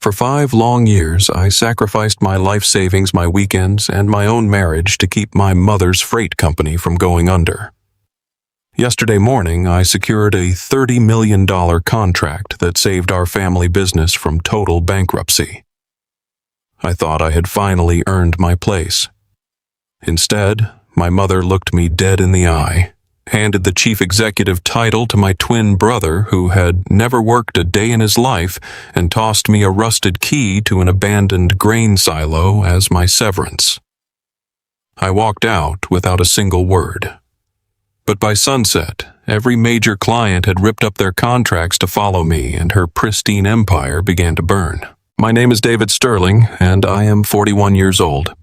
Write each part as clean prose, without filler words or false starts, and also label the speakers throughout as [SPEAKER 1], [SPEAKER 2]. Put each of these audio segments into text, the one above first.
[SPEAKER 1] For 5 long years, I sacrificed my life savings, my weekends, and my own marriage to keep my mother's freight company from going under. Yesterday morning, I secured a $30 million contract that saved our family business from total bankruptcy. I thought I had finally earned my place. Instead, my mother looked me dead in the eye, handed the chief executive title to my twin brother who had never worked a day in his life, and tossed me a rusted key to an abandoned grain silo as my severance. I walked out without a single word. But by sunset, every major client had ripped up their contracts to follow me, and her pristine empire began to burn. My name is David Sterling, and I am 41 years old.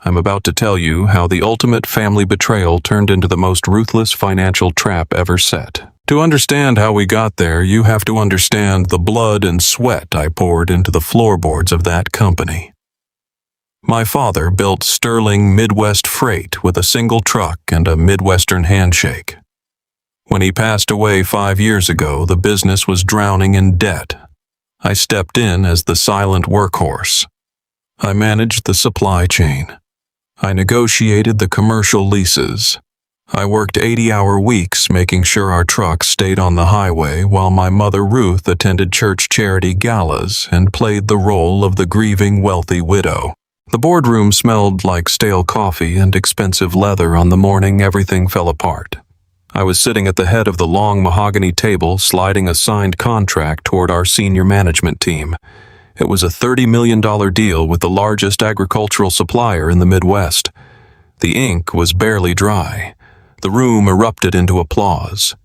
[SPEAKER 1] I'm about to tell you how the ultimate family betrayal turned into the most ruthless financial trap ever set. To understand how we got there, you have to understand the blood and sweat I poured into the floorboards of that company. My father built Sterling Midwest Freight with a single truck and a Midwestern handshake. When he passed away 5 years ago, the business was drowning in debt. I stepped in as the silent workhorse. I managed the supply chain. I negotiated the commercial leases. I worked 80-hour weeks making sure our trucks stayed on the highway while my mother Ruth attended church charity galas and played the role of the grieving wealthy widow. The boardroom smelled like stale coffee and expensive leather on the morning everything fell apart. I was sitting at the head of the long mahogany table sliding a signed contract toward our senior management team. It was a $30 million deal with the largest agricultural supplier in the Midwest. The ink was barely dry. The room erupted into applause.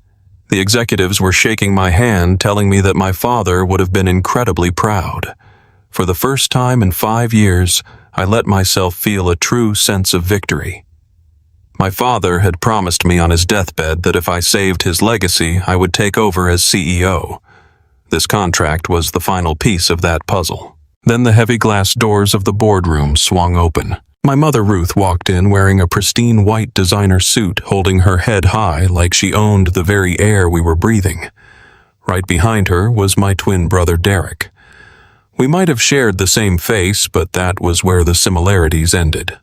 [SPEAKER 1] The executives were shaking my hand, telling me that my father would have been incredibly proud. For the first time in 5 years, I let myself feel a true sense of victory. My father had promised me on his deathbed that if I saved his legacy, I would take over as CEO. This contract was the final piece of that puzzle. Then the heavy glass doors of the boardroom swung open. My mother Ruth walked in wearing a pristine white designer suit, holding her head high like she owned the very air we were breathing. Right behind her was my twin brother Derek. We might have shared the same face, but that was where the similarities ended.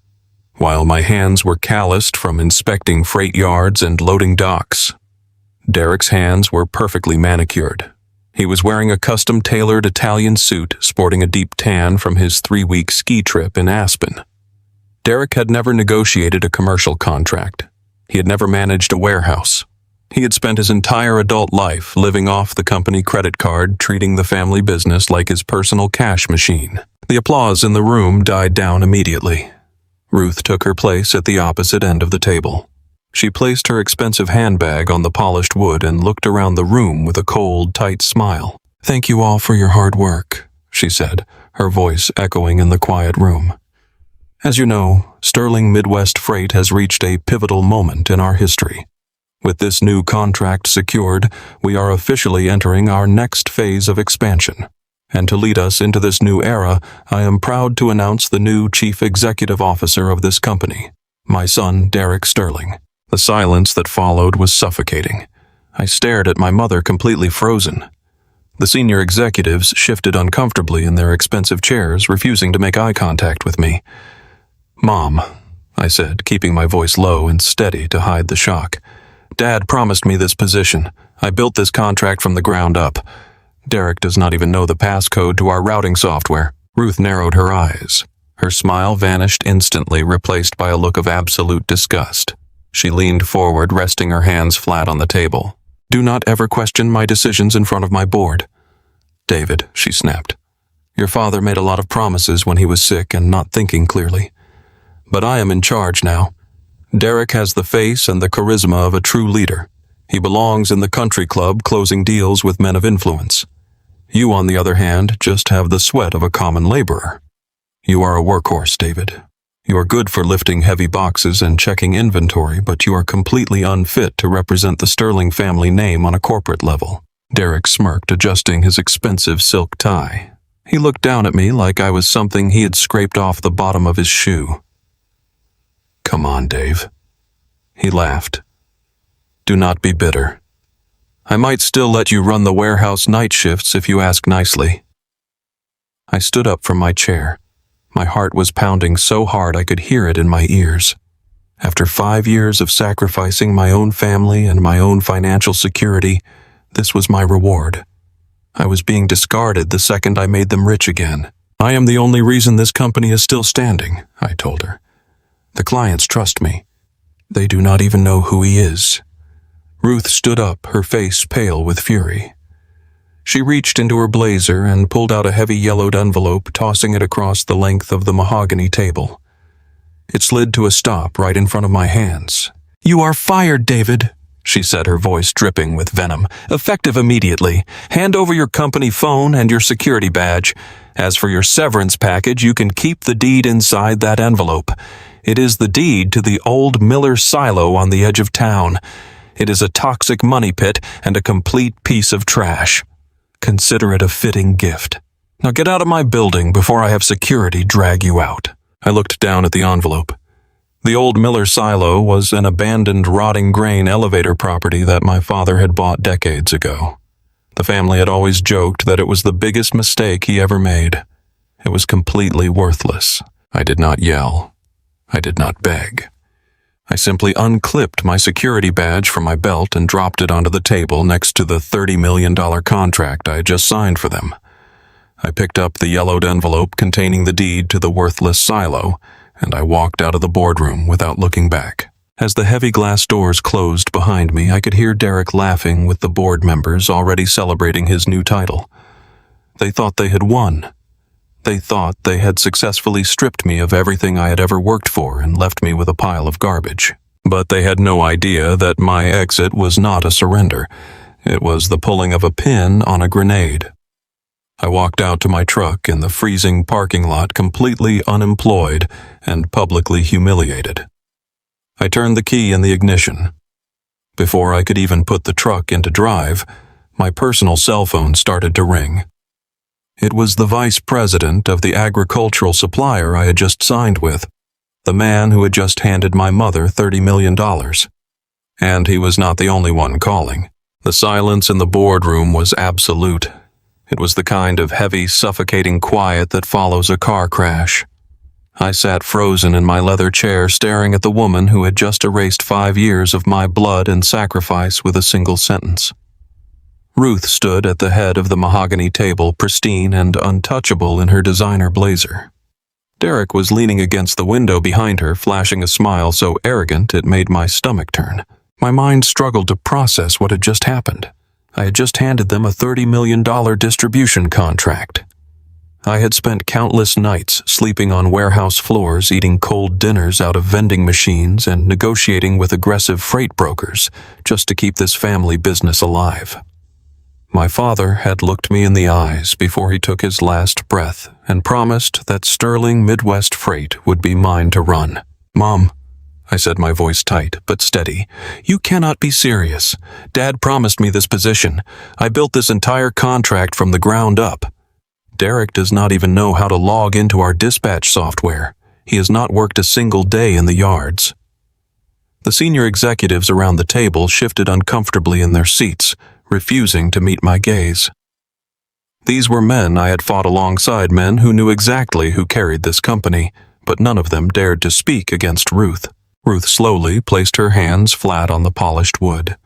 [SPEAKER 1] While my hands were calloused from inspecting freight yards and loading docks, Derek's hands were perfectly manicured. He was wearing a custom-tailored Italian suit, sporting a deep tan from his 3-week ski trip in Aspen. Derek had never negotiated a commercial contract. He had never managed a warehouse. He had spent his entire adult life living off the company credit card, treating the family business like his personal cash machine. The applause in the room died down immediately. Ruth took her place at the opposite end of the table. She placed her expensive handbag on the polished wood and looked around the room with a cold, tight smile. "Thank you all for your hard work," she said, her voice echoing in the quiet room. "As you know, Sterling Midwest Freight has reached a pivotal moment in our history. With this new contract secured, we are officially entering our next phase of expansion. And to lead us into this new era, I am proud to announce the new Chief Executive Officer of this company, my son, Derek Sterling." The silence that followed was suffocating. I stared at my mother, completely frozen. The senior executives shifted uncomfortably in their expensive chairs, refusing to make eye contact with me. "Mom," I said, keeping my voice low and steady to hide the shock. "Dad promised me this position. I built this contract from the ground up. Derek does not even know the passcode to our routing software." Ruth narrowed her eyes. Her smile vanished instantly, replaced by a look of absolute disgust. She leaned forward, resting her hands flat on the table. "Do not ever question my decisions in front of my board." "David," she snapped, "your father made a lot of promises when he was sick and not thinking clearly. But I am in charge now. Derek has the face and the charisma of a true leader. He belongs in the country club closing deals with men of influence. You, on the other hand, just have the sweat of a common laborer. You are a workhorse, David. You are good for lifting heavy boxes and checking inventory, but you are completely unfit to represent the Sterling family name on a corporate level." Derek smirked, adjusting his expensive silk tie. He looked down at me like I was something he had scraped off the bottom of his shoe. "Come on, Dave." He laughed. "Do not be bitter. I might still let you run the warehouse night shifts if you ask nicely." I stood up from my chair. My heart was pounding so hard I could hear it in my ears. After 5 years of sacrificing my own family and my own financial security, this was my reward. I was being discarded the second I made them rich again. I am the only reason this company is still standing, I told her. The clients trust me. They do not even know who he is. Ruth stood up, her face pale with fury. She reached into her blazer and pulled out a heavy yellowed envelope, tossing it across the length of the mahogany table. It slid to a stop right in front of my hands. "You are fired, David," she said, her voice dripping with venom. "Effective immediately. Hand over your company phone and your security badge. As for your severance package, you can keep the deed inside that envelope. It is the deed to the old Miller silo on the edge of town. It is a toxic money pit and a complete piece of trash. Consider it a fitting gift. Now get out of my building before I have security drag you out." I looked down at the envelope. The old Miller silo was an abandoned rotting grain elevator property that my father had bought decades ago. The family had always joked that it was the biggest mistake he ever made. It was completely worthless. I did not yell. I did not beg. I simply unclipped my security badge from my belt and dropped it onto the table next to the $30 million contract I had just signed for them. I picked up the yellowed envelope containing the deed to the worthless silo, and I walked out of the boardroom without looking back. As the heavy glass doors closed behind me, I could hear Derek laughing with the board members already celebrating his new title. They thought they had won. They thought they had successfully stripped me of everything I had ever worked for and left me with a pile of garbage. But they had no idea that my exit was not a surrender. It was the pulling of a pin on a grenade. I walked out to my truck in the freezing parking lot completely unemployed and publicly humiliated. I turned the key in the ignition. Before I could even put the truck into drive, my personal cell phone started to ring. It was the vice president of the agricultural supplier I had just signed with, the man who had just handed my mother $30 million. And he was not the only one calling. The silence in the boardroom was absolute. It was the kind of heavy, suffocating quiet that follows a car crash. I sat frozen in my leather chair staring at the woman who had just erased 5 years of my blood and sacrifice with a single sentence. Ruth stood at the head of the mahogany table, pristine and untouchable in her designer blazer. Derek was leaning against the window behind her, flashing a smile so arrogant it made my stomach turn. My mind struggled to process what had just happened. I had just handed them a $30 million distribution contract. I had spent countless nights sleeping on warehouse floors, eating cold dinners out of vending machines, and negotiating with aggressive freight brokers just to keep this family business alive. My father had looked me in the eyes before he took his last breath and promised that sterling Midwest freight would be mine to run. "Mom," I said, my voice tight but steady, "you cannot be serious. Dad promised me this position. I built this entire contract from the ground up. Derek does not even know how to log into our dispatch software. He has not worked a single day in the yards." The senior executives around the table shifted uncomfortably in their seats, refusing to meet my gaze. These were men I had fought alongside, men who knew exactly who carried this company, but none of them dared to speak against Ruth. Ruth slowly placed her hands flat on the polished wood.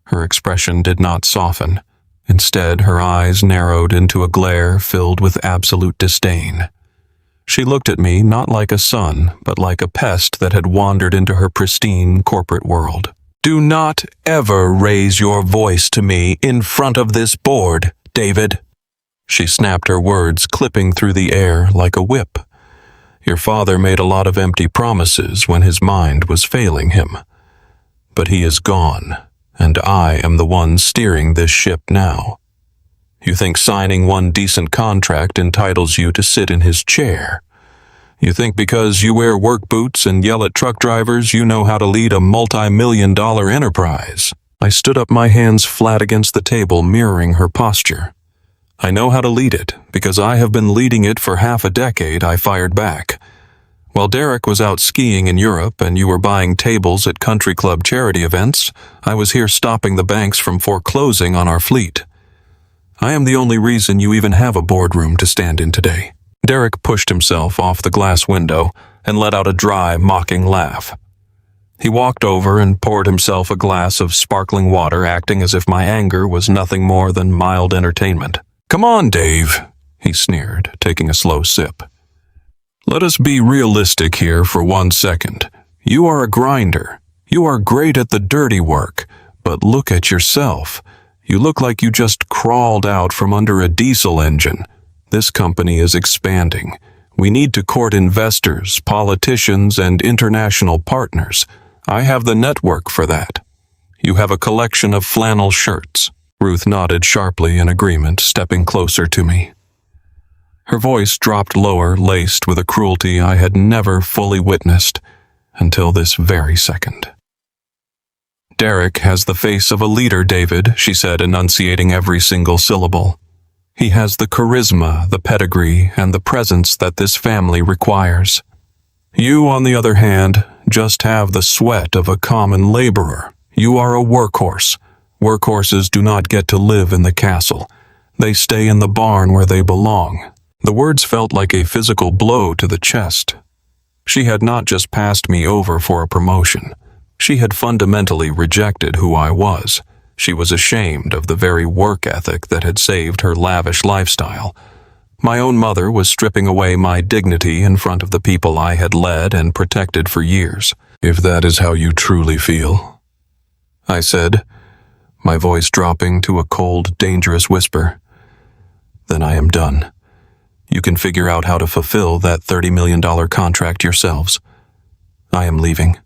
[SPEAKER 1] Her expression did not soften. Instead, her eyes narrowed into a glare filled with absolute disdain. She looked at me not like a son, but like a pest that had wandered into her pristine corporate world. "Do not ever raise your voice to me in front of this board, David." She snapped her words, clipping through the air like a whip. "Your father made a lot of empty promises when his mind was failing him. But he is gone, and I am the one steering this ship now. You think signing one decent contract entitles you to sit in his chair. You think because you wear work boots and yell at truck drivers you know how to lead a multi-million-dollar enterprise." I stood up, my hands flat against the table, mirroring her posture. "I know how to lead it, because I have been leading it for half a decade," I fired back. "While Derek was out skiing in Europe and you were buying tables at country club charity events, I was here stopping the banks from foreclosing on our fleet. I am the only reason you even have a boardroom to stand in today." Derek pushed himself off the glass window and let out a dry, mocking laugh. He walked over and poured himself a glass of sparkling water, acting as if my anger was nothing more than mild entertainment. "Come on, Dave," he sneered, taking a slow sip. "Let us be realistic here for 1 second. You are a grinder. You are great at the dirty work, but look at yourself. You look like you just crawled out from under a diesel engine. This company is expanding. We need to court investors, politicians, and international partners. I have the network for that. You have a collection of flannel shirts." Ruth nodded sharply in agreement, stepping closer to me. Her voice dropped lower, laced with a cruelty I had never fully witnessed until this very second. "Derek has the face of a leader, David," she said, enunciating every single syllable. "He has the charisma, the pedigree, and the presence that this family requires. You, on the other hand, just have the sweat of a common laborer. You are a workhorse. Workhorses do not get to live in the castle. They stay in the barn where they belong." The words felt like a physical blow to the chest. She had not just passed me over for a promotion. She had fundamentally rejected who I was. She was ashamed of the very work ethic that had saved her lavish lifestyle. My own mother was stripping away my dignity in front of the people I had led and protected for years. "If that is how you truly feel," I said, my voice dropping to a cold, dangerous whisper, "then I am done. You can figure out how to fulfill that $30 million contract yourselves. I am leaving."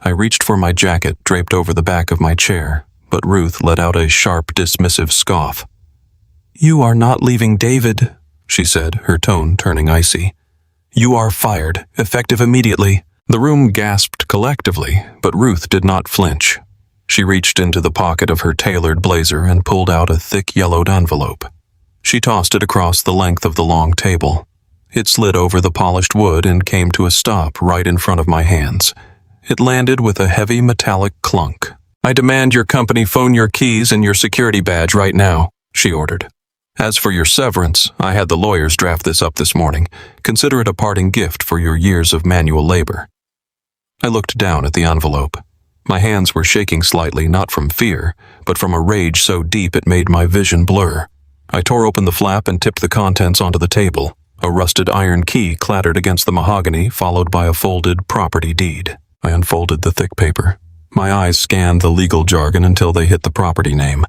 [SPEAKER 1] I reached for my jacket draped over the back of my chair, but Ruth let out a sharp, dismissive scoff. "You are not leaving David," she said, her tone turning icy. "You are fired, effective immediately." The room gasped collectively, but Ruth did not flinch. She reached into the pocket of her tailored blazer and pulled out a thick yellowed envelope. She tossed it across the length of the long table. It slid over the polished wood and came to a stop right in front of my hands. It landed with a heavy metallic clunk. "I demand your company phone your keys and your security badge right now," she ordered. "As for your severance, I had the lawyers draft this up this morning. Consider it a parting gift for your years of manual labor." I looked down at the envelope. My hands were shaking slightly, not from fear, but from a rage so deep it made my vision blur. I tore open the flap and tipped the contents onto the table. A rusted iron key clattered against the mahogany, followed by a folded property deed. I unfolded the thick paper. My eyes scanned the legal jargon until they hit the property name,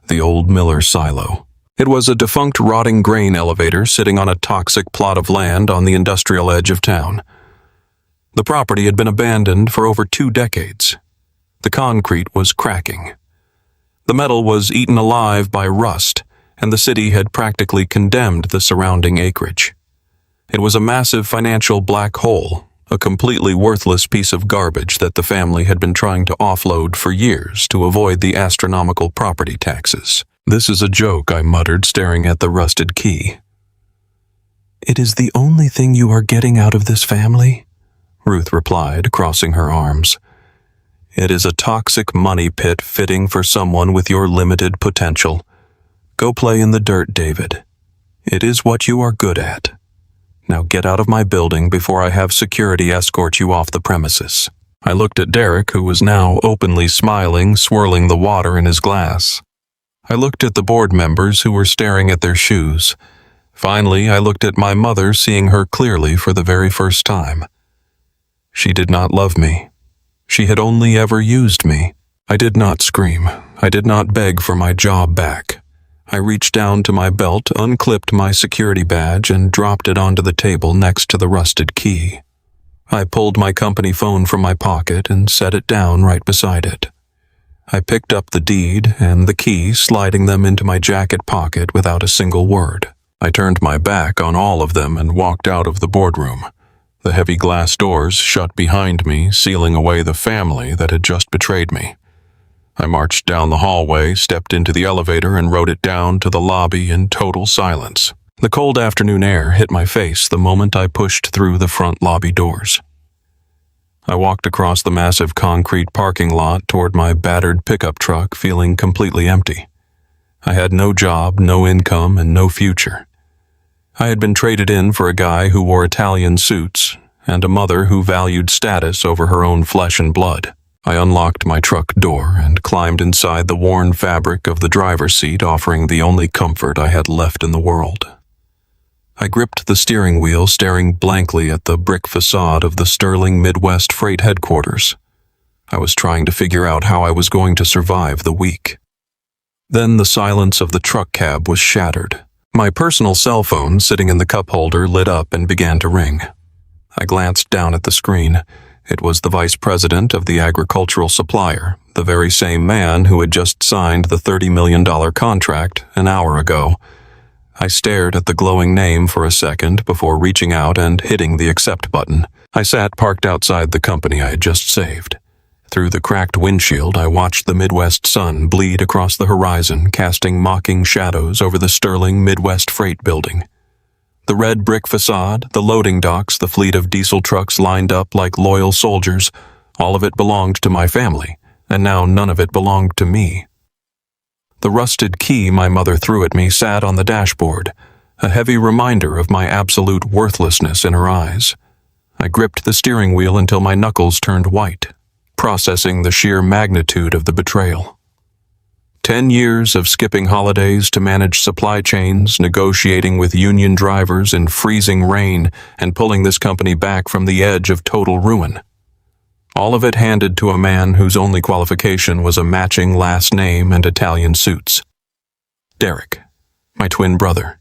[SPEAKER 1] the Old Miller Silo. It was a defunct rotting grain elevator sitting on a toxic plot of land on the industrial edge of town. The property had been abandoned for over 2 decades. The concrete was cracking. The metal was eaten alive by rust, and the city had practically condemned the surrounding acreage. It was a massive financial black hole, a completely worthless piece of garbage that the family had been trying to offload for years to avoid the astronomical property taxes. "This is a joke," I muttered, staring at the rusted key. "It is the only thing you are getting out of this family?" Ruth replied, crossing her arms. "It is a toxic money pit fitting for someone with your limited potential. Go play in the dirt, David. It is what you are good at. Now get out of my building before I have security escort you off the premises." I looked at Derek, who was now openly smiling, swirling the water in his glass. I looked at the board members who were staring at their shoes. Finally, I looked at my mother, seeing her clearly for the very first time. She did not love me. She had only ever used me. I did not scream. I did not beg for my job back. I reached down to my belt, unclipped my security badge, and dropped it onto the table next to the rusted key. I pulled my company phone from my pocket and set it down right beside it. I picked up the deed and the key, sliding them into my jacket pocket without a single word. I turned my back on all of them and walked out of the boardroom. The heavy glass doors shut behind me, sealing away the family that had just betrayed me. I marched down the hallway, stepped into the elevator, and rode it down to the lobby in total silence. The cold afternoon air hit my face the moment I pushed through the front lobby doors. I walked across the massive concrete parking lot toward my battered pickup truck, feeling completely empty. I had no job, no income, and no future. I had been traded in for a guy who wore Italian suits and a mother who valued status over her own flesh and blood. I unlocked my truck door and climbed inside the worn fabric of the driver's seat, offering the only comfort I had left in the world. I gripped the steering wheel, staring blankly at the brick facade of the Sterling Midwest Freight headquarters. I was trying to figure out how I was going to survive the week. Then the silence of the truck cab was shattered. My personal cell phone, sitting in the cup holder, lit up and began to ring. I glanced down at the screen. It was the vice president of the agricultural supplier, the very same man who had just signed the $30 million contract an hour ago. I stared at the glowing name for a second before reaching out and hitting the accept button. I sat parked outside the company I had just saved. Through the cracked windshield, I watched the Midwest sun bleed across the horizon, casting mocking shadows over the Sterling Midwest Freight building. The red brick facade, the loading docks, the fleet of diesel trucks lined up like loyal soldiers, all of it belonged to my family, and now none of it belonged to me. The rusted key my mother threw at me sat on the dashboard, a heavy reminder of my absolute worthlessness in her eyes. I gripped the steering wheel until my knuckles turned white, processing the sheer magnitude of the betrayal. 10 years of skipping holidays to manage supply chains, negotiating with union drivers in freezing rain, and pulling this company back from the edge of total ruin. All of it handed to a man whose only qualification was a matching last name and Italian suits. Derek, my twin brother.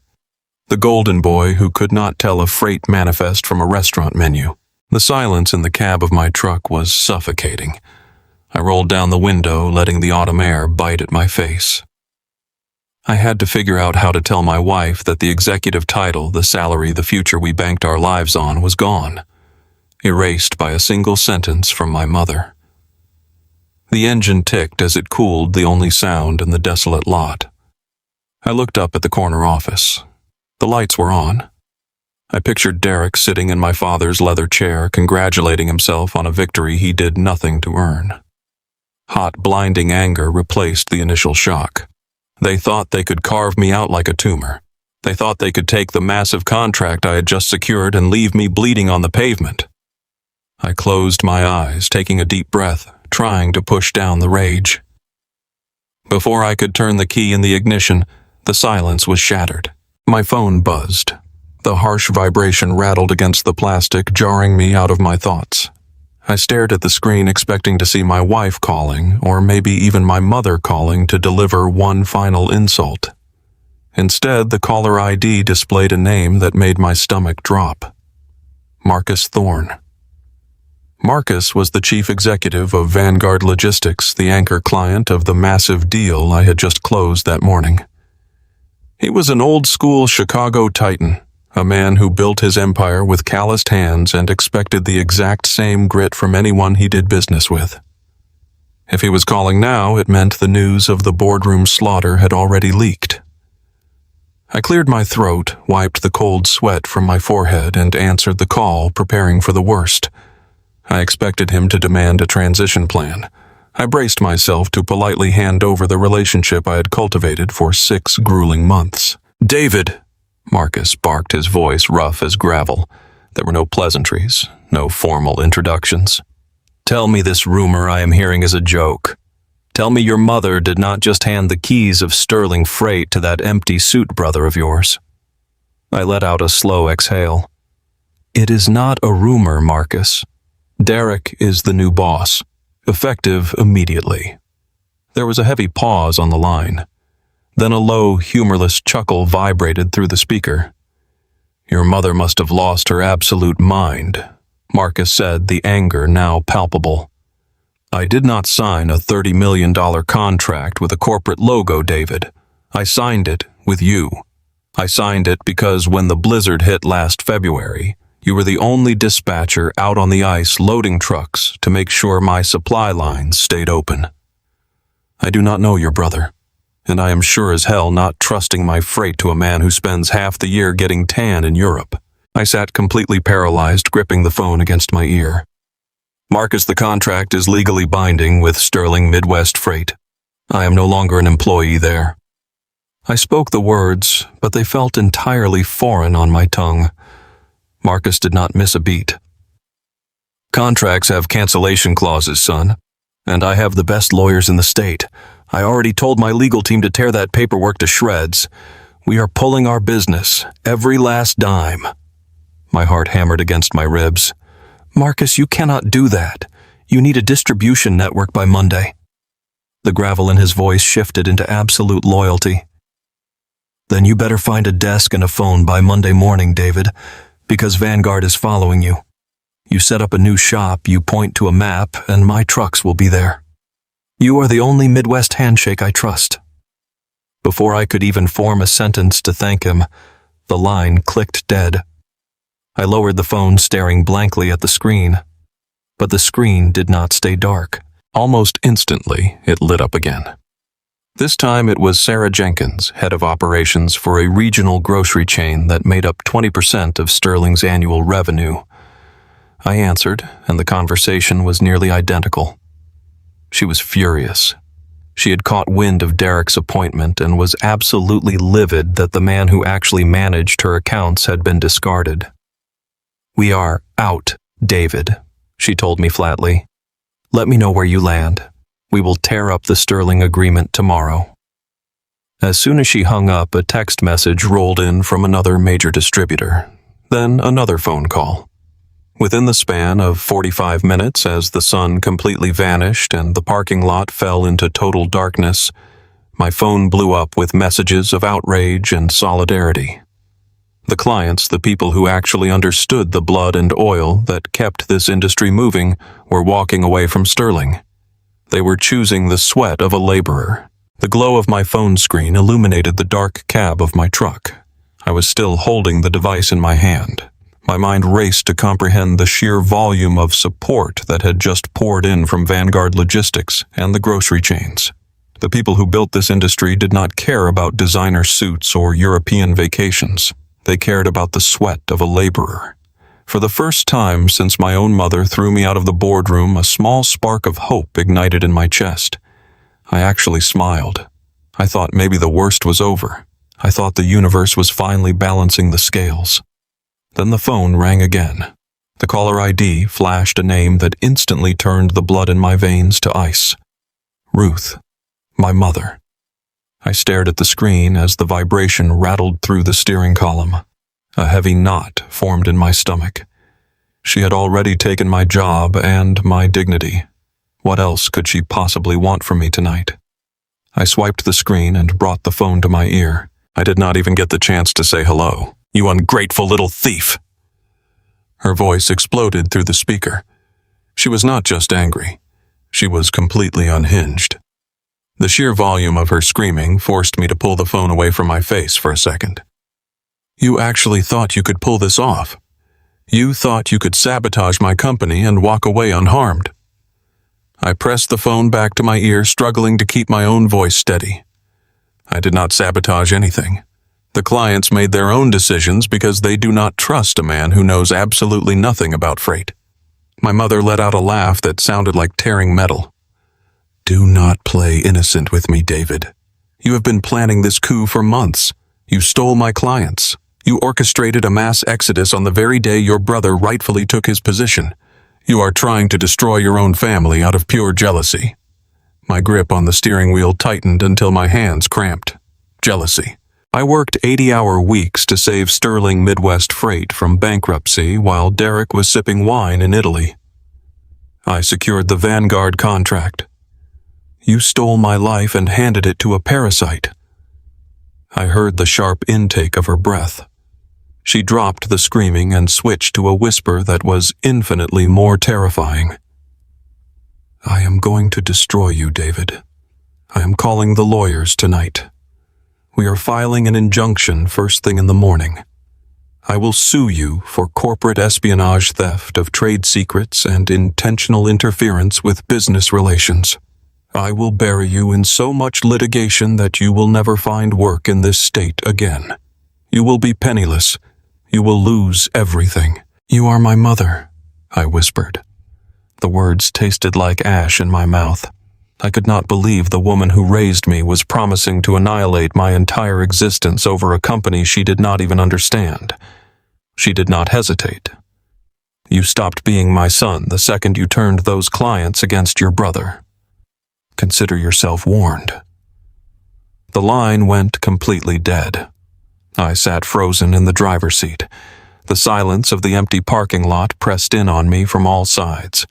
[SPEAKER 1] The golden boy who could not tell a freight manifest from a restaurant menu. The silence in the cab of my truck was suffocating. I rolled down the window, letting the autumn air bite at my face. I had to figure out how to tell my wife that the executive title, the salary, the future we banked our lives on was gone, erased by a single sentence from my mother. The engine ticked as it cooled, the only sound in the desolate lot. I looked up at the corner office. The lights were on. I pictured Derek sitting in my father's leather chair, congratulating himself on a victory he did nothing to earn. Hot, blinding anger replaced the initial shock. They thought they could carve me out like a tumor. They thought they could take the massive contract I had just secured and leave me bleeding on the pavement. I closed my eyes, taking a deep breath, trying to push down the rage. Before I could turn the key in the ignition, the silence was shattered. My phone buzzed. The harsh vibration rattled against the plastic, jarring me out of my thoughts. I stared at the screen, expecting to see my wife calling, or maybe even my mother calling to deliver one final insult. Instead, the caller ID displayed a name that made my stomach drop. Marcus Thorne. Marcus was the chief executive of Vanguard Logistics, the anchor client of the massive deal I had just closed that morning. He was an old-school Chicago titan, a man who built his empire with calloused hands and expected the exact same grit from anyone he did business with. If he was calling now, it meant the news of the boardroom slaughter had already leaked. I cleared my throat, wiped the cold sweat from my forehead, and answered the call, preparing for the worst. I expected him to demand a transition plan. I braced myself to politely hand over the relationship I had cultivated for 6 grueling months. "David!" Marcus barked, his voice rough as gravel. There were no pleasantries, no formal introductions. "Tell me this rumor I am hearing is a joke. Tell me your mother did not just hand the keys of Sterling Freight to that empty suit brother of yours." I let out a slow exhale. "It is not a rumor, Marcus. Derek is the new boss, effective immediately." There was a heavy pause on the line. Then a low, humorless chuckle vibrated through the speaker. "Your mother must have lost her absolute mind," Marcus said, the anger now palpable. "I did not sign a $30 million contract with a corporate logo, David. I signed it with you. I signed it because when the blizzard hit last February, you were the only dispatcher out on the ice loading trucks to make sure my supply lines stayed open. I do not know your brother, and I am sure as hell not trusting my freight to a man who spends half the year getting tan in Europe." I sat completely paralyzed, gripping the phone against my ear. "Marcus, the contract is legally binding with Sterling Midwest Freight. I am no longer an employee there." I spoke the words, but they felt entirely foreign on my tongue. Marcus did not miss a beat. Contracts have cancellation clauses, son, and I have the best lawyers in the state. I already told my legal team to tear that paperwork to shreds. We are pulling our business, every last dime. My heart hammered against my ribs. Marcus, you cannot do that. You need a distribution network by Monday. The gravel in his voice shifted into absolute loyalty. Then you better find a desk and a phone by Monday morning, David, because Vanguard is following you. You set up a new shop, you point to a map, and my trucks will be there. You are the only Midwest handshake I trust. Before I could even form a sentence to thank him, the line clicked dead. I lowered the phone, staring blankly at the screen. But the screen did not stay dark. Almost instantly, it lit up again. This time it was Sarah Jenkins, head of operations for a regional grocery chain that made up 20% of Sterling's annual revenue. I answered, and the conversation was nearly identical. She was furious. She had caught wind of Derek's appointment and was absolutely livid that the man who actually managed her accounts had been discarded. We are out, David, she told me flatly. Let me know where you land. We will tear up the Sterling agreement tomorrow. As soon as she hung up, a text message rolled in from another major distributor, then another phone call. Within the span of 45 minutes, as the sun completely vanished and the parking lot fell into total darkness, my phone blew up with messages of outrage and solidarity. The clients, the people who actually understood the blood and oil that kept this industry moving, were walking away from Sterling. They were choosing the sweat of a laborer. The glow of my phone screen illuminated the dark cab of my truck. I was still holding the device in my hand. My mind raced to comprehend the sheer volume of support that had just poured in from Vanguard Logistics and the grocery chains. The people who built this industry did not care about designer suits or European vacations. They cared about the sweat of a laborer. For the first time since my own mother threw me out of the boardroom, a small spark of hope ignited in my chest. I actually smiled. I thought maybe the worst was over. I thought the universe was finally balancing the scales. Then the phone rang again. The caller ID flashed a name that instantly turned the blood in my veins to ice. Ruth, my mother. I stared at the screen as the vibration rattled through the steering column. A heavy knot formed in my stomach. She had already taken my job and my dignity. What else could she possibly want from me tonight? I swiped the screen and brought the phone to my ear. I did not even get the chance to say hello. You ungrateful little thief! Her voice exploded through the speaker. She was not just angry. She was completely unhinged. The sheer volume of her screaming forced me to pull the phone away from my face for a second. You actually thought you could pull this off. You thought you could sabotage my company and walk away unharmed. I pressed the phone back to my ear, struggling to keep my own voice steady. I did not sabotage anything. The clients made their own decisions because they do not trust a man who knows absolutely nothing about freight. My mother let out a laugh that sounded like tearing metal. Do not play innocent with me, David. You have been planning this coup for months. You stole my clients. You orchestrated a mass exodus on the very day your brother rightfully took his position. You are trying to destroy your own family out of pure jealousy. My grip on the steering wheel tightened until my hands cramped. Jealousy. I worked 80-hour weeks to save Sterling Midwest Freight from bankruptcy while Derek was sipping wine in Italy. I secured the Vanguard contract. You stole my life and handed it to a parasite. I heard the sharp intake of her breath. She dropped the screaming and switched to a whisper that was infinitely more terrifying. I am going to destroy you, David. I am calling the lawyers tonight. We are filing an injunction first thing in the morning. I will sue you for corporate espionage, theft of trade secrets, and intentional interference with business relations. I will bury you in so much litigation that you will never find work in this state again. You will be penniless. You will lose everything. You are my mother, I whispered. The words tasted like ash in my mouth. I could not believe the woman who raised me was promising to annihilate my entire existence over a company she did not even understand. She did not hesitate. You stopped being my son the second you turned those clients against your brother. Consider yourself warned. The line went completely dead. I sat frozen in the driver's seat. The silence of the empty parking lot pressed in on me from all sides.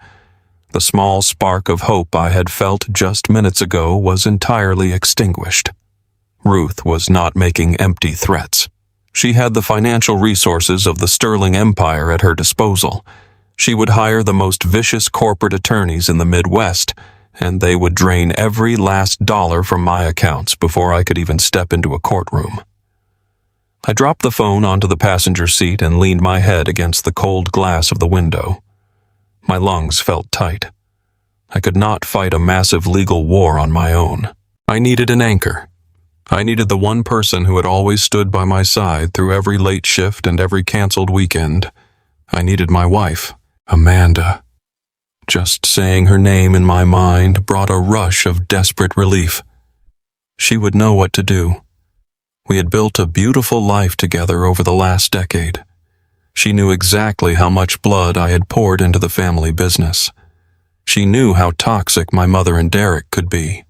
[SPEAKER 1] The small spark of hope I had felt just minutes ago was entirely extinguished. Ruth was not making empty threats. She had the financial resources of the Sterling Empire at her disposal. She would hire the most vicious corporate attorneys in the Midwest, and they would drain every last dollar from my accounts before I could even step into a courtroom. I dropped the phone onto the passenger seat and leaned my head against the cold glass of the window. My lungs felt tight. I could not fight a massive legal war on my own. I needed an anchor. I needed the one person who had always stood by my side through every late shift and every canceled weekend. I needed my wife, Amanda. Just saying her name in my mind brought a rush of desperate relief. She would know what to do. We had built a beautiful life together over the last decade. She knew exactly how much blood I had poured into the family business. She knew how toxic my mother and Derek could be.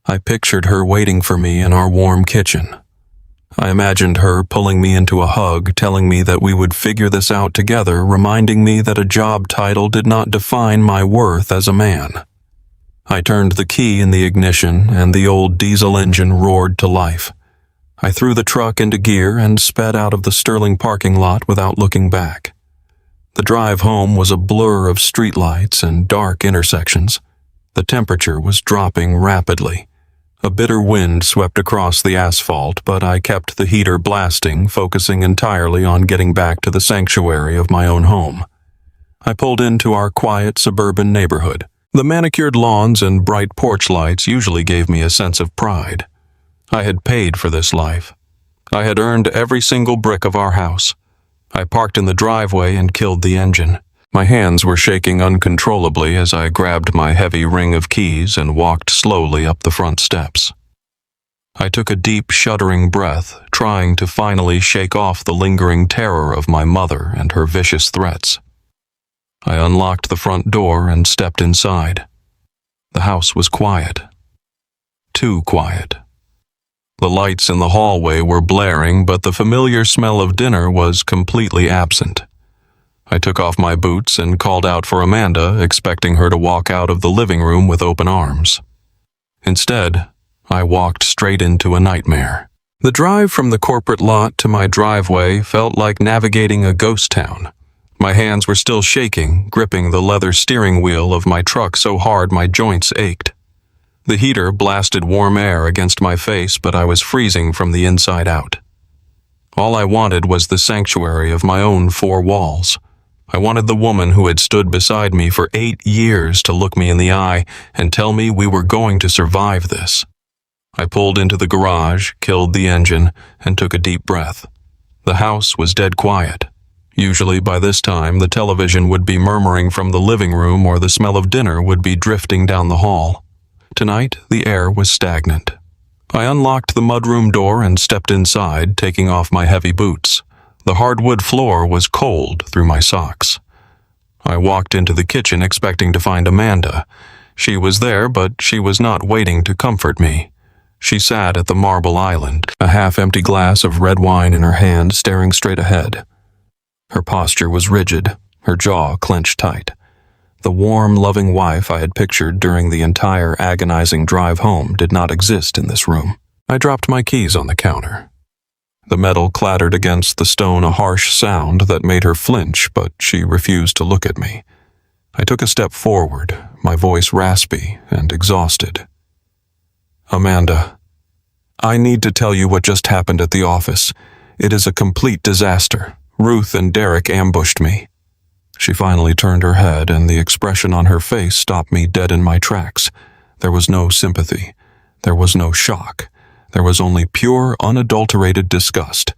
[SPEAKER 1] I pictured her waiting for me in our warm kitchen. I imagined her pulling me into a hug, telling me that we would figure this out together, reminding me that a job title did not define my worth as a man. I turned the key in the ignition, and the old diesel engine roared to life. I threw the truck into gear and sped out of the Sterling parking lot without looking back. The drive home was a blur of streetlights and dark intersections. The temperature was dropping rapidly. A bitter wind swept across the asphalt, but I kept the heater blasting, focusing entirely on getting back to the sanctuary of my own home. I pulled into our quiet suburban neighborhood. The manicured lawns and bright porch lights usually gave me a sense of pride. I had paid for this life. I had earned every single brick of our house. I parked in the driveway and killed the engine. My hands were shaking uncontrollably as I grabbed my heavy ring of keys and walked slowly up the front steps. I took a deep, shuddering breath, trying to finally shake off the lingering terror of my mother and her vicious threats. I unlocked the front door and stepped inside. The house was quiet. Too quiet. The lights in the hallway were blaring, but the familiar smell of dinner was completely absent. I took off my boots and called out for Amanda, expecting her to walk out of the living room with open arms. Instead, I walked straight into a nightmare. The drive from the corporate lot to my driveway felt like navigating a ghost town. My hands were still shaking, gripping the leather steering wheel of my truck so hard my joints ached. The heater blasted warm air against my face, but I was freezing from the inside out. All I wanted was the sanctuary of my own four walls. I wanted the woman who had stood beside me for 8 years to look me in the eye and tell me we were going to survive this. I pulled into the garage, killed the engine, and took a deep breath. The house was dead quiet. Usually by this time, the television would be murmuring from the living room or the smell of dinner would be drifting down the hall. Tonight, the air was stagnant. I unlocked the mudroom door and stepped inside, taking off my heavy boots. The hardwood floor was cold through my socks. I walked into the kitchen expecting to find Amanda. She was there, but she was not waiting to comfort me. She sat at the marble island, a half-empty glass of red wine in her hand, staring straight ahead. Her posture was rigid, her jaw clenched tight. The warm, loving wife I had pictured during the entire agonizing drive home did not exist in this room. I dropped my keys on the counter. The metal clattered against the stone, a harsh sound that made her flinch, but she refused to look at me. I took a step forward, my voice raspy and exhausted. Amanda, I need to tell you what just happened at the office. It is a complete disaster. Ruth and Derek ambushed me. She finally turned her head, and the expression on her face stopped me dead in my tracks. There was no sympathy. There was no shock. There was only pure, unadulterated disgust.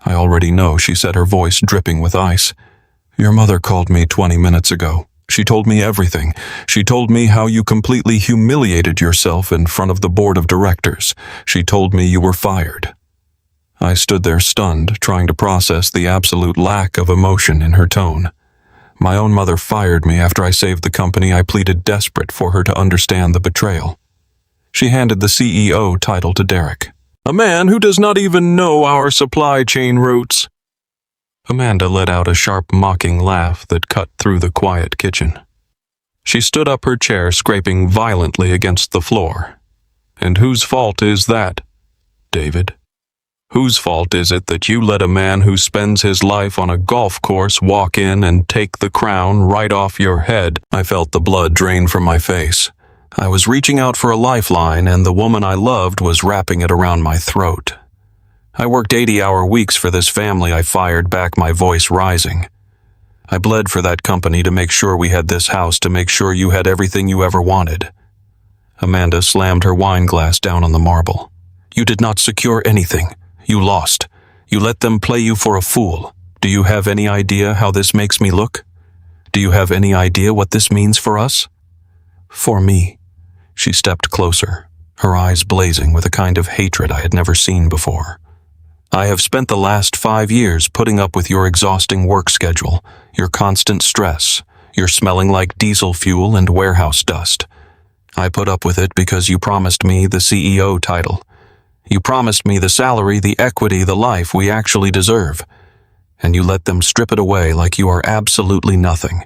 [SPEAKER 1] I already know, she said, her voice dripping with ice. Your mother called me 20 minutes ago. She told me everything. She told me how you completely humiliated yourself in front of the board of directors. She told me you were fired. I stood there stunned, trying to process the absolute lack of emotion in her tone. My own mother fired me after I saved the company. I pleaded desperate for her to understand the betrayal. She handed the CEO title to Derek. A man who does not even know our supply chain routes. Amanda let out a sharp, mocking laugh that cut through the quiet kitchen. She stood up her chair, scraping violently against the floor. And whose fault is that, David? Whose fault is it that you let a man who spends his life on a golf course walk in and take the crown right off your head? I felt the blood drain from my face. I was reaching out for a lifeline, and the woman I loved was wrapping it around my throat. I worked 80-hour weeks for this family. I fired back, my voice rising. I bled for that company to make sure we had this house, to make sure you had everything you ever wanted. Amanda slammed her wine glass down on the marble. You did not secure anything. You lost. You let them play you for a fool. Do you have any idea how this makes me look? Do you have any idea what this means for us? For me. She stepped closer, her eyes blazing with a kind of hatred I had never seen before. I have spent the last 5 years putting up with your exhausting work schedule, your constant stress, your smelling like diesel fuel and warehouse dust. I put up with it because you promised me the CEO title. You promised me the salary, the equity, the life we actually deserve. And you let them strip it away like you are absolutely nothing.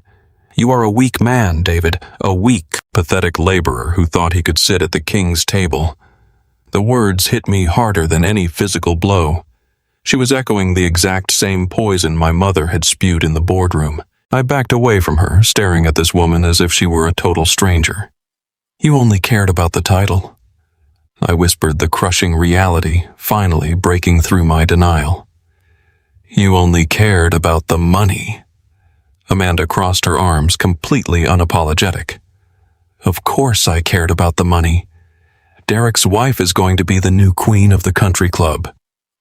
[SPEAKER 1] You are a weak man, David, a weak, pathetic laborer who thought he could sit at the king's table. The words hit me harder than any physical blow. She was echoing the exact same poison my mother had spewed in the boardroom. I backed away from her, staring at this woman as if she were a total stranger. You only cared about the title. I whispered the crushing reality, finally breaking through my denial. You only cared about the money. Amanda crossed her arms, completely unapologetic. Of course I cared about the money. Derek's wife is going to be the new queen of the country club.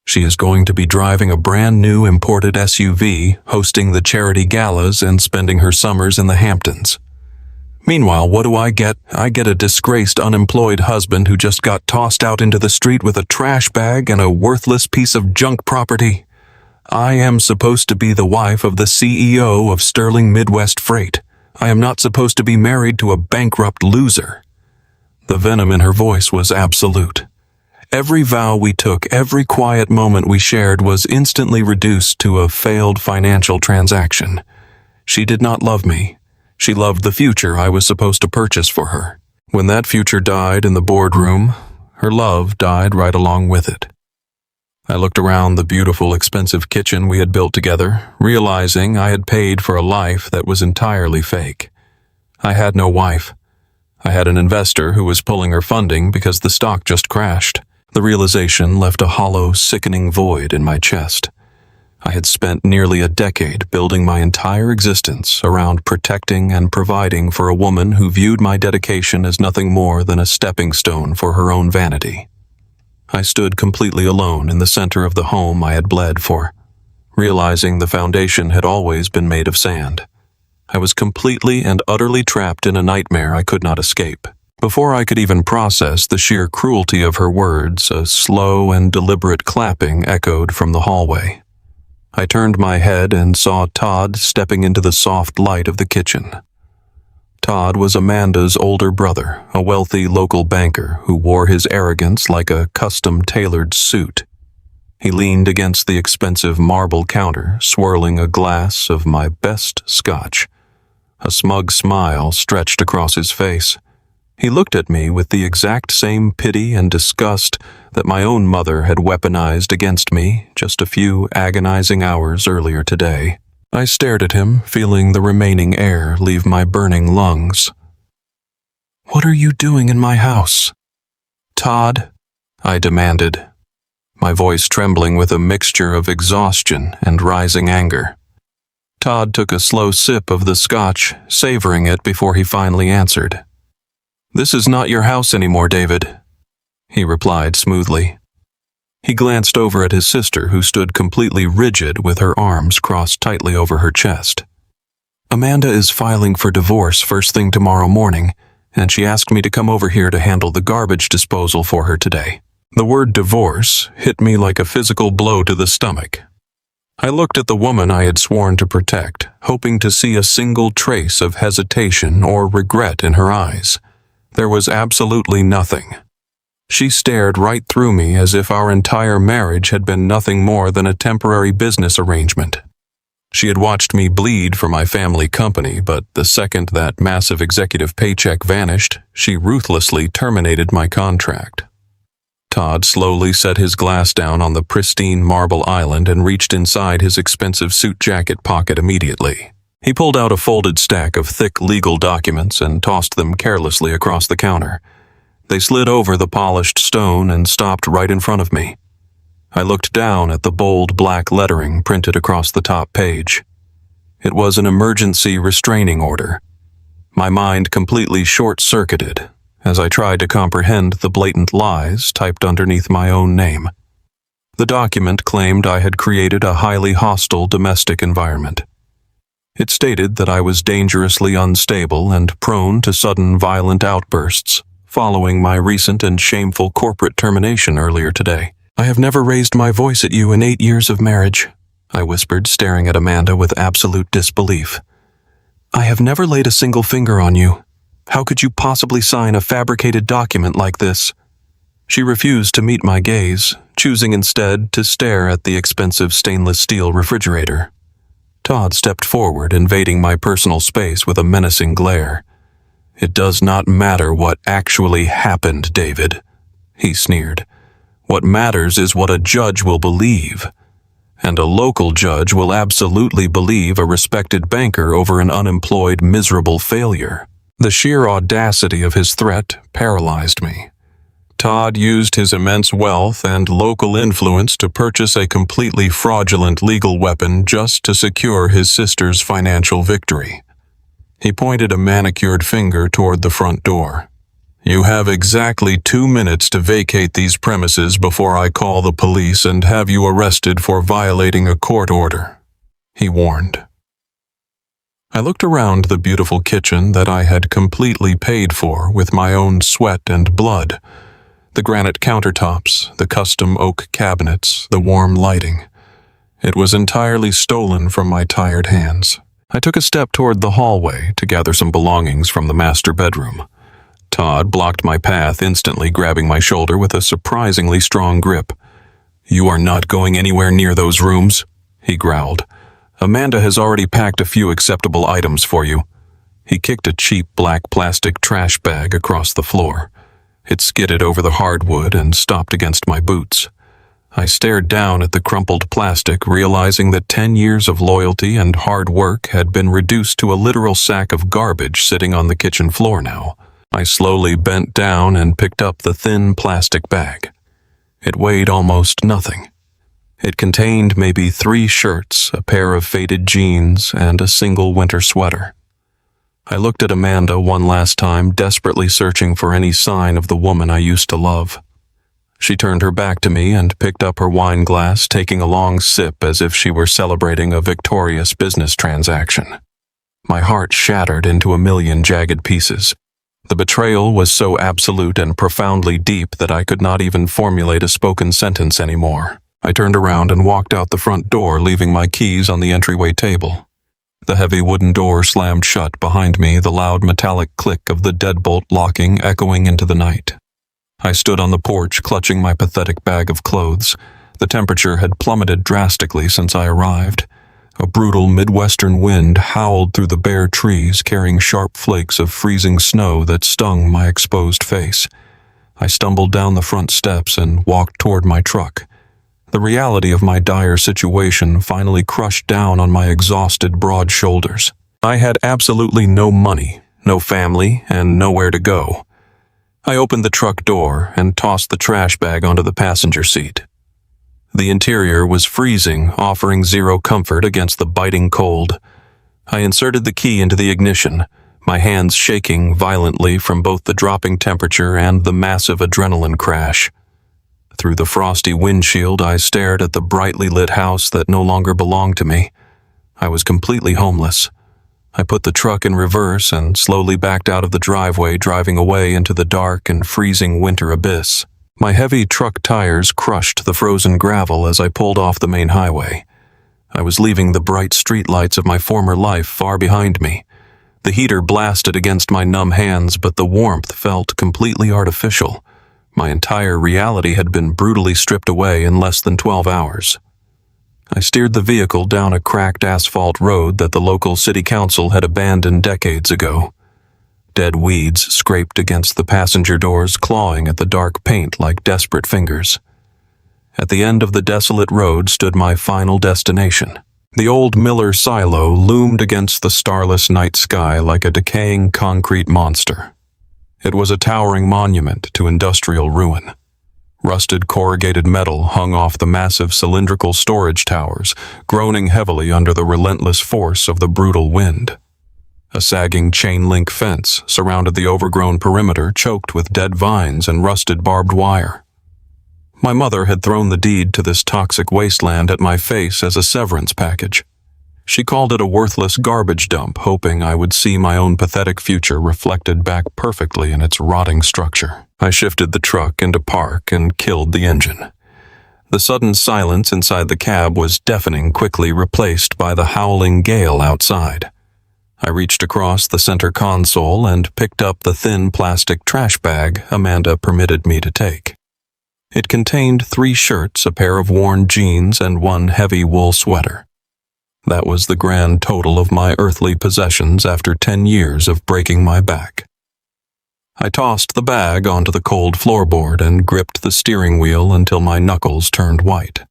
[SPEAKER 1] She is going to be driving a brand new imported SUV, hosting the charity galas, and spending her summers in the Hamptons. Meanwhile, what do I get? I get a disgraced, unemployed husband who just got tossed out into the street with a trash bag and a worthless piece of junk property. I am supposed to be the wife of the CEO of Sterling Midwest Freight. I am not supposed to be married to a bankrupt loser. The venom in her voice was absolute. Every vow we took, every quiet moment we shared was instantly reduced to a failed financial transaction. She did not love me. She loved the future I was supposed to purchase for her. When that future died in the boardroom, her love died right along with it. I looked around the beautiful, expensive kitchen we had built together, realizing I had paid for a life that was entirely fake. I had no wife. I had an investor who was pulling her funding because the stock just crashed. The realization left a hollow, sickening void in my chest. I had spent nearly a decade building my entire existence around protecting and providing for a woman who viewed my dedication as nothing more than a stepping stone for her own vanity. I stood completely alone in the center of the home I had bled for, realizing the foundation had always been made of sand. I was completely and utterly trapped in a nightmare I could not escape. Before I could even process the sheer cruelty of her words, a slow and deliberate clapping echoed from the hallway. I turned my head and saw Todd stepping into the soft light of the kitchen. Todd was Amanda's older brother, a wealthy local banker who wore his arrogance like a custom-tailored suit. He leaned against the expensive marble counter, swirling a glass of my best scotch. A smug smile stretched across his face. He looked at me with the exact same pity and disgust that my own mother had weaponized against me just a few agonizing hours earlier today. I stared at him, feeling the remaining air leave my burning lungs. What are you doing in my house? Todd, I demanded, my voice trembling with a mixture of exhaustion and rising anger. Todd took a slow sip of the scotch, savoring it before he finally answered. This is not your house anymore, David, he replied smoothly. He glanced over at his sister, who stood completely rigid with her arms crossed tightly over her chest. Amanda is filing for divorce first thing tomorrow morning, and she asked me to come over here to handle the garbage disposal for her today. The word divorce hit me like a physical blow to the stomach. I looked at the woman I had sworn to protect, hoping to see a single trace of hesitation or regret in her eyes. There was absolutely nothing. She stared right through me as if our entire marriage had been nothing more than a temporary business arrangement. She had watched me bleed for my family company, but the second that massive executive paycheck vanished, she ruthlessly terminated my contract. Todd slowly set his glass down on the pristine marble island and reached inside his expensive suit jacket pocket immediately. He pulled out a folded stack of thick legal documents and tossed them carelessly across the counter. They slid over the polished stone and stopped right in front of me. I looked down at the bold black lettering printed across the top page. It was an emergency restraining order. My mind completely short-circuited as I tried to comprehend the blatant lies typed underneath my own name. The document claimed I had created a highly hostile domestic environment. It stated that I was dangerously unstable and prone to sudden violent outbursts following my recent and shameful corporate termination earlier today. "I have never raised my voice at you in 8 years of marriage," I whispered, staring at Amanda with absolute disbelief. "I have never laid a single finger on you. How could you possibly sign a fabricated document like this?" She refused to meet my gaze, choosing instead to stare at the expensive stainless steel refrigerator. Todd stepped forward, invading my personal space with a menacing glare. "It does not matter what actually happened, David," he sneered. "What matters is what a judge will believe. And a local judge will absolutely believe a respected banker over an unemployed, miserable failure." The sheer audacity of his threat paralyzed me. Todd used his immense wealth and local influence to purchase a completely fraudulent legal weapon just to secure his sister's financial victory. He pointed a manicured finger toward the front door. "You have exactly 2 minutes to vacate these premises before I call the police and have you arrested for violating a court order," he warned. I looked around the beautiful kitchen that I had completely paid for with my own sweat and blood. The granite countertops, the custom oak cabinets, the warm lighting. It was entirely stolen from my tired hands. I took a step toward the hallway to gather some belongings from the master bedroom. Todd blocked my path, instantly grabbing my shoulder with a surprisingly strong grip. "You are not going anywhere near those rooms," he growled. "Amanda has already packed a few acceptable items for you." He kicked a cheap black plastic trash bag across the floor. It skidded over the hardwood and stopped against my boots. I stared down at the crumpled plastic, realizing that 10 years of loyalty and hard work had been reduced to a literal sack of garbage sitting on the kitchen floor now. I slowly bent down and picked up the thin plastic bag. It weighed almost nothing. It contained maybe 3 shirts, a pair of faded jeans, and a single winter sweater. I looked at Amanda one last time, desperately searching for any sign of the woman I used to love. She turned her back to me and picked up her wine glass, taking a long sip as if she were celebrating a victorious business transaction. My heart shattered into a million jagged pieces. The betrayal was so absolute and profoundly deep that I could not even formulate a spoken sentence anymore. I turned around and walked out the front door, leaving my keys on the entryway table. The heavy wooden door slammed shut behind me, the loud metallic click of the deadbolt locking echoing into the night. I stood on the porch, clutching my pathetic bag of clothes. The temperature had plummeted drastically since I arrived. A brutal Midwestern wind howled through the bare trees, carrying sharp flakes of freezing snow that stung my exposed face. I stumbled down the front steps and walked toward my truck. The reality of my dire situation finally crushed down on my exhausted broad shoulders. I had absolutely no money, no family, and nowhere to go. I opened the truck door and tossed the trash bag onto the passenger seat. The interior was freezing, offering zero comfort against the biting cold. I inserted the key into the ignition, my hands shaking violently from both the dropping temperature and the massive adrenaline crash. Through the frosty windshield, I stared at the brightly lit house that no longer belonged to me. I was completely homeless. I put the truck in reverse and slowly backed out of the driveway, driving away into the dark and freezing winter abyss. My heavy truck tires crushed the frozen gravel as I pulled off the main highway. I was leaving the bright streetlights of my former life far behind me. The heater blasted against my numb hands, but the warmth felt completely artificial. My entire reality had been brutally stripped away in less than 12 hours. I steered the vehicle down a cracked asphalt road that the local city council had abandoned decades ago. Dead weeds scraped against the passenger doors, clawing at the dark paint like desperate fingers. At the end of the desolate road stood my final destination. The old Miller silo loomed against the starless night sky like a decaying concrete monster. It was a towering monument to industrial ruin. Rusted corrugated metal hung off the massive cylindrical storage towers, groaning heavily under the relentless force of the brutal wind. A sagging chain-link fence surrounded the overgrown perimeter, choked with dead vines and rusted barbed wire. My mother had thrown the deed to this toxic wasteland at my face as a severance package. She called it a worthless garbage dump, hoping I would see my own pathetic future reflected back perfectly in its rotting structure. I shifted the truck into park and killed the engine. The sudden silence inside the cab was deafening, quickly replaced by the howling gale outside. I reached across the center console and picked up the thin plastic trash bag Amanda permitted me to take. It contained 3 shirts, a pair of worn jeans, and 1 heavy wool sweater. That was the grand total of my earthly possessions after 10 years of breaking my back. I tossed the bag onto the cold floorboard and gripped the steering wheel until my knuckles turned white.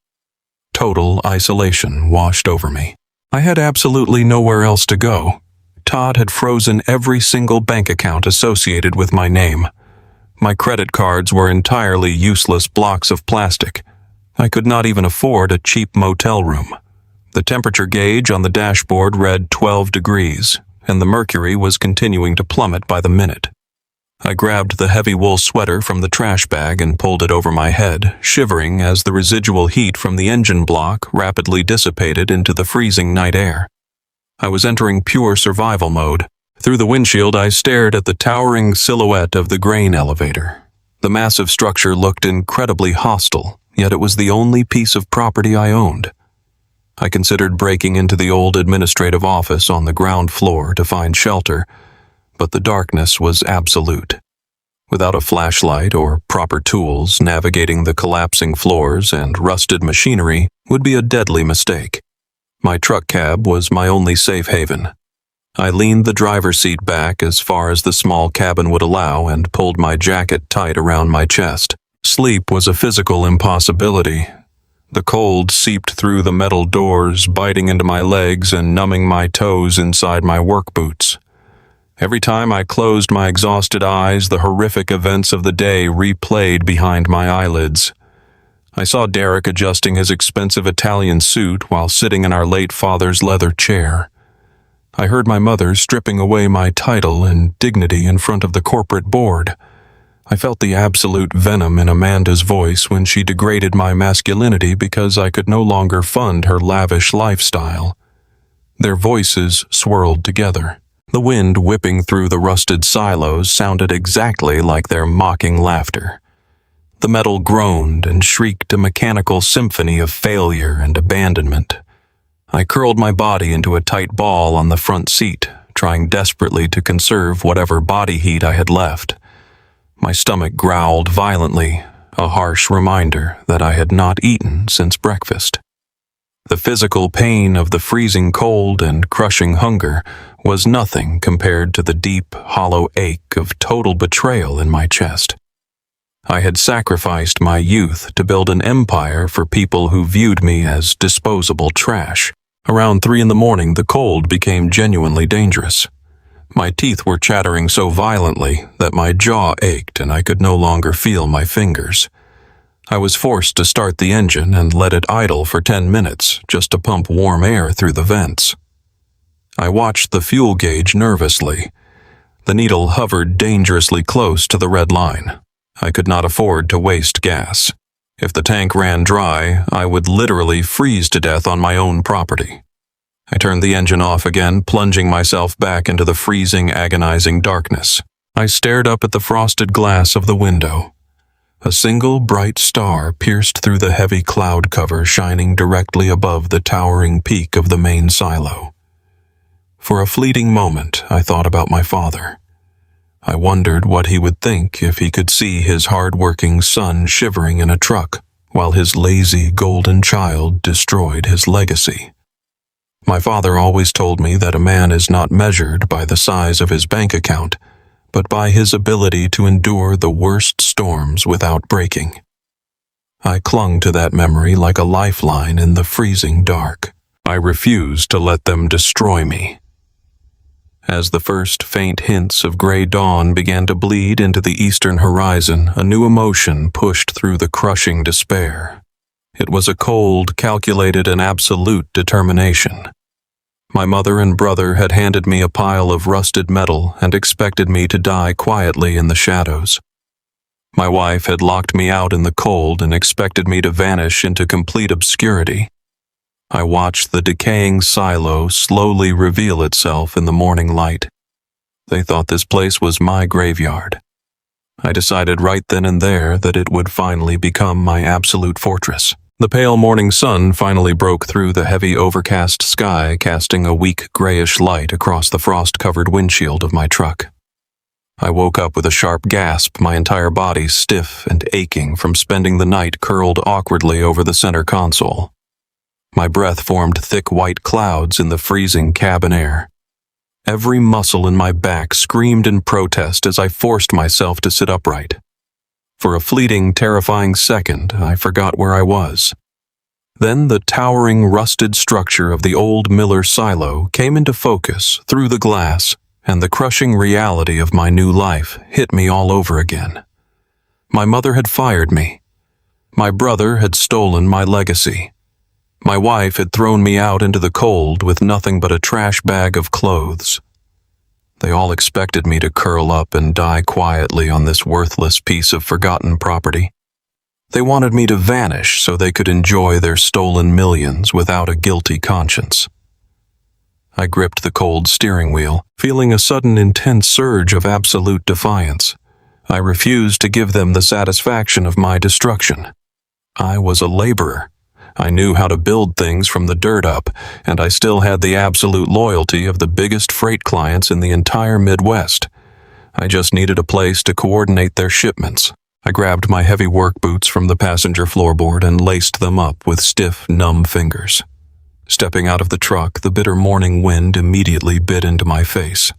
[SPEAKER 1] Total isolation washed over me. I had absolutely nowhere else to go. Todd had frozen every single bank account associated with my name. My credit cards were entirely useless blocks of plastic. I could not even afford a cheap motel room. The temperature gauge on the dashboard read 12 degrees, and the mercury was continuing to plummet by the minute. I grabbed the heavy wool sweater from the trash bag and pulled it over my head, shivering as the residual heat from the engine block rapidly dissipated into the freezing night air. I was entering pure survival mode. Through the windshield, I stared at the towering silhouette of the grain elevator. The massive structure looked incredibly hostile, yet it was the only piece of property I owned. I considered breaking into the old administrative office on the ground floor to find shelter, but the darkness was absolute. Without a flashlight or proper tools, navigating the collapsing floors and rusted machinery would be a deadly mistake. My truck cab was my only safe haven. I leaned the driver's seat back as far as the small cabin would allow and pulled my jacket tight around my chest. Sleep was a physical impossibility. The cold seeped through the metal doors, biting into my legs and numbing my toes inside my work boots. Every time I closed my exhausted eyes, the horrific events of the day replayed behind my eyelids. I saw Derek adjusting his expensive Italian suit while sitting in our late father's leather chair. I heard my mother stripping away my title and dignity in front of the corporate board. I felt the absolute venom in Amanda's voice when she degraded my masculinity because I could no longer fund her lavish lifestyle. Their voices swirled together. The wind whipping through the rusted silos sounded exactly like their mocking laughter. The metal groaned and shrieked a mechanical symphony of failure and abandonment. I curled my body into a tight ball on the front seat, trying desperately to conserve whatever body heat I had left. My stomach growled violently, a harsh reminder that I had not eaten since breakfast. The physical pain of the freezing cold and crushing hunger was nothing compared to the deep, hollow ache of total betrayal in my chest. I had sacrificed my youth to build an empire for people who viewed me as disposable trash. Around 3 a.m, the cold became genuinely dangerous. My teeth were chattering so violently that my jaw ached and I could no longer feel my fingers. I was forced to start the engine and let it idle for 10 minutes just to pump warm air through the vents. I watched the fuel gauge nervously. The needle hovered dangerously close to the red line. I could not afford to waste gas. If the tank ran dry, I would literally freeze to death on my own property. I turned the engine off again, plunging myself back into the freezing, agonizing darkness. I stared up at the frosted glass of the window. A single bright star pierced through the heavy cloud cover, shining directly above the towering peak of the main silo. For a fleeting moment, I thought about my father. I wondered what he would think if he could see his hard-working son shivering in a truck, while his lazy golden child destroyed his legacy. My father always told me that a man is not measured by the size of his bank account, but by his ability to endure the worst storms without breaking. I clung to that memory like a lifeline in the freezing dark. I refused to let them destroy me. As the first faint hints of gray dawn began to bleed into the eastern horizon, a new emotion pushed through the crushing despair. It was a cold, calculated, and absolute determination. My mother and brother had handed me a pile of rusted metal and expected me to die quietly in the shadows. My wife had locked me out in the cold and expected me to vanish into complete obscurity. I watched the decaying silo slowly reveal itself in the morning light. They thought this place was my graveyard. I decided right then and there that it would finally become my absolute fortress. The pale morning sun finally broke through the heavy overcast sky, casting a weak grayish light across the frost-covered windshield of my truck. I woke up with a sharp gasp, my entire body stiff and aching from spending the night curled awkwardly over the center console. My breath formed thick white clouds in the freezing cabin air. Every muscle in my back screamed in protest as I forced myself to sit upright. For a fleeting, terrifying second, I forgot where I was. Then the towering, rusted structure of the old Miller silo came into focus through the glass, and the crushing reality of my new life hit me all over again. My mother had fired me. My brother had stolen my legacy. My wife had thrown me out into the cold with nothing but a trash bag of clothes. They all expected me to curl up and die quietly on this worthless piece of forgotten property. They wanted me to vanish so they could enjoy their stolen millions without a guilty conscience. I gripped the cold steering wheel, feeling a sudden intense surge of absolute defiance. I refused to give them the satisfaction of my destruction. I was a laborer. I knew how to build things from the dirt up, and I still had the absolute loyalty of the biggest freight clients in the entire Midwest. I just needed a place to coordinate their shipments. I grabbed my heavy work boots from the passenger floorboard and laced them up with stiff, numb fingers. Stepping out of the truck, the bitter morning wind immediately bit into my face.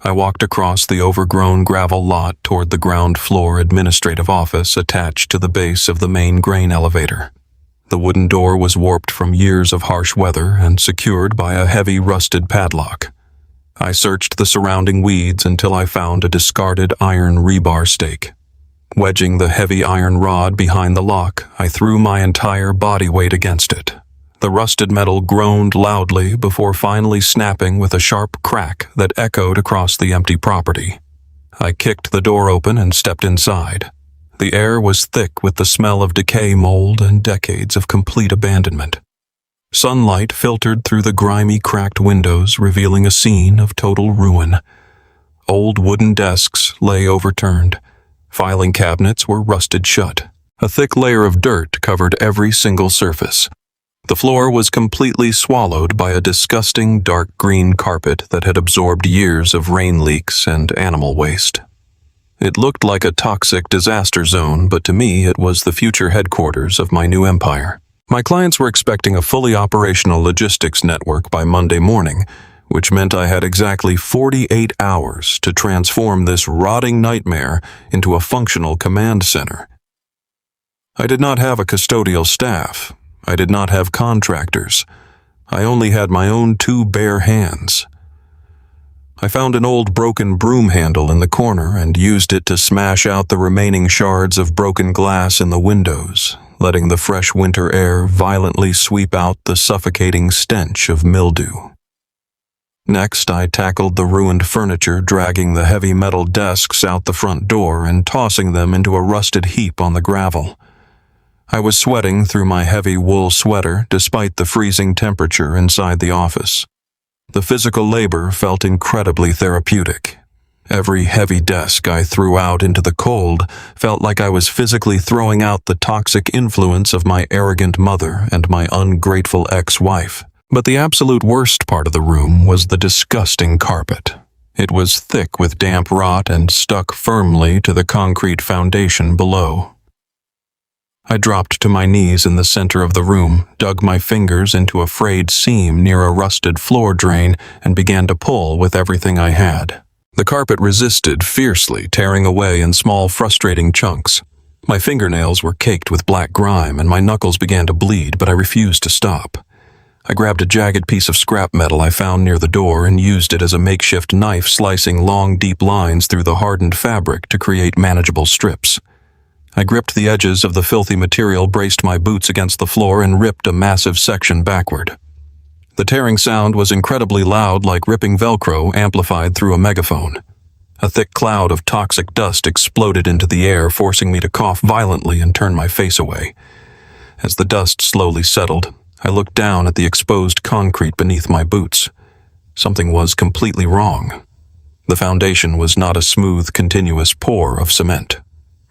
[SPEAKER 1] I walked across the overgrown gravel lot toward the ground floor administrative office attached to the base of the main grain elevator. The wooden door was warped from years of harsh weather and secured by a heavy rusted padlock. I searched the surrounding weeds until I found a discarded iron rebar stake. Wedging the heavy iron rod behind the lock, I threw my entire body weight against it. The rusted metal groaned loudly before finally snapping with a sharp crack that echoed across the empty property. I kicked the door open and stepped inside. The air was thick with the smell of decay mold and decades of complete abandonment. Sunlight filtered through the grimy, cracked windows, revealing a scene of total ruin. Old wooden desks lay overturned. Filing cabinets were rusted shut. A thick layer of dirt covered every single surface. The floor was completely swallowed by a disgusting dark green carpet that had absorbed years of rain leaks and animal waste. It looked like a toxic disaster zone, but to me it was the future headquarters of my new empire. My clients were expecting a fully operational logistics network by Monday morning, which meant I had exactly 48 hours to transform this rotting nightmare into a functional command center. I did not have a custodial staff. I did not have contractors. I only had my own 2 bare hands. I found an old broken broom handle in the corner and used it to smash out the remaining shards of broken glass in the windows, letting the fresh winter air violently sweep out the suffocating stench of mildew. Next, I tackled the ruined furniture, dragging the heavy metal desks out the front door and tossing them into a rusted heap on the gravel. I was sweating through my heavy wool sweater despite the freezing temperature inside the office. The physical labor felt incredibly therapeutic. Every heavy desk I threw out into the cold felt like I was physically throwing out the toxic influence of my arrogant mother and my ungrateful ex-wife. But the absolute worst part of the room was the disgusting carpet. It was thick with damp rot and stuck firmly to the concrete foundation below. I dropped to my knees in the center of the room, dug my fingers into a frayed seam near a rusted floor drain, and began to pull with everything I had. The carpet resisted fiercely, tearing away in small, frustrating chunks. My fingernails were caked with black grime, and my knuckles began to bleed, but I refused to stop. I grabbed a jagged piece of scrap metal I found near the door and used it as a makeshift knife, slicing long, deep lines through the hardened fabric to create manageable strips. I gripped the edges of the filthy material, braced my boots against the floor, and ripped a massive section backward. The tearing sound was incredibly loud, like ripping Velcro amplified through a megaphone. A thick cloud of toxic dust exploded into the air, forcing me to cough violently and turn my face away. As the dust slowly settled, I looked down at the exposed concrete beneath my boots. Something was completely wrong. The foundation was not a smooth, continuous pour of cement.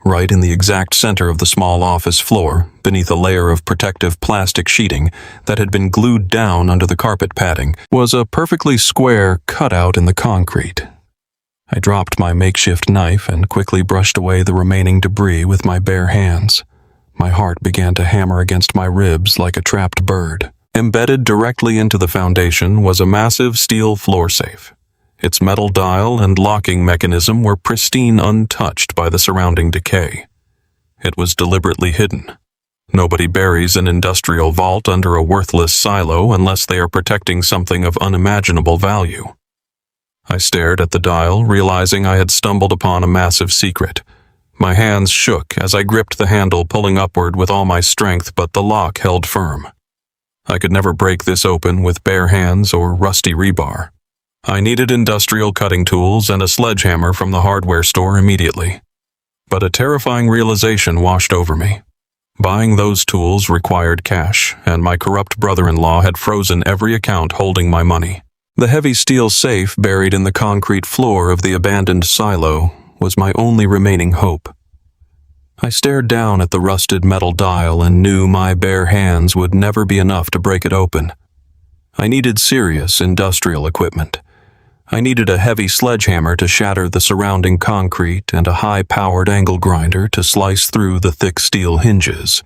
[SPEAKER 1] Right in the exact center of the small office floor, beneath a layer of protective plastic sheeting that had been glued down under the carpet padding, was a perfectly square cutout in the concrete. I dropped my makeshift knife and quickly brushed away the remaining debris with my bare hands. My heart began to hammer against my ribs like a trapped bird. Embedded directly into the foundation was a massive steel floor safe. Its metal dial and locking mechanism were pristine, untouched by the surrounding decay. It was deliberately hidden. Nobody buries an industrial vault under a worthless silo unless they are protecting something of unimaginable value. I stared at the dial, realizing I had stumbled upon a massive secret. My hands shook as I gripped the handle, pulling upward with all my strength, but the lock held firm. I could never break this open with bare hands or rusty rebar. I needed industrial cutting tools and a sledgehammer from the hardware store immediately. But a terrifying realization washed over me. Buying those tools required cash, and my corrupt brother-in-law had frozen every account holding my money. The heavy steel safe buried in the concrete floor of the abandoned silo was my only remaining hope. I stared down at the rusted metal dial and knew my bare hands would never be enough to break it open. I needed serious industrial equipment. I needed a heavy sledgehammer to shatter the surrounding concrete and a high-powered angle grinder to slice through the thick steel hinges.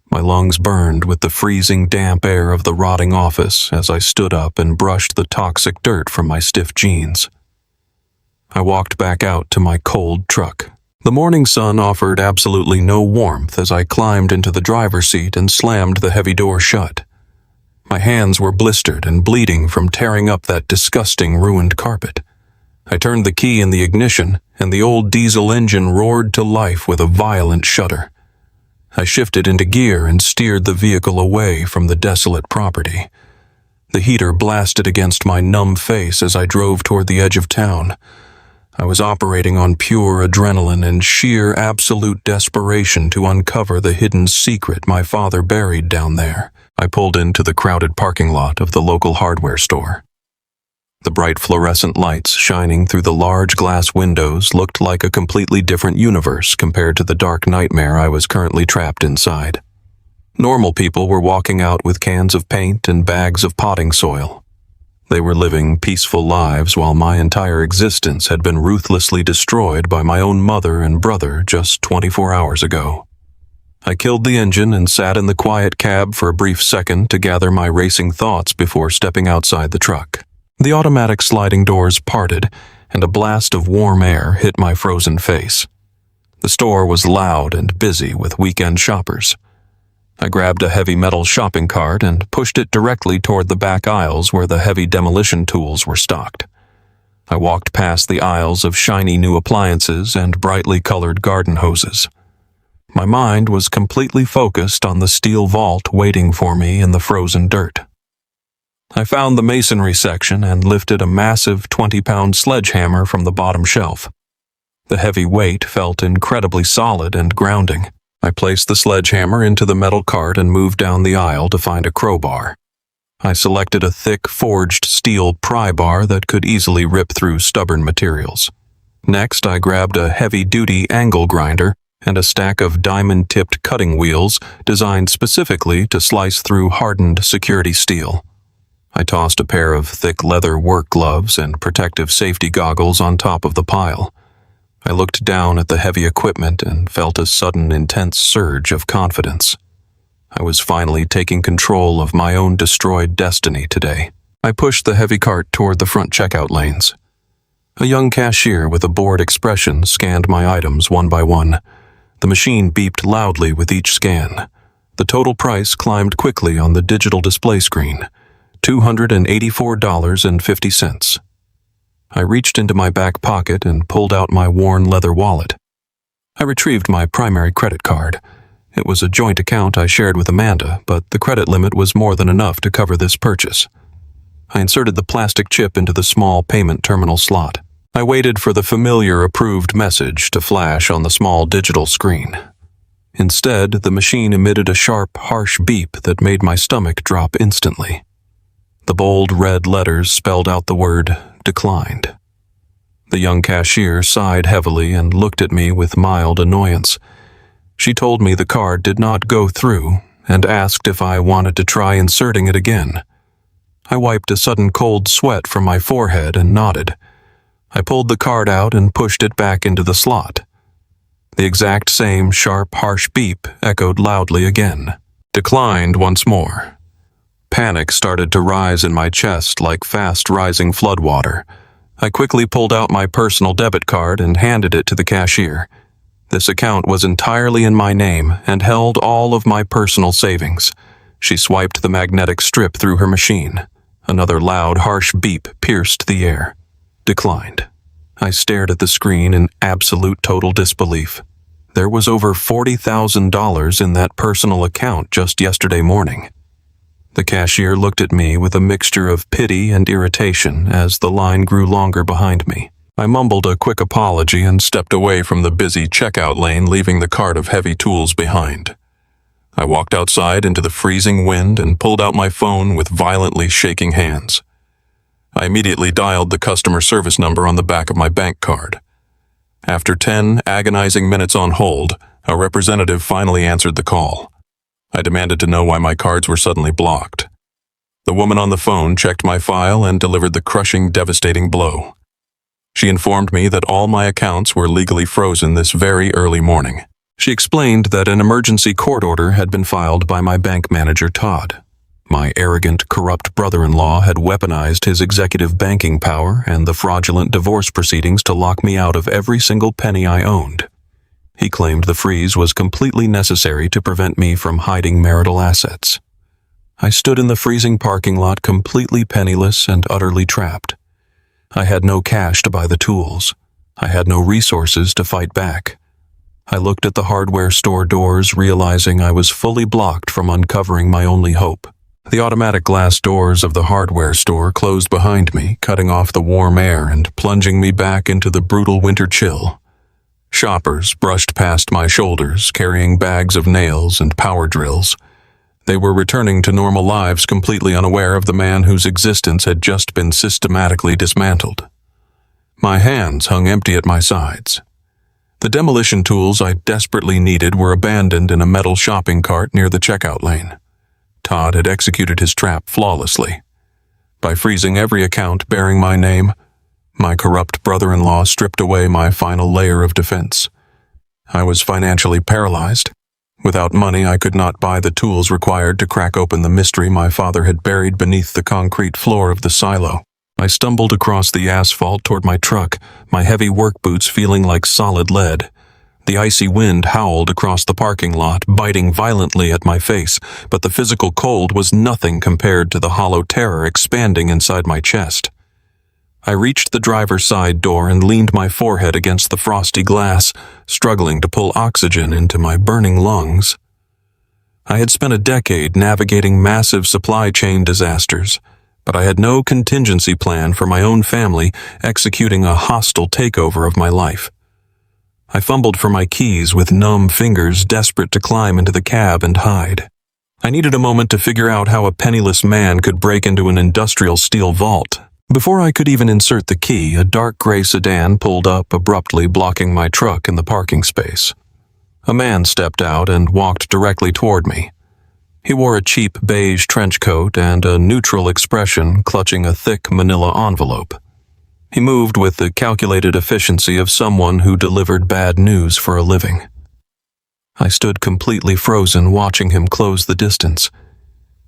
[SPEAKER 1] My lungs burned with the freezing damp air of the rotting office as I stood up and brushed the toxic dirt from my stiff jeans. I walked back out to my cold truck. The morning sun offered absolutely no warmth as I climbed into the driver's seat and slammed the heavy door shut. My hands were blistered and bleeding from tearing up that disgusting ruined carpet. I turned the key in the ignition, and the old diesel engine roared to life with a violent shudder. I shifted into gear and steered the vehicle away from the desolate property. The heater blasted against my numb face as I drove toward the edge of town. I was operating on pure adrenaline and sheer absolute desperation to uncover the hidden secret my father buried down there. I pulled into the crowded parking lot of the local hardware store. The bright fluorescent lights shining through the large glass windows looked like a completely different universe compared to the dark nightmare I was currently trapped inside. Normal people were walking out with cans of paint and bags of potting soil. They were living peaceful lives while my entire existence had been ruthlessly destroyed by my own mother and brother just 24 hours ago. I killed the engine and sat in the quiet cab for a brief second to gather my racing thoughts before stepping outside the truck. The automatic sliding doors parted, and a blast of warm air hit my frozen face. The store was loud and busy with weekend shoppers. I grabbed a heavy metal shopping cart and pushed it directly toward the back aisles where the heavy demolition tools were stocked. I walked past the aisles of shiny new appliances and brightly colored garden hoses. My mind was completely focused on the steel vault waiting for me in the frozen dirt. I found the masonry section and lifted a massive 20-pound sledgehammer from the bottom shelf. The heavy weight felt incredibly solid and grounding. I placed the sledgehammer into the metal cart and moved down the aisle to find a crowbar. I selected a thick, forged steel pry bar that could easily rip through stubborn materials. Next, I grabbed a heavy-duty angle grinder and a stack of diamond-tipped cutting wheels designed specifically to slice through hardened security steel. I tossed a pair of thick leather work gloves and protective safety goggles on top of the pile. I looked down at the heavy equipment and felt a sudden intense surge of confidence. I was finally taking control of my own destroyed destiny today. I pushed the heavy cart toward the front checkout lanes. A young cashier with a bored expression scanned my items one by one. The machine beeped loudly with each scan. The total price climbed quickly on the digital display screen, $284.50. I reached into my back pocket and pulled out my worn leather wallet. I retrieved my primary credit card. It was a joint account I shared with Amanda, but the credit limit was more than enough to cover this purchase. I inserted the plastic chip into the small payment terminal slot. I waited for the familiar approved message to flash on the small digital screen. Instead, the machine emitted a sharp, harsh beep that made my stomach drop instantly. The bold red letters spelled out the word declined. The young cashier sighed heavily and looked at me with mild annoyance. She told me the card did not go through and asked if I wanted to try inserting it again. I wiped a sudden cold sweat from my forehead and nodded. I pulled the card out and pushed it back into the slot. The exact same sharp, harsh beep echoed loudly again. Declined once more. Panic started to rise in my chest like fast-rising floodwater. I quickly pulled out my personal debit card and handed it to the cashier. This account was entirely in my name and held all of my personal savings. She swiped the magnetic strip through her machine. Another loud, harsh beep pierced the air. Declined. I stared at the screen in absolute total disbelief. There was over $40,000 in that personal account just yesterday morning. The cashier looked at me with a mixture of pity and irritation as the line grew longer behind me. I mumbled a quick apology and stepped away from the busy checkout lane, leaving the cart of heavy tools behind. I walked outside into the freezing wind and pulled out my phone with violently shaking hands. I immediately dialed the customer service number on the back of my bank card. After 10 agonizing minutes on hold, a representative finally answered the call. I demanded to know why my cards were suddenly blocked. The woman on the phone checked my file and delivered the crushing, devastating blow. She informed me that all my accounts were legally frozen this very early morning. She explained that an emergency court order had been filed by my bank manager, Todd. My arrogant, corrupt brother-in-law had weaponized his executive banking power and the fraudulent divorce proceedings to lock me out of every single penny I owned. He claimed the freeze was completely necessary to prevent me from hiding marital assets. I stood in the freezing parking lot completely penniless and utterly trapped. I had no cash to buy the tools. I had no resources to fight back. I looked at the hardware store doors, realizing I was fully blocked from uncovering my only hope. The automatic glass doors of the hardware store closed behind me, cutting off the warm air and plunging me back into the brutal winter chill. Shoppers brushed past my shoulders, carrying bags of nails and power drills. They were returning to normal lives completely unaware of the man whose existence had just been systematically dismantled. My hands hung empty at my sides. The demolition tools I desperately needed were abandoned in a metal shopping cart near the checkout lane. Todd had executed his trap flawlessly. By freezing every account bearing my name, my corrupt brother-in-law stripped away my final layer of defense. I was financially paralyzed. Without money, I could not buy the tools required to crack open the mystery my father had buried beneath the concrete floor of the silo. I stumbled across the asphalt toward my truck, my heavy work boots feeling like solid lead. The icy wind howled across the parking lot, biting violently at my face, but the physical cold was nothing compared to the hollow terror expanding inside my chest. I reached the driver's side door and leaned my forehead against the frosty glass, struggling to pull oxygen into my burning lungs. I had spent a decade navigating massive supply chain disasters, but I had no contingency plan for my own family executing a hostile takeover of my life. I fumbled for my keys with numb fingers, desperate to climb into the cab and hide. I needed a moment to figure out how a penniless man could break into an industrial steel vault. Before I could even insert the key, a dark gray sedan pulled up, abruptly blocking my truck in the parking space. A man stepped out and walked directly toward me. He wore a cheap beige trench coat and a neutral expression, clutching a thick manila envelope. He moved with the calculated efficiency of someone who delivered bad news for a living. I stood completely frozen, watching him close the distance.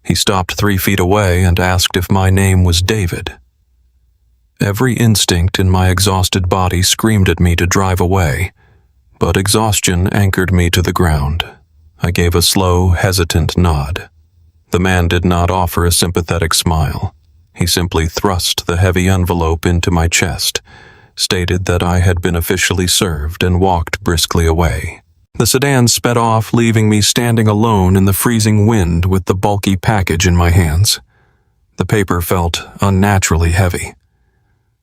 [SPEAKER 1] He stopped 3 feet away and asked if my name was David. Every instinct in my exhausted body screamed at me to drive away, but exhaustion anchored me to the ground. I gave a slow, hesitant nod. The man did not offer a sympathetic smile. He simply thrust the heavy envelope into my chest, stated that I had been officially served, and walked briskly away. The sedan sped off, leaving me standing alone in the freezing wind with the bulky package in my hands. The paper felt unnaturally heavy.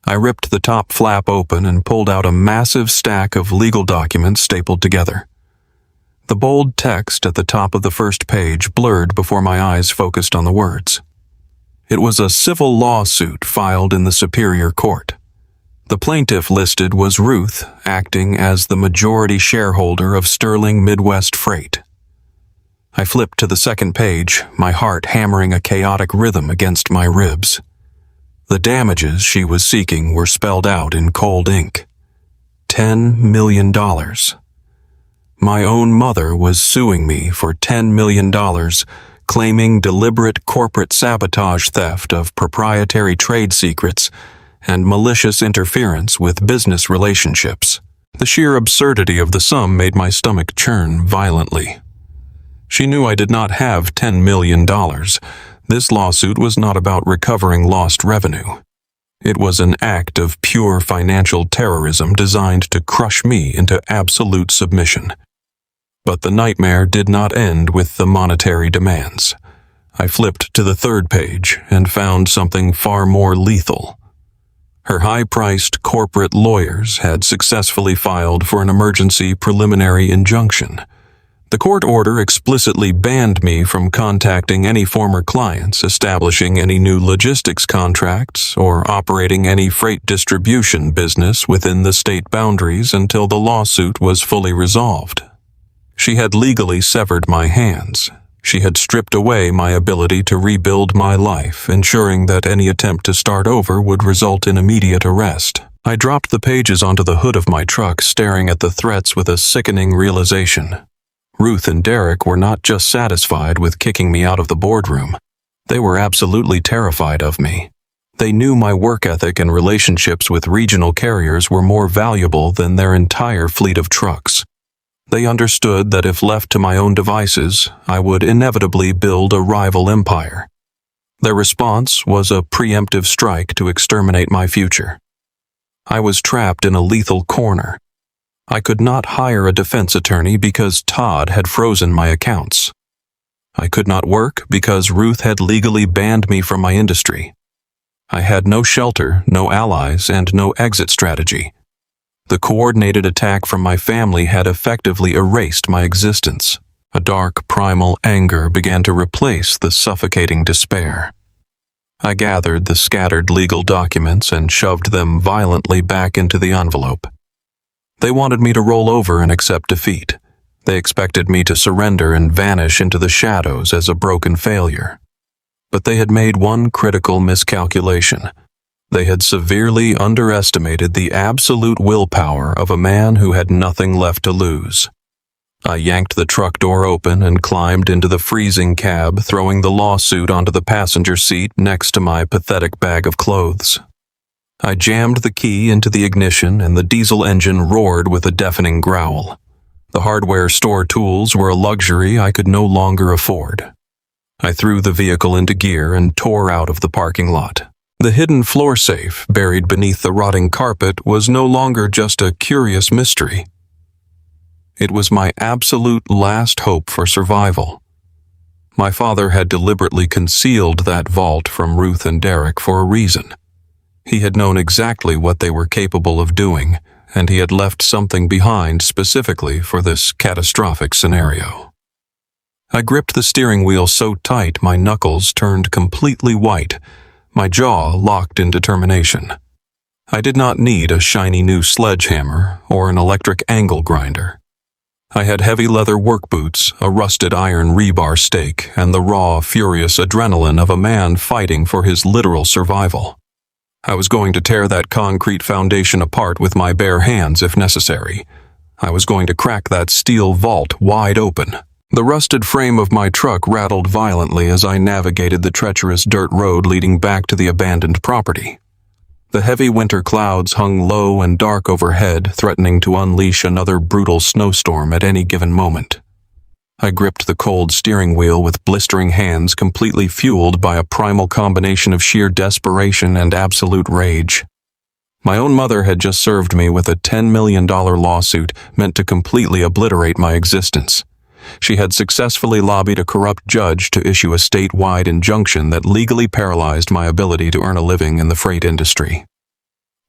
[SPEAKER 1] I ripped the top flap open and pulled out a massive stack of legal documents stapled together. The bold text at the top of the first page blurred before my eyes focused on the words. It was a civil lawsuit filed in the Superior Court. The plaintiff listed was Ruth, acting as the majority shareholder of Sterling Midwest Freight. I flipped to the second page, my heart hammering a chaotic rhythm against my ribs. The damages she was seeking were spelled out in cold ink. $10 million. My own mother was suing me for $10 million, claiming deliberate corporate sabotage, theft of proprietary trade secrets, and malicious interference with business relationships. The sheer absurdity of the sum made my stomach churn violently. She knew I did not have $10 million. This lawsuit was not about recovering lost revenue. It was an act of pure financial terrorism designed to crush me into absolute submission. But the nightmare did not end with the monetary demands. I flipped to the third page and found something far more lethal. Her high-priced corporate lawyers had successfully filed for an emergency preliminary injunction. The court order explicitly banned me from contacting any former clients, establishing any new logistics contracts, or operating any freight distribution business within the state boundaries until the lawsuit was fully resolved. She had legally severed my hands. She had stripped away my ability to rebuild my life, ensuring that any attempt to start over would result in immediate arrest. I dropped the pages onto the hood of my truck, staring at the threats with a sickening realization. Ruth and Derek were not just satisfied with kicking me out of the boardroom. They were absolutely terrified of me. They knew my work ethic and relationships with regional carriers were more valuable than their entire fleet of trucks. They understood that if left to my own devices, I would inevitably build a rival empire. Their response was a preemptive strike to exterminate my future. I was trapped in a lethal corner. I could not hire a defense attorney because Todd had frozen my accounts. I could not work because Ruth had legally banned me from my industry. I had no shelter, no allies, and no exit strategy. The coordinated attack from my family had effectively erased my existence. A dark, primal anger began to replace the suffocating despair. I gathered the scattered legal documents and shoved them violently back into the envelope. They wanted me to roll over and accept defeat. They expected me to surrender and vanish into the shadows as a broken failure. But they had made one critical miscalculation. They had severely underestimated the absolute willpower of a man who had nothing left to lose. I yanked the truck door open and climbed into the freezing cab, throwing the lawsuit onto the passenger seat next to my pathetic bag of clothes. I jammed the key into the ignition and the diesel engine roared with a deafening growl. The hardware store tools were a luxury I could no longer afford. I threw the vehicle into gear and tore out of the parking lot. The hidden floor safe buried beneath the rotting carpet was no longer just a curious mystery. It was my absolute last hope for survival. My father had deliberately concealed that vault from Ruth and Derek for a reason. He had known exactly what they were capable of doing, and he had left something behind specifically for this catastrophic scenario. I gripped the steering wheel so tight my knuckles turned completely white, my jaw locked in determination. I did not need a shiny new sledgehammer or an electric angle grinder. I had heavy leather work boots, a rusted iron rebar stake, and the raw, furious adrenaline of a man fighting for his literal survival. I was going to tear that concrete foundation apart with my bare hands if necessary. I was going to crack that steel vault wide open. The rusted frame of my truck rattled violently as I navigated the treacherous dirt road leading back to the abandoned property. The heavy winter clouds hung low and dark overhead, threatening to unleash another brutal snowstorm at any given moment. I gripped the cold steering wheel with blistering hands, completely fueled by a primal combination of sheer desperation and absolute rage. My own mother had just served me with a $10 million lawsuit meant to completely obliterate my existence. She had successfully lobbied a corrupt judge to issue a statewide injunction that legally paralyzed my ability to earn a living in the freight industry.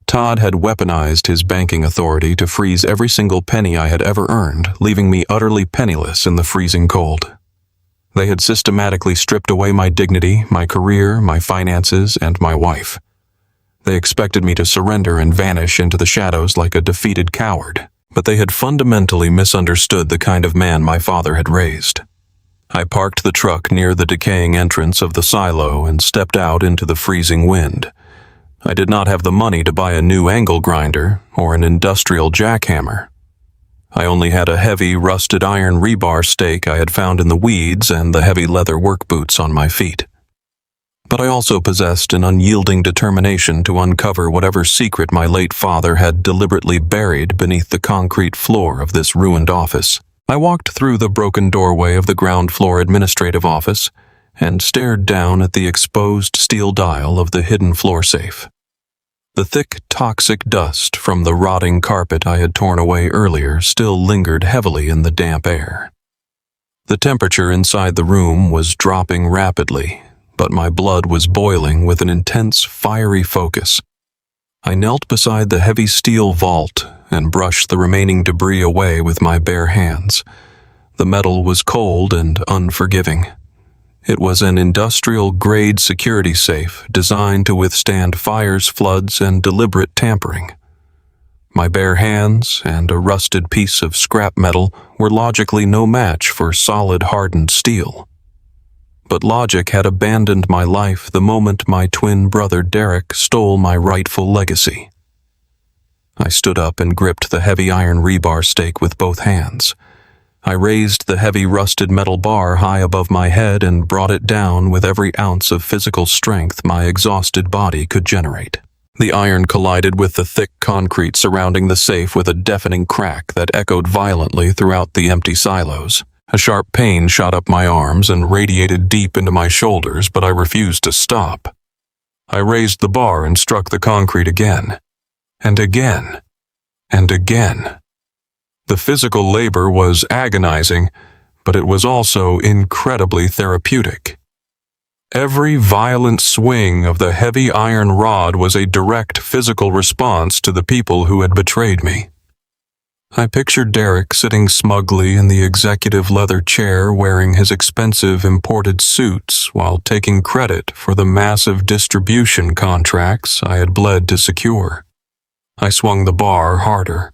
[SPEAKER 1] Todd had weaponized his banking authority to freeze every single penny I had ever earned, leaving me utterly penniless in the freezing cold. They had systematically stripped away my dignity, my career, my finances, and my wife. They expected me to surrender and vanish into the shadows like a defeated coward, but they had fundamentally misunderstood the kind of man my father had raised. I parked the truck near the decaying entrance of the silo and stepped out into the freezing wind. I did not have the money to buy a new angle grinder or an industrial jackhammer. I only had a heavy, rusted iron rebar stake I had found in the weeds and the heavy leather work boots on my feet. But I also possessed an unyielding determination to uncover whatever secret my late father had deliberately buried beneath the concrete floor of this ruined office. I walked through the broken doorway of the ground floor administrative office and stared down at the exposed steel dial of the hidden floor safe. The thick, toxic dust from the rotting carpet I had torn away earlier still lingered heavily in the damp air. The temperature inside the room was dropping rapidly, but my blood was boiling with an intense, fiery focus. I knelt beside the heavy steel vault and brushed the remaining debris away with my bare hands. The metal was cold and unforgiving. It was an industrial-grade security safe designed to withstand fires, floods, and deliberate tampering. My bare hands and a rusted piece of scrap metal were logically no match for solid, hardened steel. But logic had abandoned my life the moment my twin brother Derek stole my rightful legacy. I stood up and gripped the heavy iron rebar stake with both hands. I raised the heavy rusted metal bar high above my head and brought it down with every ounce of physical strength my exhausted body could generate. The iron collided with the thick concrete surrounding the safe with a deafening crack that echoed violently throughout the empty silos. A sharp pain shot up my arms and radiated deep into my shoulders, but I refused to stop. I raised the bar and struck the concrete again, and again, and again. The physical labor was agonizing, but it was also incredibly therapeutic. Every violent swing of the heavy iron rod was a direct physical response to the people who had betrayed me. I pictured Derek sitting smugly in the executive leather chair wearing his expensive imported suits while taking credit for the massive distribution contracts I had bled to secure. I swung the bar harder.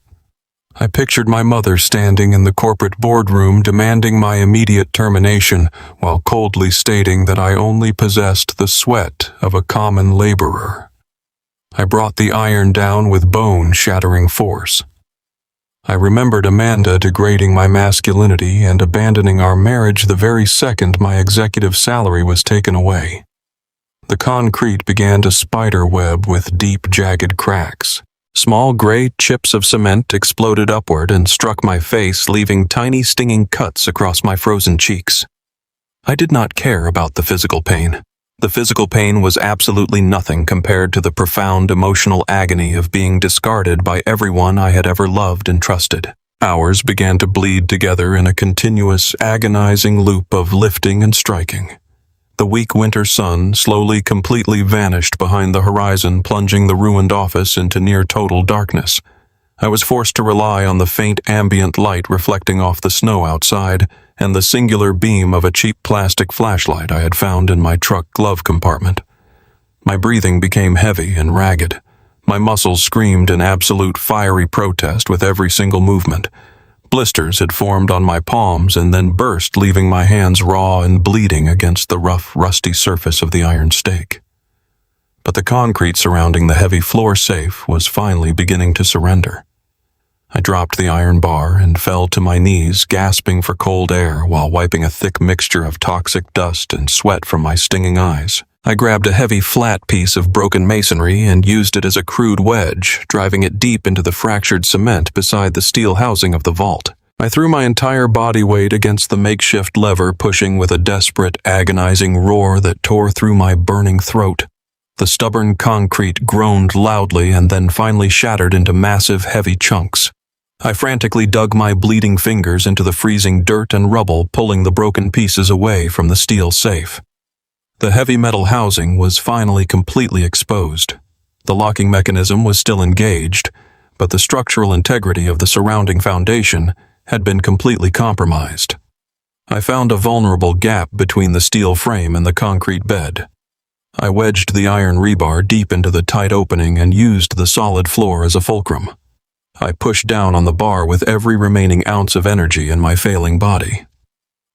[SPEAKER 1] I pictured my mother standing in the corporate boardroom demanding my immediate termination while coldly stating that I only possessed the sweat of a common laborer. I brought the iron down with bone-shattering force. I remembered Amanda degrading my masculinity and abandoning our marriage the very second my executive salary was taken away. The concrete began to spiderweb with deep, jagged cracks. Small gray chips of cement exploded upward and struck my face, leaving tiny stinging cuts across my frozen cheeks. I did not care about the physical pain. The physical pain was absolutely nothing compared to the profound emotional agony of being discarded by everyone I had ever loved and trusted. Hours began to bleed together in a continuous, agonizing loop of lifting and striking. The weak winter sun slowly, completely vanished behind the horizon, plunging the ruined office into near-total darkness. I was forced to rely on the faint ambient light reflecting off the snow outside and the singular beam of a cheap plastic flashlight I had found in my truck glove compartment. My breathing became heavy and ragged. My muscles screamed in absolute fiery protest with every single movement. Blisters had formed on my palms and then burst, leaving my hands raw and bleeding against the rough, rusty surface of the iron stake. But the concrete surrounding the heavy floor safe was finally beginning to surrender. I dropped the iron bar and fell to my knees, gasping for cold air while wiping a thick mixture of toxic dust and sweat from my stinging eyes. I grabbed a heavy flat piece of broken masonry and used it as a crude wedge, driving it deep into the fractured cement beside the steel housing of the vault. I threw my entire body weight against the makeshift lever, pushing with a desperate, agonizing roar that tore through my burning throat. The stubborn concrete groaned loudly and then finally shattered into massive, heavy chunks. I frantically dug my bleeding fingers into the freezing dirt and rubble, pulling the broken pieces away from the steel safe. The heavy metal housing was finally completely exposed. The locking mechanism was still engaged, but the structural integrity of the surrounding foundation had been completely compromised. I found a vulnerable gap between the steel frame and the concrete bed. I wedged the iron rebar deep into the tight opening and used the solid floor as a fulcrum. I pushed down on the bar with every remaining ounce of energy in my failing body.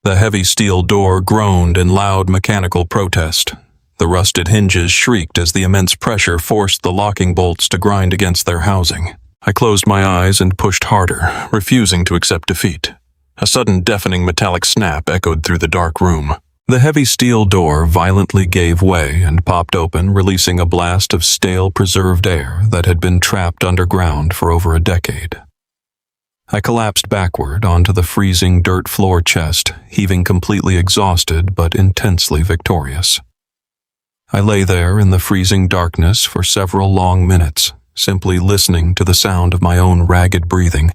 [SPEAKER 1] The heavy steel door groaned in loud mechanical protest. The rusted hinges shrieked as the immense pressure forced the locking bolts to grind against their housing. I closed my eyes and pushed harder, refusing to accept defeat. A sudden deafening metallic snap echoed through the dark room. The heavy steel door violently gave way and popped open, releasing a blast of stale, preserved air that had been trapped underground for over a decade. I collapsed backward onto the freezing dirt floor chest, heaving completely exhausted but intensely victorious. I lay there in the freezing darkness for several long minutes, simply listening to the sound of my own ragged breathing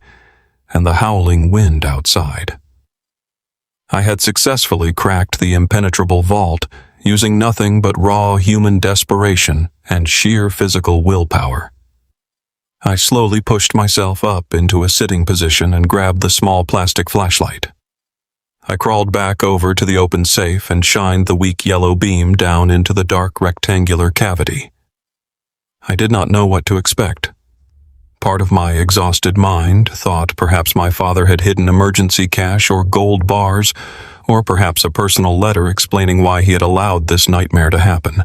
[SPEAKER 1] and the howling wind outside. I had successfully cracked the impenetrable vault using nothing but raw human desperation and sheer physical willpower. I slowly pushed myself up into a sitting position and grabbed the small plastic flashlight. I crawled back over to the open safe and shined the weak yellow beam down into the dark rectangular cavity. I did not know what to expect. Part of my exhausted mind thought perhaps my father had hidden emergency cash or gold bars, or perhaps a personal letter explaining why he had allowed this nightmare to happen.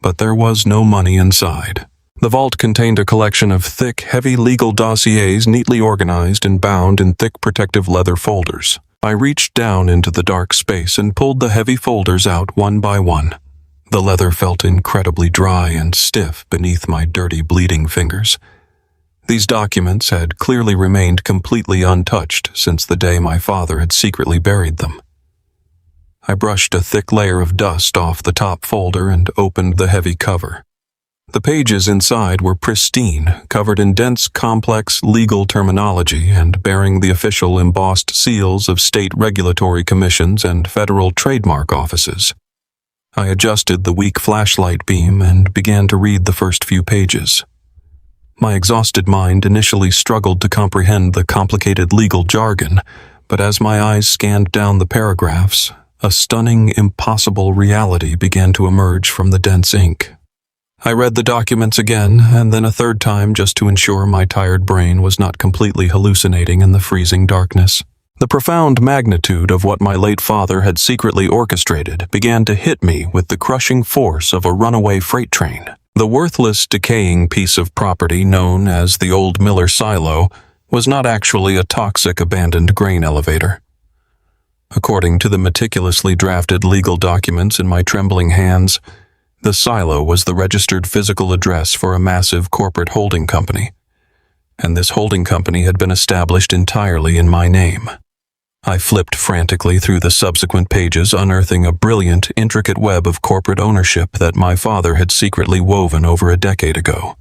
[SPEAKER 1] But there was no money inside. The vault contained a collection of thick, heavy legal dossiers neatly organized and bound in thick protective leather folders. I reached down into the dark space and pulled the heavy folders out one by one. The leather felt incredibly dry and stiff beneath my dirty, bleeding fingers. These documents had clearly remained completely untouched since the day my father had secretly buried them. I brushed a thick layer of dust off the top folder and opened the heavy cover. The pages inside were pristine, covered in dense, complex legal terminology and bearing the official embossed seals of state regulatory commissions and federal trademark offices. I adjusted the weak flashlight beam and began to read the first few pages. My exhausted mind initially struggled to comprehend the complicated legal jargon, but as my eyes scanned down the paragraphs, a stunning, impossible reality began to emerge from the dense ink. I read the documents again, and then a third time just to ensure my tired brain was not completely hallucinating in the freezing darkness. The profound magnitude of what my late father had secretly orchestrated began to hit me with the crushing force of a runaway freight train. The worthless, decaying piece of property known as the old Miller silo was not actually a toxic abandoned grain elevator. According to the meticulously drafted legal documents in my trembling hands, the silo was the registered physical address for a massive corporate holding company, and this holding company had been established entirely in my name. I flipped frantically through the subsequent pages, unearthing a brilliant, intricate web of corporate ownership that my father had secretly woven over a decade ago.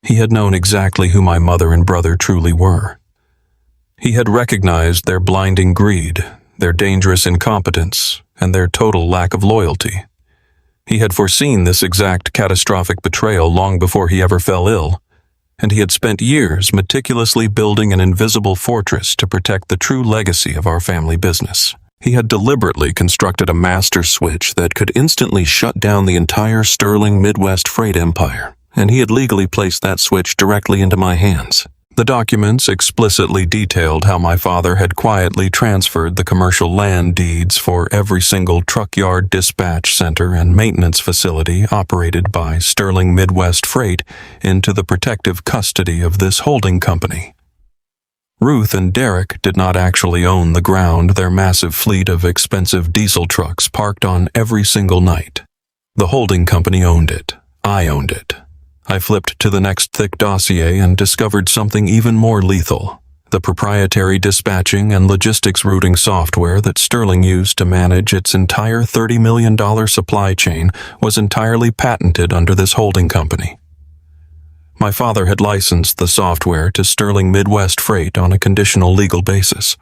[SPEAKER 1] He had known exactly who my mother and brother truly were. He had recognized their blinding greed, their dangerous incompetence, and their total lack of loyalty. He had foreseen this exact catastrophic betrayal long before he ever fell ill, and he had spent years meticulously building an invisible fortress to protect the true legacy of our family business. He had deliberately constructed a master switch that could instantly shut down the entire Sterling Midwest freight empire, and he had legally placed that switch directly into my hands. The documents explicitly detailed how my father had quietly transferred the commercial land deeds for every single truck yard, dispatch center, and maintenance facility operated by Sterling Midwest Freight into the protective custody of this holding company. Ruth and Derek did not actually own the ground their massive fleet of expensive diesel trucks parked on every single night. The holding company owned it. I owned it. I flipped to the next thick dossier and discovered something even more lethal. The proprietary dispatching and logistics routing software that Sterling used to manage its entire $30 million supply chain was entirely patented under this holding company. My father had licensed the software to Sterling Midwest Freight on a conditional legal basis.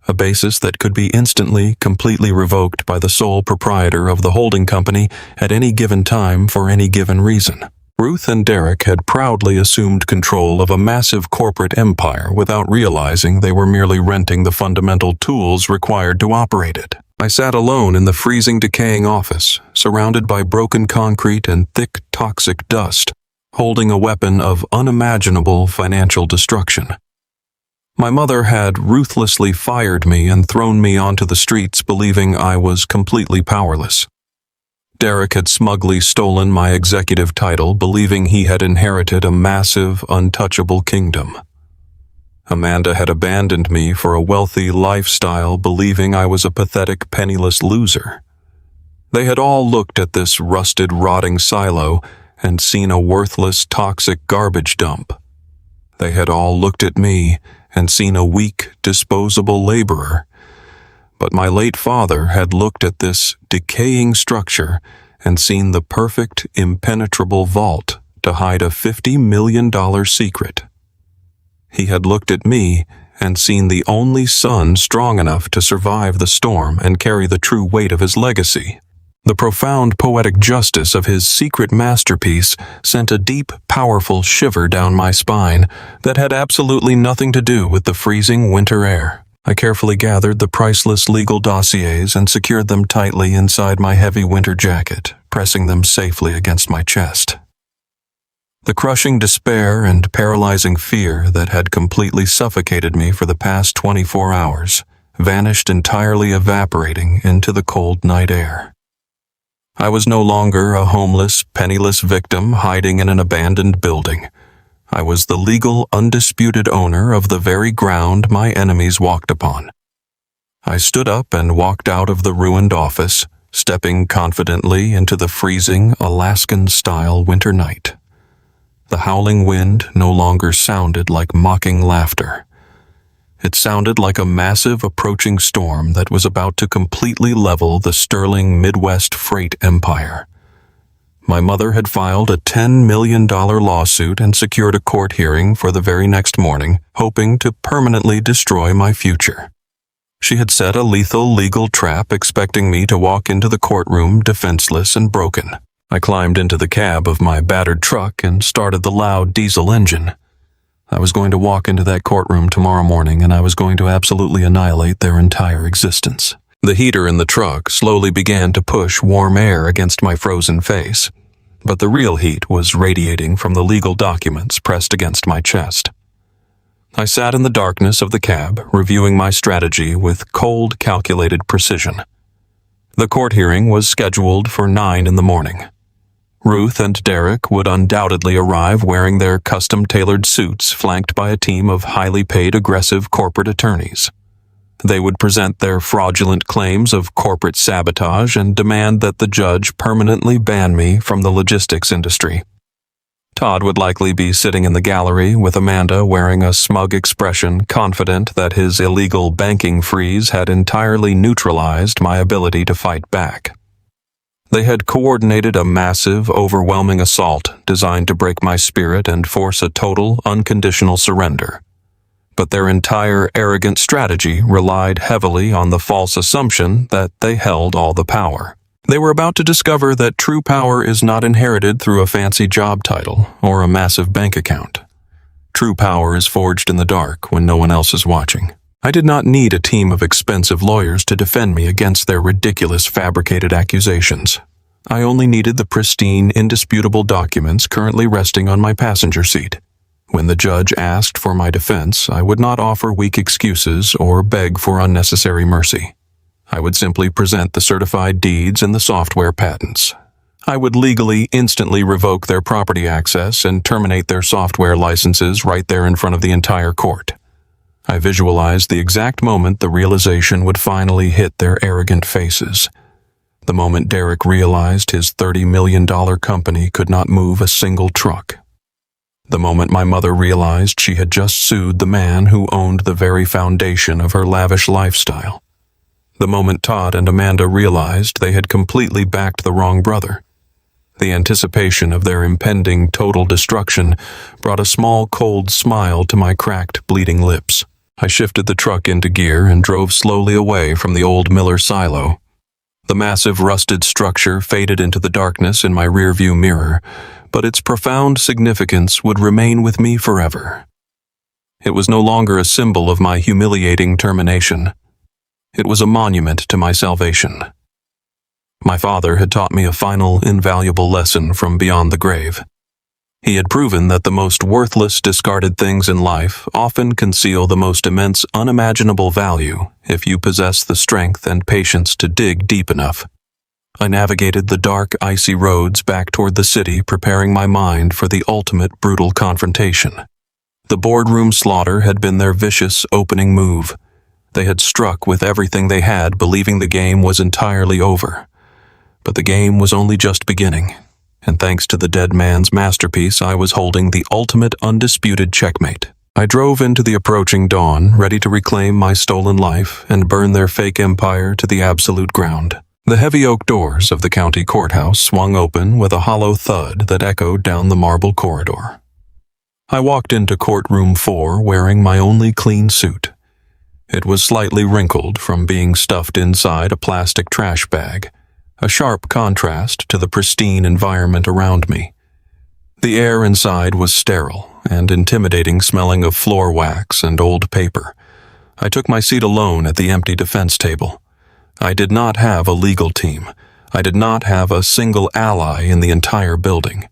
[SPEAKER 1] A basis that could be instantly, completely revoked by the sole proprietor of the holding company at any given time for any given reason. Ruth and Derek had proudly assumed control of a massive corporate empire without realizing they were merely renting the fundamental tools required to operate it. I sat alone in the freezing, decaying office, surrounded by broken concrete and thick, toxic dust, holding a weapon of unimaginable financial destruction. My mother had ruthlessly fired me and thrown me onto the streets, believing I was completely powerless. Derek had smugly stolen my executive title, believing he had inherited a massive, untouchable kingdom. Amanda had abandoned me for a wealthy lifestyle, believing I was a pathetic, penniless loser. They had all looked at this rusted, rotting silo and seen a worthless, toxic garbage dump. They had all looked at me and seen a weak, disposable laborer. But my late father had looked at this decaying structure and seen the perfect, impenetrable vault to hide a $50 million secret. He had looked at me and seen the only son strong enough to survive the storm and carry the true weight of his legacy. The profound poetic justice of his secret masterpiece sent a deep, powerful shiver down my spine that had absolutely nothing to do with the freezing winter air. I carefully gathered the priceless legal dossiers and secured them tightly inside my heavy winter jacket, pressing them safely against my chest. The crushing despair and paralyzing fear that had completely suffocated me for the past 24 hours vanished entirely, evaporating into the cold night air. I was no longer a homeless, penniless victim hiding in an abandoned building. I was the legal, undisputed owner of the very ground my enemies walked upon. I stood up and walked out of the ruined office, stepping confidently into the freezing, Alaskan-style winter night. The howling wind no longer sounded like mocking laughter. It sounded like a massive, approaching storm that was about to completely level the Sterling Midwest freight empire. My mother had filed a $10 million lawsuit and secured a court hearing for the very next morning, hoping to permanently destroy my future. She had set a lethal legal trap, expecting me to walk into the courtroom defenseless and broken. I climbed into the cab of my battered truck and started the loud diesel engine. I was going to walk into that courtroom tomorrow morning, and I was going to absolutely annihilate their entire existence. The heater in the truck slowly began to push warm air against my frozen face, but the real heat was radiating from the legal documents pressed against my chest. I sat in the darkness of the cab, reviewing my strategy with cold, calculated precision. The court hearing was scheduled for 9 in the morning. Ruth and Derek would undoubtedly arrive wearing their custom-tailored suits, flanked by a team of highly paid, aggressive corporate attorneys. They would present their fraudulent claims of corporate sabotage and demand that the judge permanently ban me from the logistics industry. Todd would likely be sitting in the gallery with Amanda wearing a smug expression, confident that his illegal banking freeze had entirely neutralized my ability to fight back. They had coordinated a massive, overwhelming assault designed to break my spirit and force a total, unconditional surrender. But their entire arrogant strategy relied heavily on the false assumption that they held all the power. They were about to discover that true power is not inherited through a fancy job title or a massive bank account. True power is forged in the dark when no one else is watching. I did not need a team of expensive lawyers to defend me against their ridiculous fabricated accusations. I only needed the pristine, indisputable documents currently resting on my passenger seat. When the judge asked for my defense, I would not offer weak excuses or beg for unnecessary mercy. I would simply present the certified deeds and the software patents. I would legally, instantly revoke their property access and terminate their software licenses right there in front of the entire court. I visualized the exact moment the realization would finally hit their arrogant faces. The moment Derek realized his $30 million company could not move a single truck. The moment my mother realized she had just sued the man who owned the very foundation of her lavish lifestyle. The moment Todd and Amanda realized they had completely backed the wrong brother. The anticipation of their impending total destruction brought a small cold smile to my cracked, bleeding lips. I shifted the truck into gear and drove slowly away from the old Miller silo. The massive rusted structure faded into the darkness in my rearview mirror, but its profound significance would remain with me forever. It was no longer a symbol of my humiliating termination. It was a monument to my salvation. My father had taught me a final, invaluable lesson from beyond the grave. He had proven that the most worthless, discarded things in life often conceal the most immense, unimaginable value if you possess the strength and patience to dig deep enough. I navigated the dark, icy roads back toward the city, preparing my mind for the ultimate brutal confrontation. The boardroom slaughter had been their vicious opening move. They had struck with everything they had, believing the game was entirely over. But the game was only just beginning, and thanks to the dead man's masterpiece, I was holding the ultimate undisputed checkmate. I drove into the approaching dawn, ready to reclaim my stolen life and burn their fake empire to the absolute ground. The heavy oak doors of the county courthouse swung open with a hollow thud that echoed down the marble corridor. I walked into courtroom 4 wearing my only clean suit. It was slightly wrinkled from being stuffed inside a plastic trash bag, a sharp contrast to the pristine environment around me. The air inside was sterile and intimidating, smelling of floor wax and old paper. I took my seat alone at the empty defense table. I did not have a legal team. I did not have a single ally in the entire building.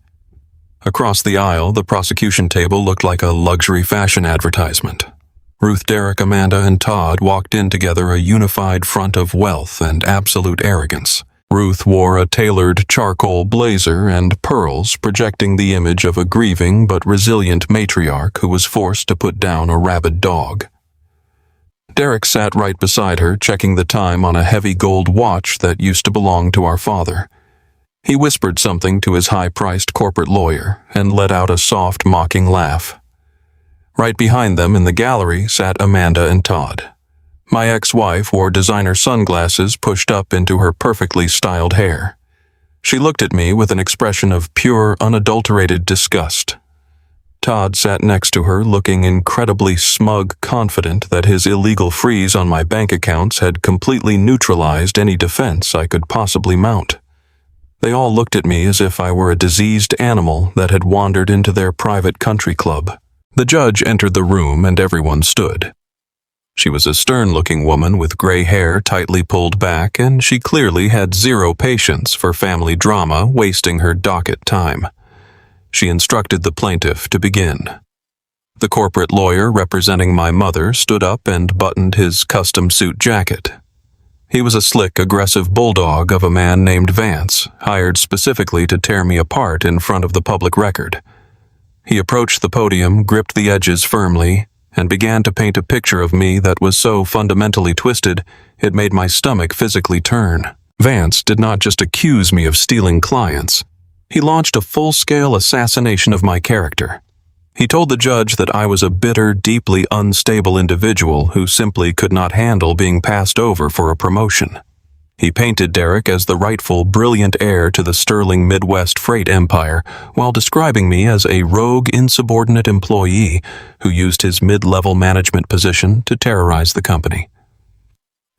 [SPEAKER 1] Across the aisle, the prosecution table looked like a luxury fashion advertisement. Ruth, Derek, Amanda, and Todd walked in together, a unified front of wealth and absolute arrogance. Ruth wore a tailored charcoal blazer and pearls, projecting the image of a grieving but resilient matriarch who was forced to put down a rabid dog. Derek sat right beside her, checking the time on a heavy gold watch that used to belong to our father. He whispered something to his high-priced corporate lawyer and let out a soft, mocking laugh. Right behind them in the gallery sat Amanda and Todd. My ex-wife wore designer sunglasses pushed up into her perfectly styled hair. She looked at me with an expression of pure, unadulterated disgust. Todd sat next to her, looking incredibly smug, confident that his illegal freeze on my bank accounts had completely neutralized any defense I could possibly mount. They all looked at me as if I were a diseased animal that had wandered into their private country club. The judge entered the room and everyone stood. She was a stern-looking woman with gray hair tightly pulled back, and she clearly had zero patience for family drama, wasting her docket time. She instructed the plaintiff to begin. The corporate lawyer representing my mother stood up and buttoned his custom suit jacket. He was a slick, aggressive bulldog of a man named Vance, hired specifically to tear me apart in front of the public record. He approached the podium, gripped the edges firmly, and began to paint a picture of me that was so fundamentally twisted it made my stomach physically turn. Vance did not just accuse me of stealing clients. He launched a full-scale assassination of my character. He told the judge that I was a bitter, deeply unstable individual who simply could not handle being passed over for a promotion. He painted Derek as the rightful, brilliant heir to the sterling Midwest freight empire, while describing me as a rogue, insubordinate employee who used his mid-level management position to terrorize the company.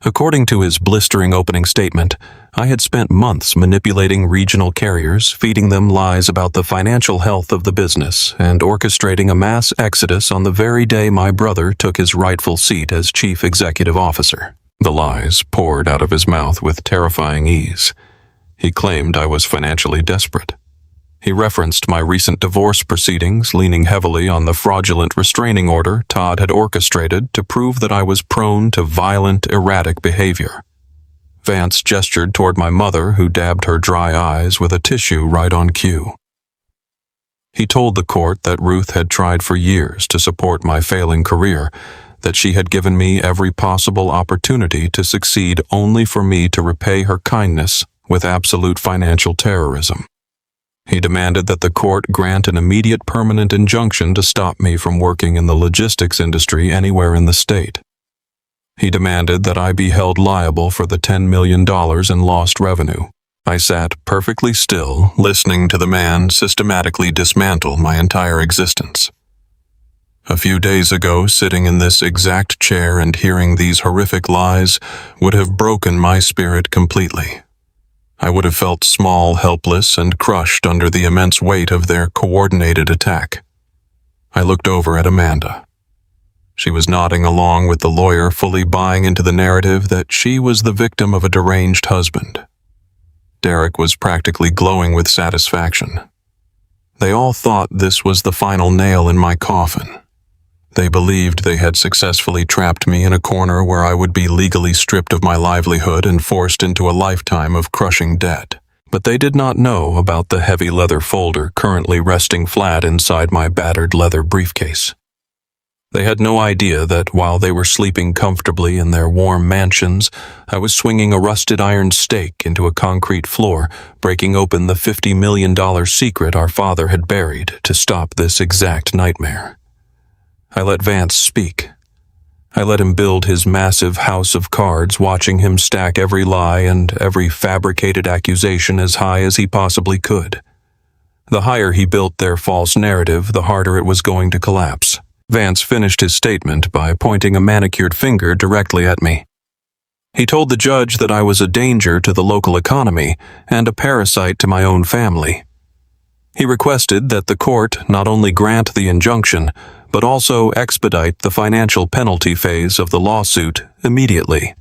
[SPEAKER 1] According to his blistering opening statement, I had spent months manipulating regional carriers, feeding them lies about the financial health of the business, and orchestrating a mass exodus on the very day my brother took his rightful seat as chief executive officer. The lies poured out of his mouth with terrifying ease. He claimed I was financially desperate. He referenced my recent divorce proceedings, leaning heavily on the fraudulent restraining order Todd had orchestrated to prove that I was prone to violent, erratic behavior. Vance gestured toward my mother, who dabbed her dry eyes with a tissue right on cue. He told the court that Ruth had tried for years to support my failing career, that she had given me every possible opportunity to succeed only for me to repay her kindness with absolute financial terrorism. He demanded that the court grant an immediate permanent injunction to stop me from working in the logistics industry anywhere in the state. He demanded that I be held liable for the $10 million in lost revenue. I sat perfectly still, listening to the man systematically dismantle my entire existence. A few days ago, sitting in this exact chair and hearing these horrific lies would have broken my spirit completely. I would have felt small, helpless, and crushed under the immense weight of their coordinated attack. I looked over at Amanda. She was nodding along with the lawyer, fully buying into the narrative that she was the victim of a deranged husband. Derek was practically glowing with satisfaction. They all thought this was the final nail in my coffin. They believed they had successfully trapped me in a corner where I would be legally stripped of my livelihood and forced into a lifetime of crushing debt. But they did not know about the heavy leather folder currently resting flat inside my battered leather briefcase. They had no idea that while they were sleeping comfortably in their warm mansions, I was swinging a rusted iron stake into a concrete floor, breaking open the $50 million secret our father had buried to stop this exact nightmare. I let Vance speak. I let him build his massive house of cards, watching him stack every lie and every fabricated accusation as high as he possibly could. The higher he built their false narrative, the harder it was going to collapse. Vance finished his statement by pointing a manicured finger directly at me. He told the judge that I was a danger to the local economy and a parasite to my own family. He requested that the court not only grant the injunction, but also expedite the financial penalty phase of the lawsuit immediately.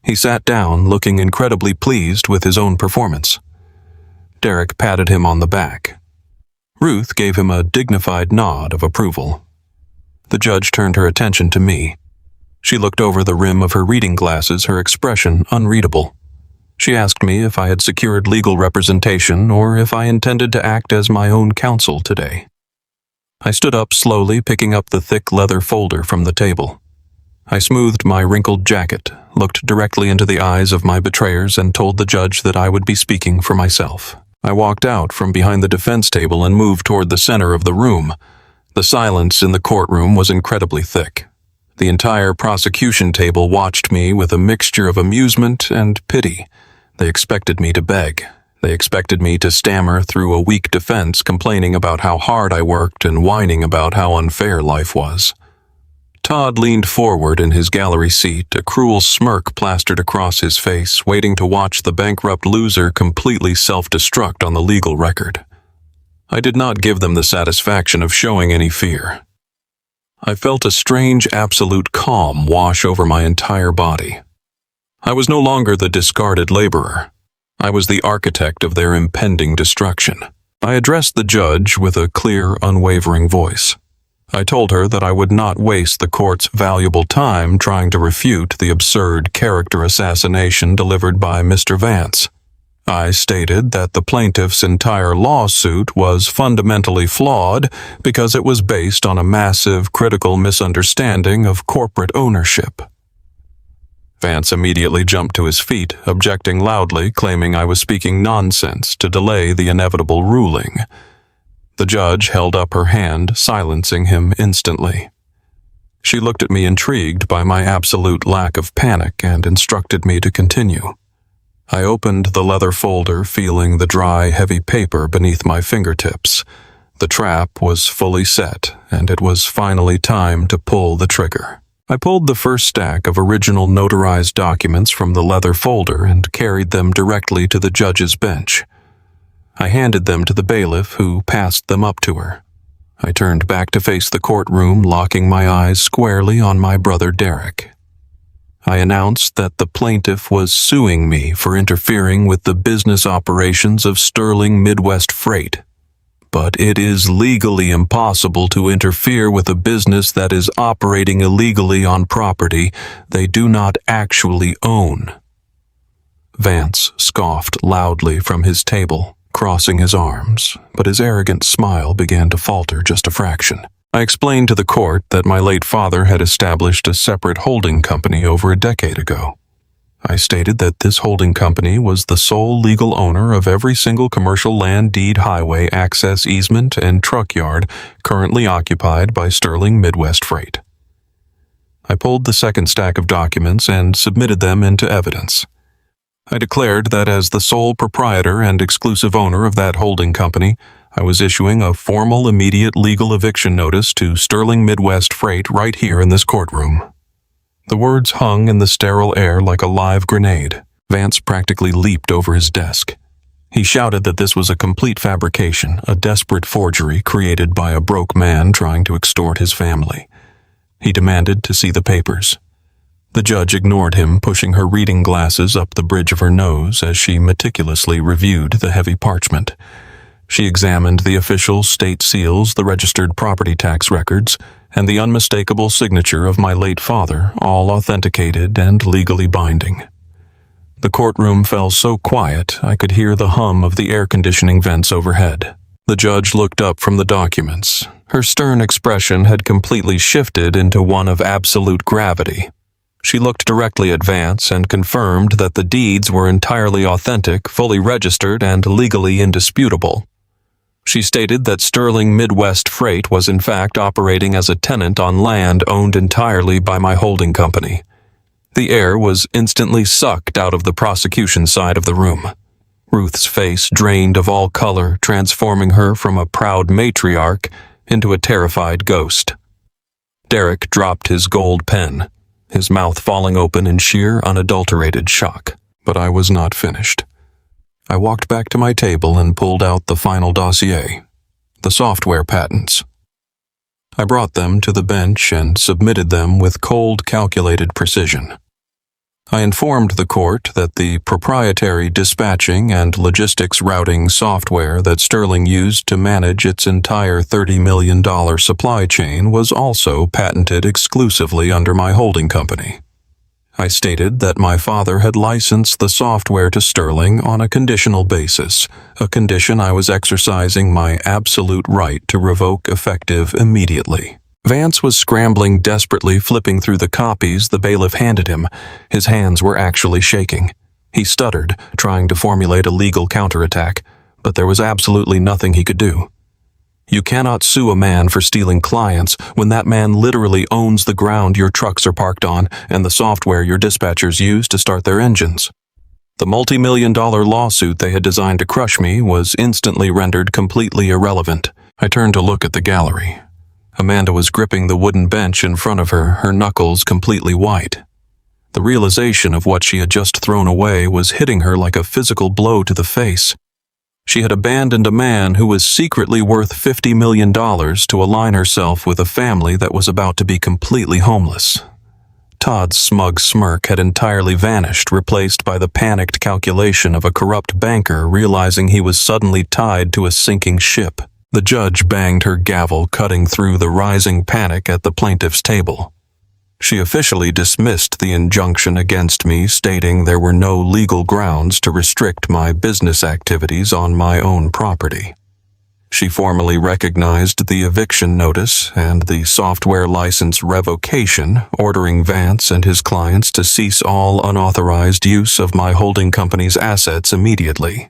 [SPEAKER 1] He sat down, looking incredibly pleased with his own performance. Derek patted him on the back. Ruth gave him a dignified nod of approval. The judge turned her attention to me. She looked over the rim of her reading glasses, her expression unreadable. She asked me if I had secured legal representation or if I intended to act as my own counsel today. I stood up slowly, picking up the thick leather folder from the table. I smoothed my wrinkled jacket, looked directly into the eyes of my betrayers, and told the judge that I would be speaking for myself. I walked out from behind the defense table and moved toward the center of the room. The silence in the courtroom was incredibly thick. The entire prosecution table watched me with a mixture of amusement and pity. They expected me to beg. They expected me to stammer through a weak defense, complaining about how hard I worked and whining about how unfair life was. Todd leaned forward in his gallery seat, a cruel smirk plastered across his face, waiting to watch the bankrupt loser completely self-destruct on the legal record. I did not give them the satisfaction of showing any fear. I felt a strange absolute calm wash over my entire body. I was no longer the discarded laborer. I was the architect of their impending destruction. I addressed the judge with a clear, unwavering voice. I told her that I would not waste the court's valuable time trying to refute the absurd character assassination delivered by Mr. Vance. I stated that the plaintiff's entire lawsuit was fundamentally flawed because it was based on a massive, critical misunderstanding of corporate ownership. Vance immediately jumped to his feet, objecting loudly, claiming I was speaking nonsense to delay the inevitable ruling. The judge held up her hand, silencing him instantly. She looked at me intrigued by my absolute lack of panic and instructed me to continue. I opened the leather folder, feeling the dry, heavy paper beneath my fingertips. The trap was fully set, and it was finally time to pull the trigger. I pulled the first stack of original notarized documents from the leather folder and carried them directly to the judge's bench. I handed them to the bailiff, who passed them up to her. I turned back to face the courtroom, locking my eyes squarely on my brother Derek. I announced that the plaintiff was suing me for interfering with the business operations of Sterling Midwest Freight. But it is legally impossible to interfere with a business that is operating illegally on property they do not actually own. Vance scoffed loudly from his table, crossing his arms, but his arrogant smile began to falter just a fraction. I explained to the court that my late father had established a separate holding company over a decade ago. I stated that this holding company was the sole legal owner of every single commercial land deed, highway access easement, and truck yard currently occupied by Sterling Midwest Freight. I pulled the second stack of documents and submitted them into evidence. I declared that as the sole proprietor and exclusive owner of that holding company, I was issuing a formal immediate legal eviction notice to Sterling Midwest Freight right here in this courtroom. The words hung in the sterile air like a live grenade. Vance practically leaped over his desk. He shouted that this was a complete fabrication, a desperate forgery created by a broke man trying to extort his family. He demanded to see the papers. The judge ignored him, pushing her reading glasses up the bridge of her nose as she meticulously reviewed the heavy parchment. She examined the official state seals, the registered property tax records, and the unmistakable signature of my late father, all authenticated and legally binding. The courtroom fell so quiet I could hear the hum of the air conditioning vents overhead. The judge looked up from the documents. Her stern expression had completely shifted into one of absolute gravity. She looked directly at Vance and confirmed that the deeds were entirely authentic, fully registered, and legally indisputable. She stated that Sterling Midwest Freight was in fact operating as a tenant on land owned entirely by my holding company. The air was instantly sucked out of the prosecution side of the room. Ruth's face drained of all color, transforming her from a proud matriarch into a terrified ghost. Derek dropped his gold pen, his mouth falling open in sheer, unadulterated shock. But I was not finished. I walked back to my table and pulled out the final dossier, the software patents. I brought them to the bench and submitted them with cold, calculated precision. I informed the court that the proprietary dispatching and logistics routing software that Sterling used to manage its entire $30 million supply chain was also patented exclusively under my holding company. I stated that my father had licensed the software to Sterling on a conditional basis, a condition I was exercising my absolute right to revoke effective immediately. Vance was scrambling desperately, flipping through the copies the bailiff handed him. His hands were actually shaking. He stuttered, trying to formulate a legal counterattack, but there was absolutely nothing he could do. You cannot sue a man for stealing clients when that man literally owns the ground your trucks are parked on and the software your dispatchers use to start their engines. The multi-million-dollar lawsuit they had designed to crush me was instantly rendered completely irrelevant. I turned to look at the gallery. Amanda was gripping the wooden bench in front of her, her knuckles completely white. The realization of what she had just thrown away was hitting her like a physical blow to the face. She had abandoned a man who was secretly worth $50 million to align herself with a family that was about to be completely homeless. Todd's smug smirk had entirely vanished, replaced by the panicked calculation of a corrupt banker realizing he was suddenly tied to a sinking ship. The judge banged her gavel, cutting through the rising panic at the plaintiff's table. She officially dismissed the injunction against me, stating there were no legal grounds to restrict my business activities on my own property. She formally recognized the eviction notice and the software license revocation, ordering Vance and his clients to cease all unauthorized use of my holding company's assets immediately.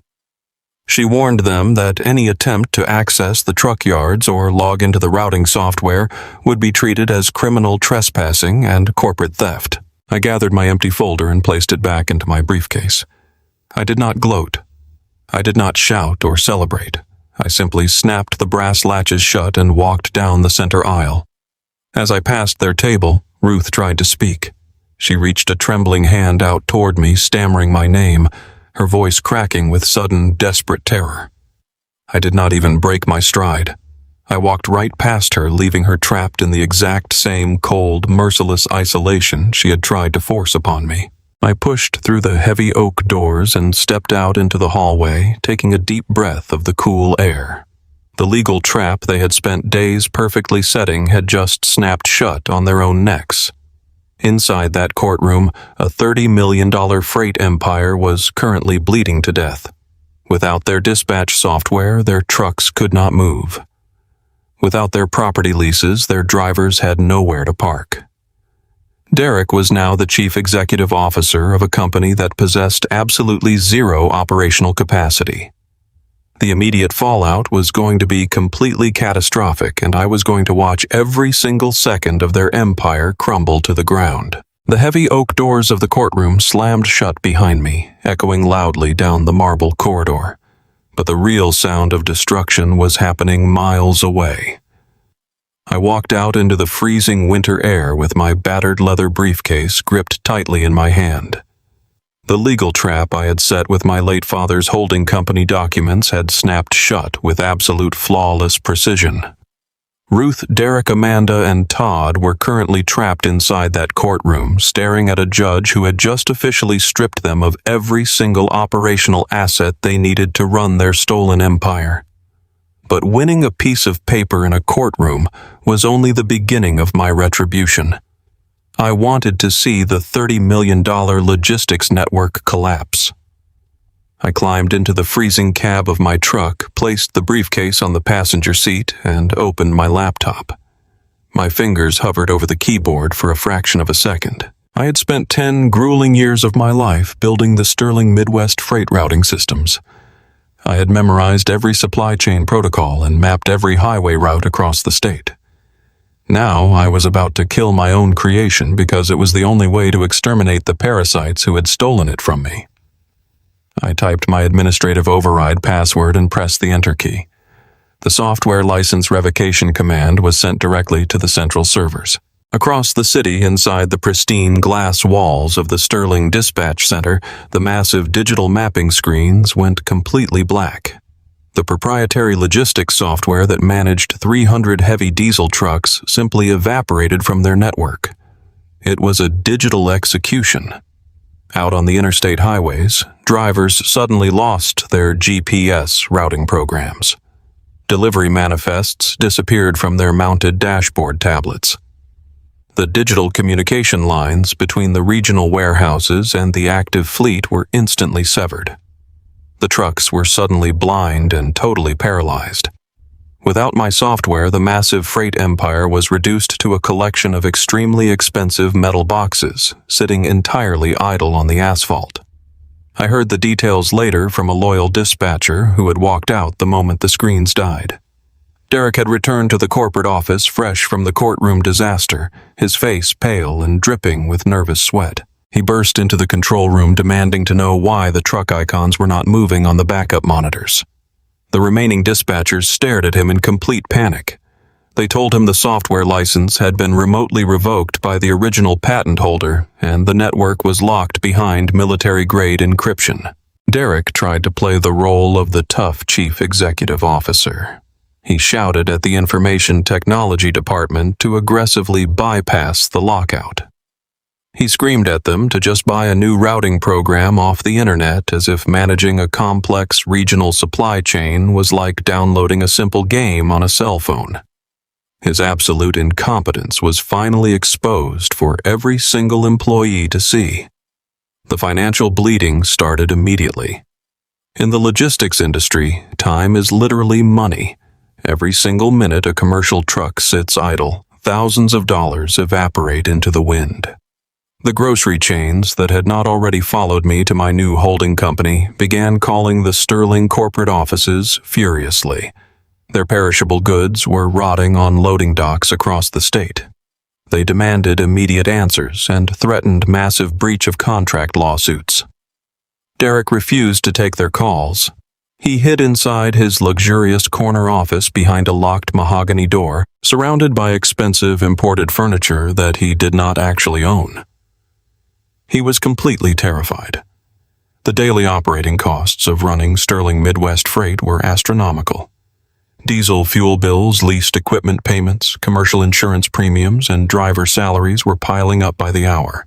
[SPEAKER 1] She warned them that any attempt to access the truck yards or log into the routing software would be treated as criminal trespassing and corporate theft. I gathered my empty folder and placed it back into my briefcase. I did not gloat. I did not shout or celebrate. I simply snapped the brass latches shut and walked down the center aisle. As I passed their table, Ruth tried to speak. She reached a trembling hand out toward me, stammering my name, her voice cracking with sudden, desperate terror. I did not even break my stride. I walked right past her, leaving her trapped in the exact same cold, merciless isolation she had tried to force upon me. I pushed through the heavy oak doors and stepped out into the hallway, taking a deep breath of the cool air. The legal trap they had spent days perfectly setting had just snapped shut on their own necks. Inside that courtroom, a $30 million freight empire was currently bleeding to death. Without their dispatch software, their trucks could not move. Without their property leases, their drivers had nowhere to park. Derek was now the chief executive officer of a company that possessed absolutely zero operational capacity. The immediate fallout was going to be completely catastrophic, and I was going to watch every single second of their empire crumble to the ground. The heavy oak doors of the courtroom slammed shut behind me, echoing loudly down the marble corridor. But the real sound of destruction was happening miles away. I walked out into the freezing winter air with my battered leather briefcase gripped tightly in my hand. The legal trap I had set with my late father's holding company documents had snapped shut with absolute flawless precision. Ruth, Derek, Amanda, and Todd were currently trapped inside that courtroom, staring at a judge who had just officially stripped them of every single operational asset they needed to run their stolen empire. But winning a piece of paper in a courtroom was only the beginning of my retribution. I wanted to see the $30 million logistics network collapse. I climbed into the freezing cab of my truck, placed the briefcase on the passenger seat, and opened my laptop. My fingers hovered over the keyboard for a fraction of a second. I had spent 10 grueling years of my life building the Sterling Midwest freight routing systems. I had memorized every supply chain protocol and mapped every highway route across the state. Now I was about to kill my own creation because it was the only way to exterminate the parasites who had stolen it from me. I typed my administrative override password and pressed the enter key. The software license revocation command was sent directly to the central servers. Across the city, inside the pristine glass walls of the Sterling Dispatch Center, the massive digital mapping screens went completely black. The proprietary logistics software that managed 300 heavy diesel trucks simply evaporated from their network. It was a digital execution. Out on the interstate highways, drivers suddenly lost their GPS routing programs. Delivery manifests disappeared from their mounted dashboard tablets. The digital communication lines between the regional warehouses and the active fleet were instantly severed. The trucks were suddenly blind and totally paralyzed. Without my software, the massive freight empire was reduced to a collection of extremely expensive metal boxes, sitting entirely idle on the asphalt. I heard the details later from a loyal dispatcher who had walked out the moment the screens died. Derek had returned to the corporate office fresh from the courtroom disaster, his face pale and dripping with nervous sweat. He burst into the control room demanding to know why the truck icons were not moving on the backup monitors. The remaining dispatchers stared at him in complete panic. They told him the software license had been remotely revoked by the original patent holder, and the network was locked behind military-grade encryption. Derek tried to play the role of the tough chief executive officer. He shouted at the information technology department to aggressively bypass the lockout. He screamed at them to just buy a new routing program off the internet, as if managing a complex regional supply chain was like downloading a simple game on a cell phone. His absolute incompetence was finally exposed for every single employee to see. The financial bleeding started immediately. In the logistics industry, time is literally money. Every single minute a commercial truck sits idle, thousands of dollars evaporate into the wind. The grocery chains that had not already followed me to my new holding company began calling the Sterling corporate offices furiously. Their perishable goods were rotting on loading docks across the state. They demanded immediate answers and threatened massive breach of contract lawsuits. Derek refused to take their calls. He hid inside his luxurious corner office behind a locked mahogany door, surrounded by expensive imported furniture that he did not actually own. He was completely terrified. The daily operating costs of running Sterling Midwest Freight were astronomical. Diesel fuel bills, leased equipment payments, commercial insurance premiums, and driver salaries were piling up by the hour.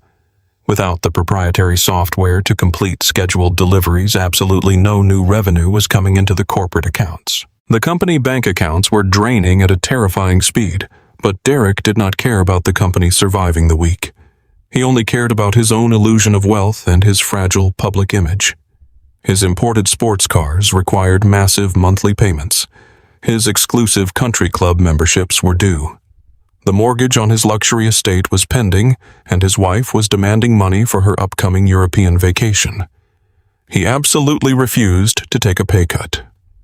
[SPEAKER 1] Without the proprietary software to complete scheduled deliveries, absolutely no new revenue was coming into the corporate accounts. The company bank accounts were draining at a terrifying speed, but Derek did not care about the company surviving the week. He only cared about his own illusion of wealth and his fragile public image. His imported sports cars required massive monthly payments. His exclusive country club memberships were due. The mortgage on his luxury estate was pending, and his wife was demanding money for her upcoming European vacation. He absolutely refused to take a pay cut.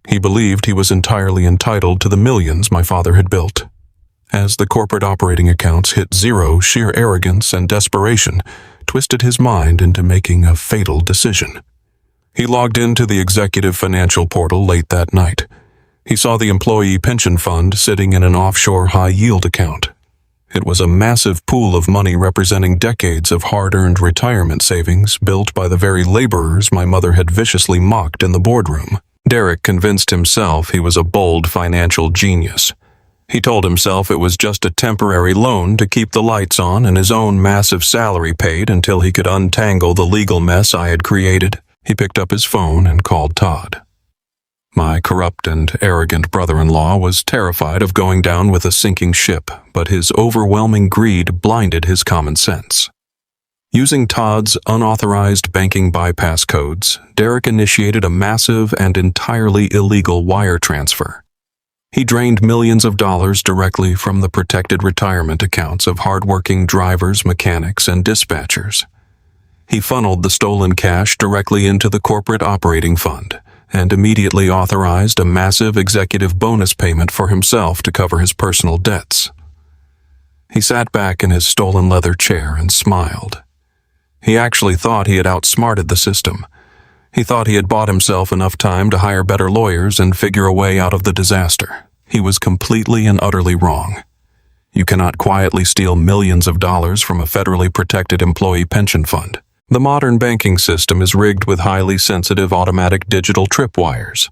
[SPEAKER 1] He believed he was entirely entitled to the millions my father had built. As the corporate operating accounts hit zero, sheer arrogance and desperation twisted his mind into making a fatal decision. He logged into the executive financial portal late that night. He saw the employee pension fund sitting in an offshore high-yield account. It was a massive pool of money representing decades of hard-earned retirement savings built by the very laborers my mother had viciously mocked in the boardroom. Derek convinced himself he was a bold financial genius. He told himself it was just a temporary loan to keep the lights on and his own massive salary paid until he could untangle the legal mess I had created. He picked up his phone and called Todd. My corrupt and arrogant brother-in-law was terrified of going down with a sinking ship, but his overwhelming greed blinded his common sense. Using Todd's unauthorized banking bypass codes, Derek initiated a massive and entirely illegal wire transfer. He drained millions of dollars directly from the protected retirement accounts of hardworking drivers, mechanics, and dispatchers. He funneled the stolen cash directly into the corporate operating fund, and immediately authorized a massive executive bonus payment for himself to cover his personal debts. He sat back in his stolen leather chair and smiled. He actually thought he had outsmarted the system. He thought he had bought himself enough time to hire better lawyers and figure a way out of the disaster. He was completely and utterly wrong. You cannot quietly steal millions of dollars from a federally protected employee pension fund. The modern banking system is rigged with highly sensitive automatic digital tripwires.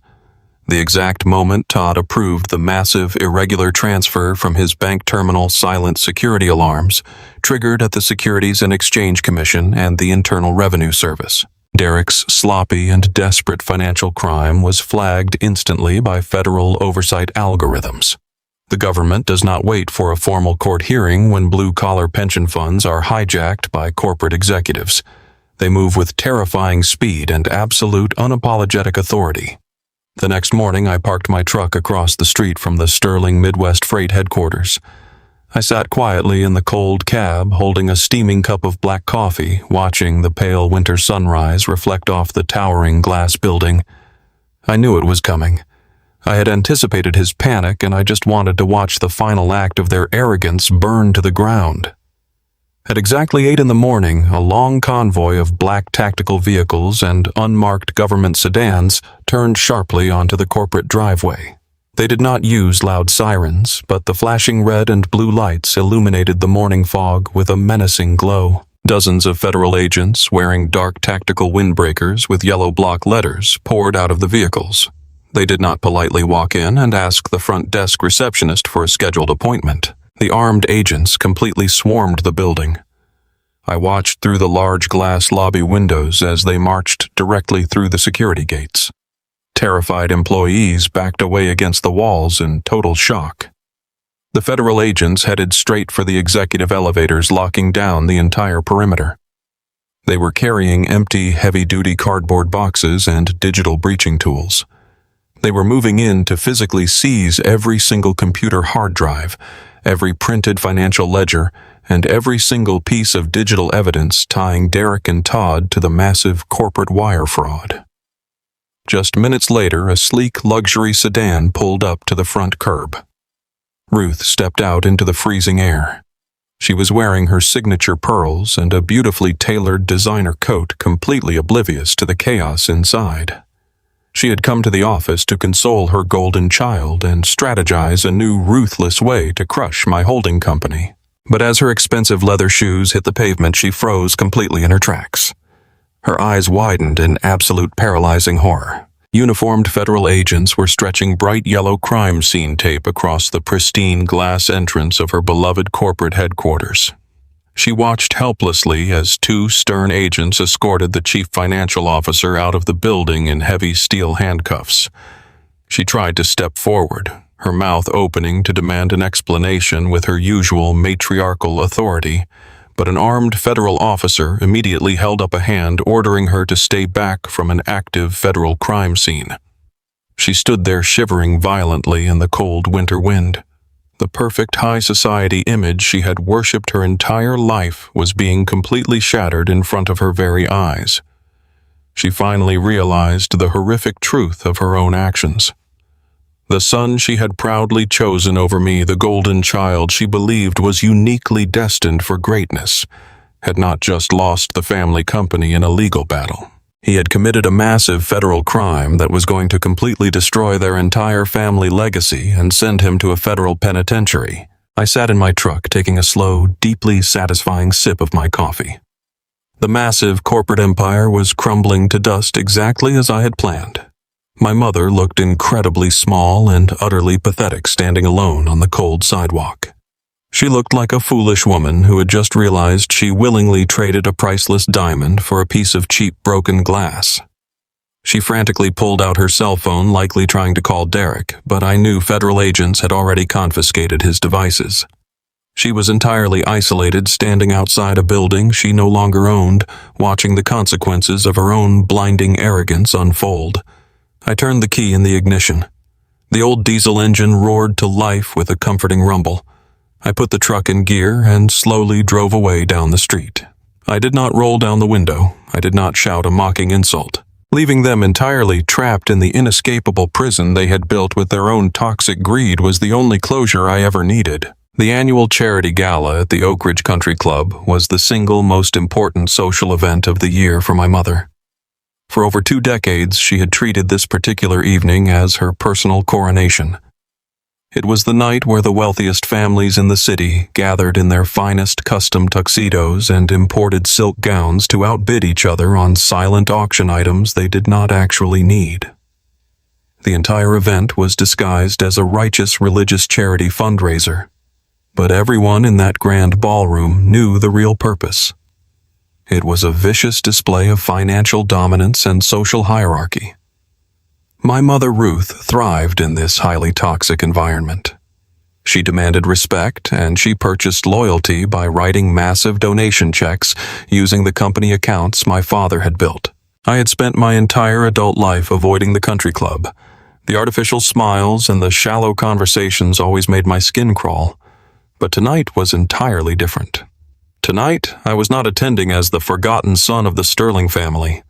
[SPEAKER 1] The exact moment Todd approved the massive, irregular transfer from his bank terminal silent security alarms triggered at the Securities and Exchange Commission and the Internal Revenue Service. Derek's sloppy and desperate financial crime was flagged instantly by federal oversight algorithms. The government does not wait for a formal court hearing when blue-collar pension funds are hijacked by corporate executives. They move with terrifying speed and absolute unapologetic authority. The next morning, I parked my truck across the street from the Sterling Midwest Freight headquarters. I sat quietly in the cold cab, holding a steaming cup of black coffee, watching the pale winter sunrise reflect off the towering glass building. I knew it was coming. I had anticipated his panic, and I just wanted to watch the final act of their arrogance burn to the ground. At exactly 8 a.m, a long convoy of black tactical vehicles and unmarked government sedans turned sharply onto the corporate driveway. They did not use loud sirens, but the flashing red and blue lights illuminated the morning fog with a menacing glow. Dozens of federal agents wearing dark tactical windbreakers with yellow block letters poured out of the vehicles. They did not politely walk in and ask the front desk receptionist for a scheduled appointment. The armed agents completely swarmed the building. I watched through the large glass lobby windows as they marched directly through the security gates. Terrified employees backed away against the walls in total shock. The federal agents headed straight for the executive elevators, locking down the entire perimeter. They were carrying empty, heavy-duty cardboard boxes and digital breaching tools. They were moving in to physically seize every single computer hard drive, every printed financial ledger, and every single piece of digital evidence tying Derek and Todd to the massive corporate wire fraud. Just minutes later, a sleek luxury sedan pulled up to the front curb. Ruth stepped out into the freezing air. She was wearing her signature pearls and a beautifully tailored designer coat, completely oblivious to the chaos inside. She had come to the office to console her golden child and strategize a new ruthless way to crush my holding company. But as her expensive leather shoes hit the pavement, she froze completely in her tracks. Her eyes widened in absolute paralyzing horror. Uniformed federal agents were stretching bright yellow crime scene tape across the pristine glass entrance of her beloved corporate headquarters. She watched helplessly as two stern agents escorted the chief financial officer out of the building in heavy steel handcuffs. She tried to step forward, her mouth opening to demand an explanation with her usual matriarchal authority, but an armed federal officer immediately held up a hand ordering her to stay back from an active federal crime scene. She stood there shivering violently in the cold winter wind. The perfect high society image she had worshipped her entire life was being completely shattered in front of her very eyes. She finally realized the horrific truth of her own actions. The son she had proudly chosen over me, the golden child she believed was uniquely destined for greatness, had not just lost the family company in a legal battle. He had committed a massive federal crime that was going to completely destroy their entire family legacy and send him to a federal penitentiary. I sat in my truck, taking a slow, deeply satisfying sip of my coffee. The massive corporate empire was crumbling to dust exactly as I had planned. My mother looked incredibly small and utterly pathetic standing alone on the cold sidewalk. She looked like a foolish woman who had just realized she willingly traded a priceless diamond for a piece of cheap broken glass. She frantically pulled out her cell phone, likely trying to call Derek, but I knew federal agents had already confiscated his devices. She was entirely isolated, standing outside a building she no longer owned, watching the consequences of her own blinding arrogance unfold. I turned the key in the ignition. The old diesel engine roared to life with a comforting rumble. I put the truck in gear and slowly drove away down the street. I did not roll down the window. I did not shout a mocking insult. Leaving them entirely trapped in the inescapable prison they had built with their own toxic greed was the only closure I ever needed. The annual charity gala at the Oak Ridge Country Club was the single most important social event of the year for my mother. For over 2 decades, she had treated this particular evening as her personal coronation. It was the night where the wealthiest families in the city gathered in their finest custom tuxedos and imported silk gowns to outbid each other on silent auction items they did not actually need. The entire event was disguised as a righteous religious charity fundraiser, but everyone in that grand ballroom knew the real purpose. It was a vicious display of financial dominance and social hierarchy. My mother Ruth thrived in this highly toxic environment. She demanded respect, and she purchased loyalty by writing massive donation checks using the company accounts my father had built. I had spent my entire adult life avoiding the country club. The artificial smiles and the shallow conversations always made my skin crawl. But tonight was entirely different. Tonight, I was not attending as the forgotten son of the Sterling family.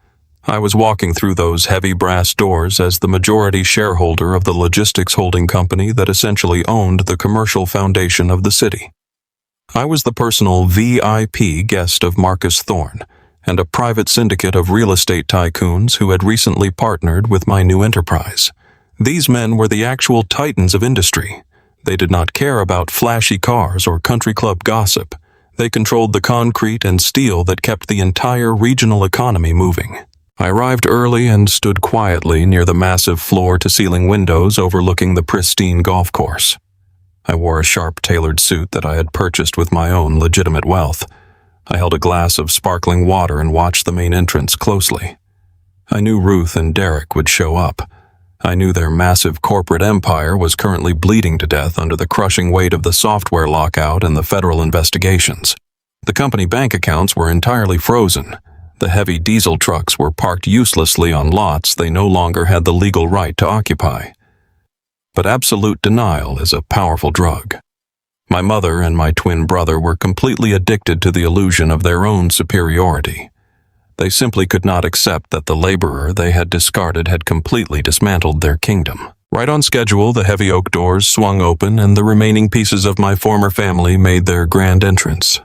[SPEAKER 1] I was walking through those heavy brass doors as the majority shareholder of the logistics holding company that essentially owned the commercial foundation of the city. I was the personal VIP guest of Marcus Thorne and a private syndicate of real estate tycoons who had recently partnered with my new enterprise. These men were the actual titans of industry. They did not care about flashy cars or country club gossip. They controlled the concrete and steel that kept the entire regional economy moving. I arrived early and stood quietly near the massive floor-to-ceiling windows overlooking the pristine golf course. I wore a sharp-tailored suit that I had purchased with my own legitimate wealth. I held a glass of sparkling water and watched the main entrance closely. I knew Ruth and Derek would show up. I knew their massive corporate empire was currently bleeding to death under the crushing weight of the software lockout and the federal investigations. The company bank accounts were entirely frozen. The heavy diesel trucks were parked uselessly on lots they no longer had the legal right to occupy. But absolute denial is a powerful drug. My mother and my twin brother were completely addicted to the illusion of their own superiority. They simply could not accept that the laborer they had discarded had completely dismantled their kingdom. Right on schedule, the heavy oak doors swung open and the remaining pieces of my former family made their grand entrance.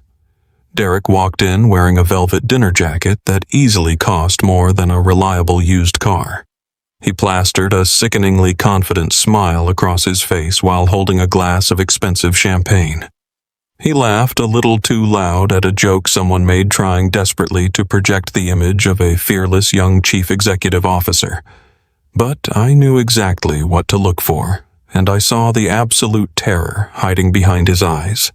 [SPEAKER 1] Derek walked in wearing a velvet dinner jacket that easily cost more than a reliable used car. He plastered a sickeningly confident smile across his face while holding a glass of expensive champagne. He laughed a little too loud at a joke someone made trying desperately to project the image of a fearless young chief executive officer. But I knew exactly what to look for, and I saw the absolute terror hiding behind his eyes.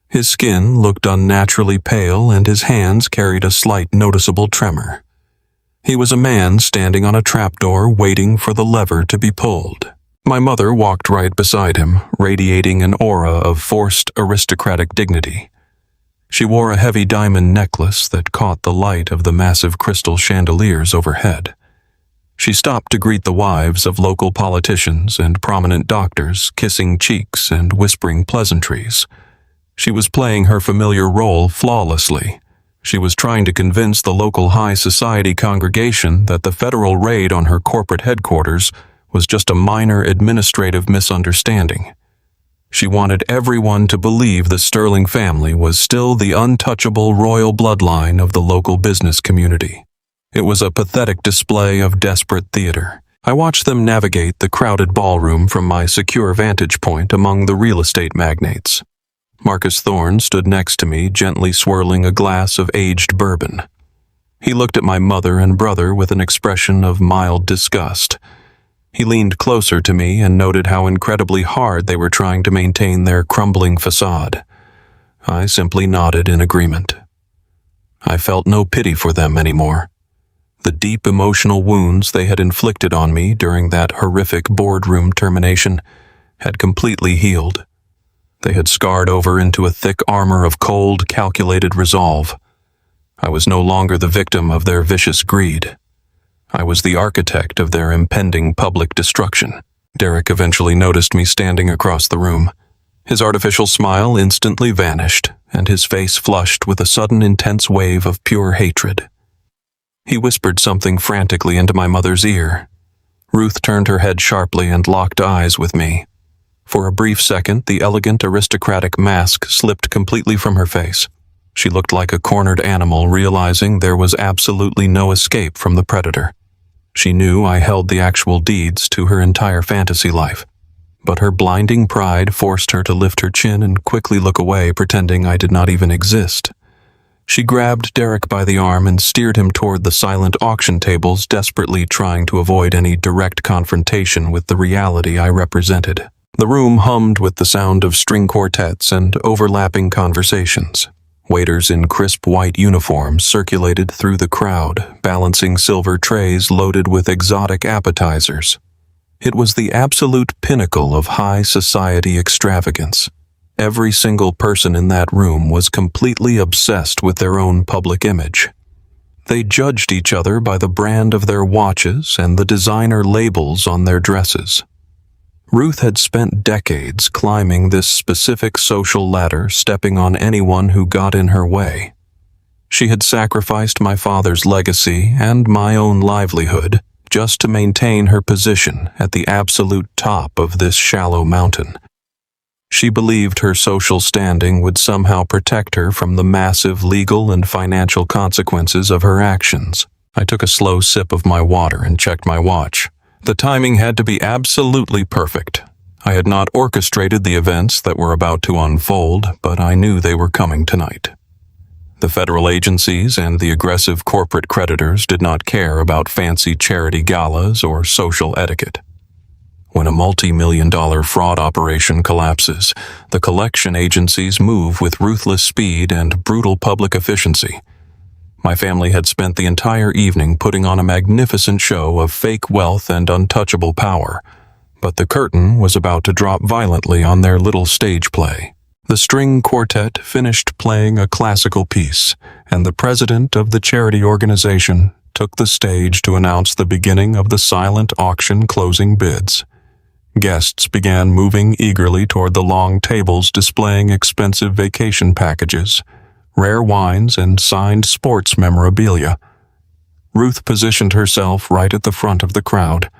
[SPEAKER 1] His skin looked unnaturally pale and his hands carried a slight noticeable tremor. He was a man standing on a trapdoor waiting for the lever to be pulled. My mother walked right beside him, radiating an aura of forced aristocratic dignity. She wore a heavy diamond necklace that caught the light of the massive crystal chandeliers overhead. She stopped to greet the wives of local politicians and prominent doctors, kissing cheeks and whispering pleasantries. She was playing her familiar role flawlessly. She was trying to convince the local high society congregation that the federal raid on her corporate headquarters was just a minor administrative misunderstanding. She wanted everyone to believe the Sterling family was still the untouchable royal bloodline of the local business community. It was a pathetic display of desperate theater. I watched them navigate the crowded ballroom from my secure vantage point among the real estate magnates. Marcus Thorne stood next to me, gently swirling a glass of aged bourbon. He looked at my mother and brother with an expression of mild disgust. He leaned closer to me and noted how incredibly hard they were trying to maintain their crumbling facade. I simply nodded in agreement. I felt no pity for them anymore. The deep emotional wounds they had inflicted on me during that horrific boardroom termination had completely healed. They had scarred over into a thick armor of cold, calculated resolve. I was no longer the victim of their vicious greed. I was the architect of their impending public destruction. Derek eventually noticed me standing across the room. His artificial smile instantly vanished, and his face flushed with a sudden intense wave of pure hatred. He whispered something frantically into my mother's ear. Ruth turned her head sharply and locked eyes with me. For a brief second, the elegant aristocratic mask slipped completely from her face. She looked like a cornered animal, realizing there was absolutely no escape from the predator. She knew I held the actual deeds to her entire fantasy life, but her blinding pride forced her to lift her chin and quickly look away, pretending I did not even exist. She grabbed Derek by the arm and steered him toward the silent auction tables, desperately trying to avoid any direct confrontation with the reality I represented. The room hummed with the sound of string quartets and overlapping conversations. Waiters in crisp white uniforms circulated through the crowd, balancing silver trays loaded with exotic appetizers. It was the absolute pinnacle of high society extravagance. Every single person in that room was completely obsessed with their own public image. They judged each other by the brand of their watches and the designer labels on their dresses. Ruth had spent decades climbing this specific social ladder, stepping on anyone who got in her way. She had sacrificed my father's legacy and my own livelihood just to maintain her position at the absolute top of this shallow mountain. She believed her social standing would somehow protect her from the massive legal and financial consequences of her actions. I took a slow sip of my water and checked my watch. The timing had to be absolutely perfect. I had not orchestrated the events that were about to unfold, but I knew they were coming tonight. The federal agencies and the aggressive corporate creditors did not care about fancy charity galas or social etiquette. When a multi-million-dollar fraud operation collapses, the collection agencies move with ruthless speed and brutal public efficiency. My family had spent the entire evening putting on a magnificent show of fake wealth and untouchable power, but the curtain was about to drop violently on their little stage play. The string quartet finished playing a classical piece, and the president of the charity organization took the stage to announce the beginning of the silent auction closing bids. Guests began moving eagerly toward the long tables displaying expensive vacation packages, rare wines, and signed sports memorabilia. Ruth positioned herself right at the front of the crowd.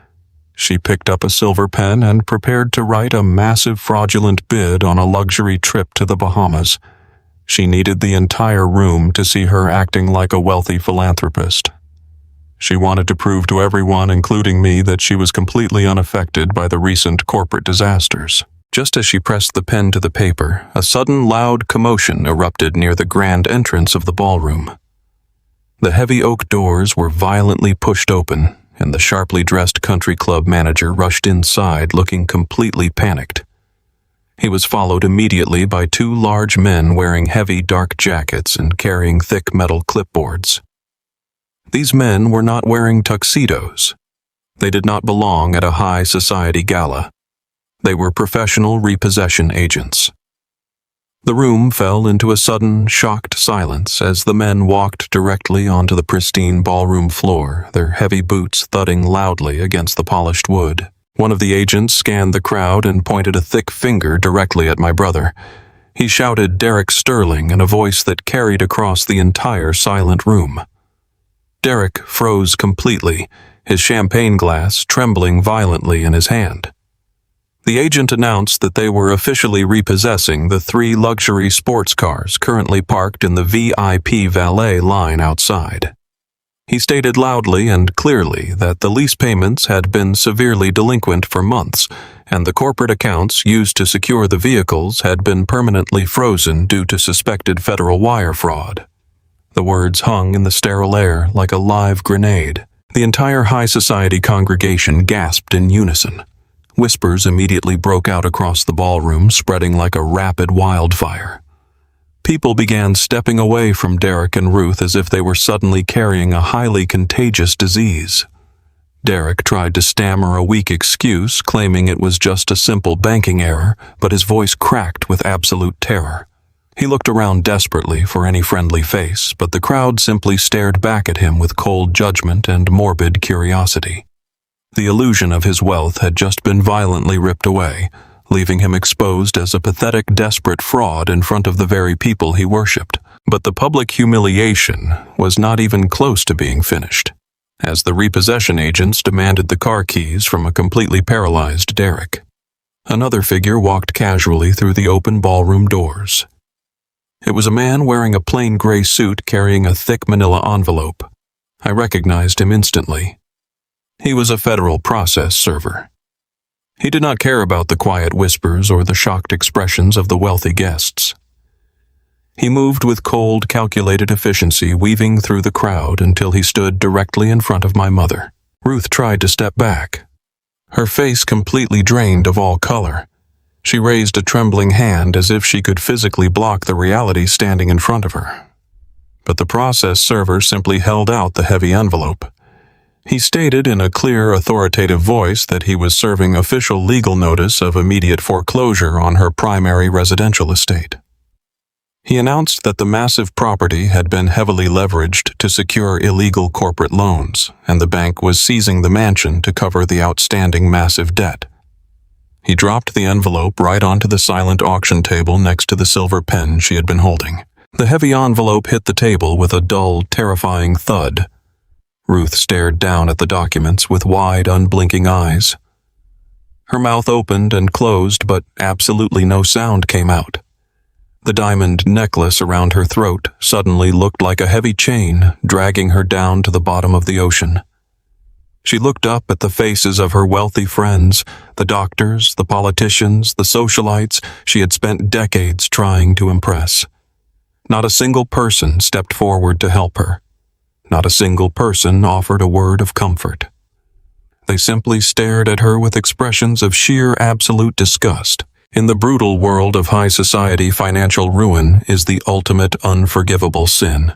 [SPEAKER 1] She picked up a silver pen and prepared to write a massive fraudulent bid on a luxury trip to the Bahamas. She needed the entire room to see her acting like a wealthy philanthropist. She wanted to prove to everyone, including me, that she was completely unaffected by the recent corporate disasters. Just as she pressed the pen to the paper, a sudden loud commotion erupted near the grand entrance of the ballroom. The heavy oak doors were violently pushed open, and the sharply dressed country club manager rushed inside looking completely panicked. He was followed immediately by two large men wearing heavy dark jackets and carrying thick metal clipboards. These men were not wearing tuxedos. They did not belong at a high society gala. They were professional repossession agents. The room fell into a sudden, shocked silence as the men walked directly onto the pristine ballroom floor, their heavy boots thudding loudly against the polished wood. One of the agents scanned the crowd and pointed a thick finger directly at my brother. He shouted Derek Sterling in a voice that carried across the entire silent room. Derek froze completely, his champagne glass trembling violently in his hand. The agent announced that they were officially repossessing the 3 luxury sports cars currently parked in the VIP valet line outside. He stated loudly and clearly that the lease payments had been severely delinquent for months, and the corporate accounts used to secure the vehicles had been permanently frozen due to suspected federal wire fraud. The words hung in the sterile air like a live grenade. The entire high society congregation gasped in unison. Whispers immediately broke out across the ballroom, spreading like a rapid wildfire. People began stepping away from Derek and Ruth as if they were suddenly carrying a highly contagious disease. Derek tried to stammer a weak excuse, claiming it was just a simple banking error, but his voice cracked with absolute terror. He looked around desperately for any friendly face, but the crowd simply stared back at him with cold judgment and morbid curiosity. The illusion of his wealth had just been violently ripped away, leaving him exposed as a pathetic, desperate fraud in front of the very people he worshipped. But the public humiliation was not even close to being finished, as the repossession agents demanded the car keys from a completely paralyzed Derek. Another figure walked casually through the open ballroom doors. It was a man wearing a plain gray suit carrying a thick manila envelope. I recognized him instantly. He was a federal process server. He did not care about the quiet whispers or the shocked expressions of the wealthy guests. He moved with cold, calculated efficiency, weaving through the crowd until he stood directly in front of my mother. Ruth tried to step back, her face completely drained of all color. She raised a trembling hand as if she could physically block the reality standing in front of her. But the process server simply held out the heavy envelope. He stated in a clear, authoritative voice that he was serving official legal notice of immediate foreclosure on her primary residential estate. He announced that the massive property had been heavily leveraged to secure illegal corporate loans, and the bank was seizing the mansion to cover the outstanding massive debt. He dropped the envelope right onto the silent auction table next to the silver pen she had been holding. The heavy envelope hit the table with a dull, terrifying thud. Ruth stared down at the documents with wide, unblinking eyes. Her mouth opened and closed, but absolutely no sound came out. The diamond necklace around her throat suddenly looked like a heavy chain, dragging her down to the bottom of the ocean. She looked up at the faces of her wealthy friends, the doctors, the politicians, the socialites she had spent decades trying to impress. Not a single person stepped forward to help her. Not a single person offered a word of comfort. They simply stared at her with expressions of sheer absolute disgust. In the brutal world of high society, financial ruin is the ultimate unforgivable sin.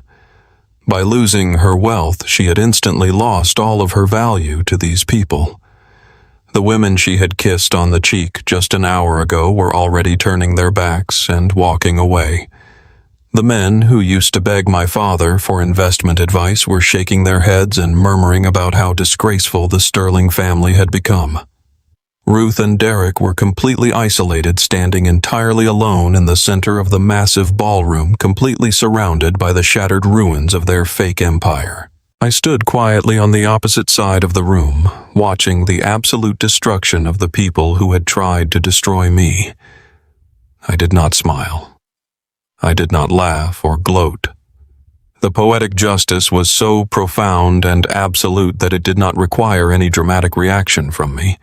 [SPEAKER 1] By losing her wealth, she had instantly lost all of her value to these people. The women she had kissed on the cheek just an hour ago were already turning their backs and walking away. The men who used to beg my father for investment advice were shaking their heads and murmuring about how disgraceful the Sterling family had become. Ruth and Derek were completely isolated, standing entirely alone in the center of the massive ballroom, completely surrounded by the shattered ruins of their fake empire. I stood quietly on the opposite side of the room, watching the absolute destruction of the people who had tried to destroy me. I did not smile. I did not laugh or gloat. The poetic justice was so profound and absolute that it did not require any dramatic reaction from me.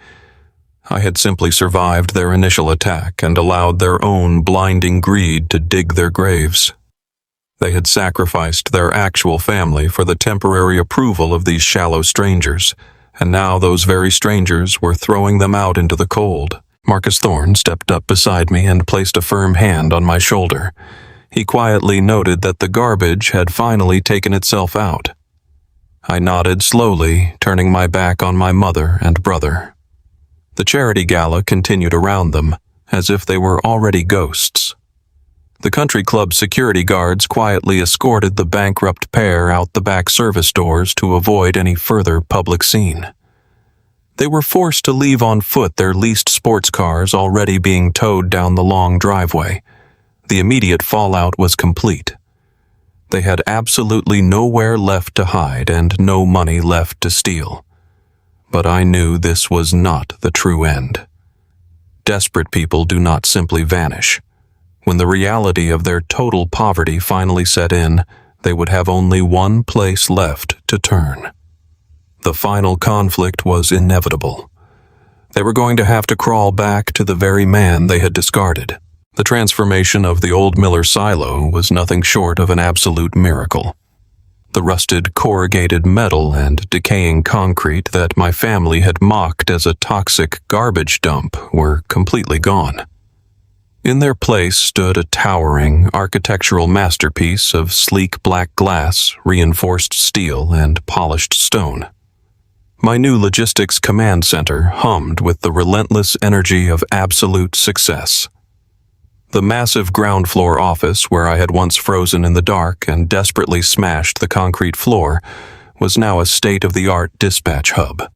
[SPEAKER 1] I had simply survived their initial attack and allowed their own blinding greed to dig their graves. They had sacrificed their actual family for the temporary approval of these shallow strangers, and now those very strangers were throwing them out into the cold. Marcus Thorne stepped up beside me and placed a firm hand on my shoulder. He quietly noted that the garbage had finally taken itself out. I nodded slowly, turning my back on my mother and brother. The charity gala continued around them, as if they were already ghosts. The country club security guards quietly escorted the bankrupt pair out the back service doors to avoid any further public scene. They were forced to leave on foot, their leased sports cars already being towed down the long driveway. The immediate fallout was complete. They had absolutely nowhere left to hide and no money left to steal. But I knew this was not the true end. Desperate people do not simply vanish. When the reality of their total poverty finally set in, they would have only one place left to turn. The final conflict was inevitable. They were going to have to crawl back to the very man they had discarded. The transformation of the old Miller silo was nothing short of an absolute miracle. The rusted corrugated metal and decaying concrete that my family had mocked as a toxic garbage dump were completely gone. In their place stood a towering architectural masterpiece of sleek black glass, reinforced steel, and polished stone. My new logistics command center hummed with the relentless energy of absolute success. The massive ground floor office, where I had once frozen in the dark and desperately smashed the concrete floor, was now a state-of-the-art dispatch hub.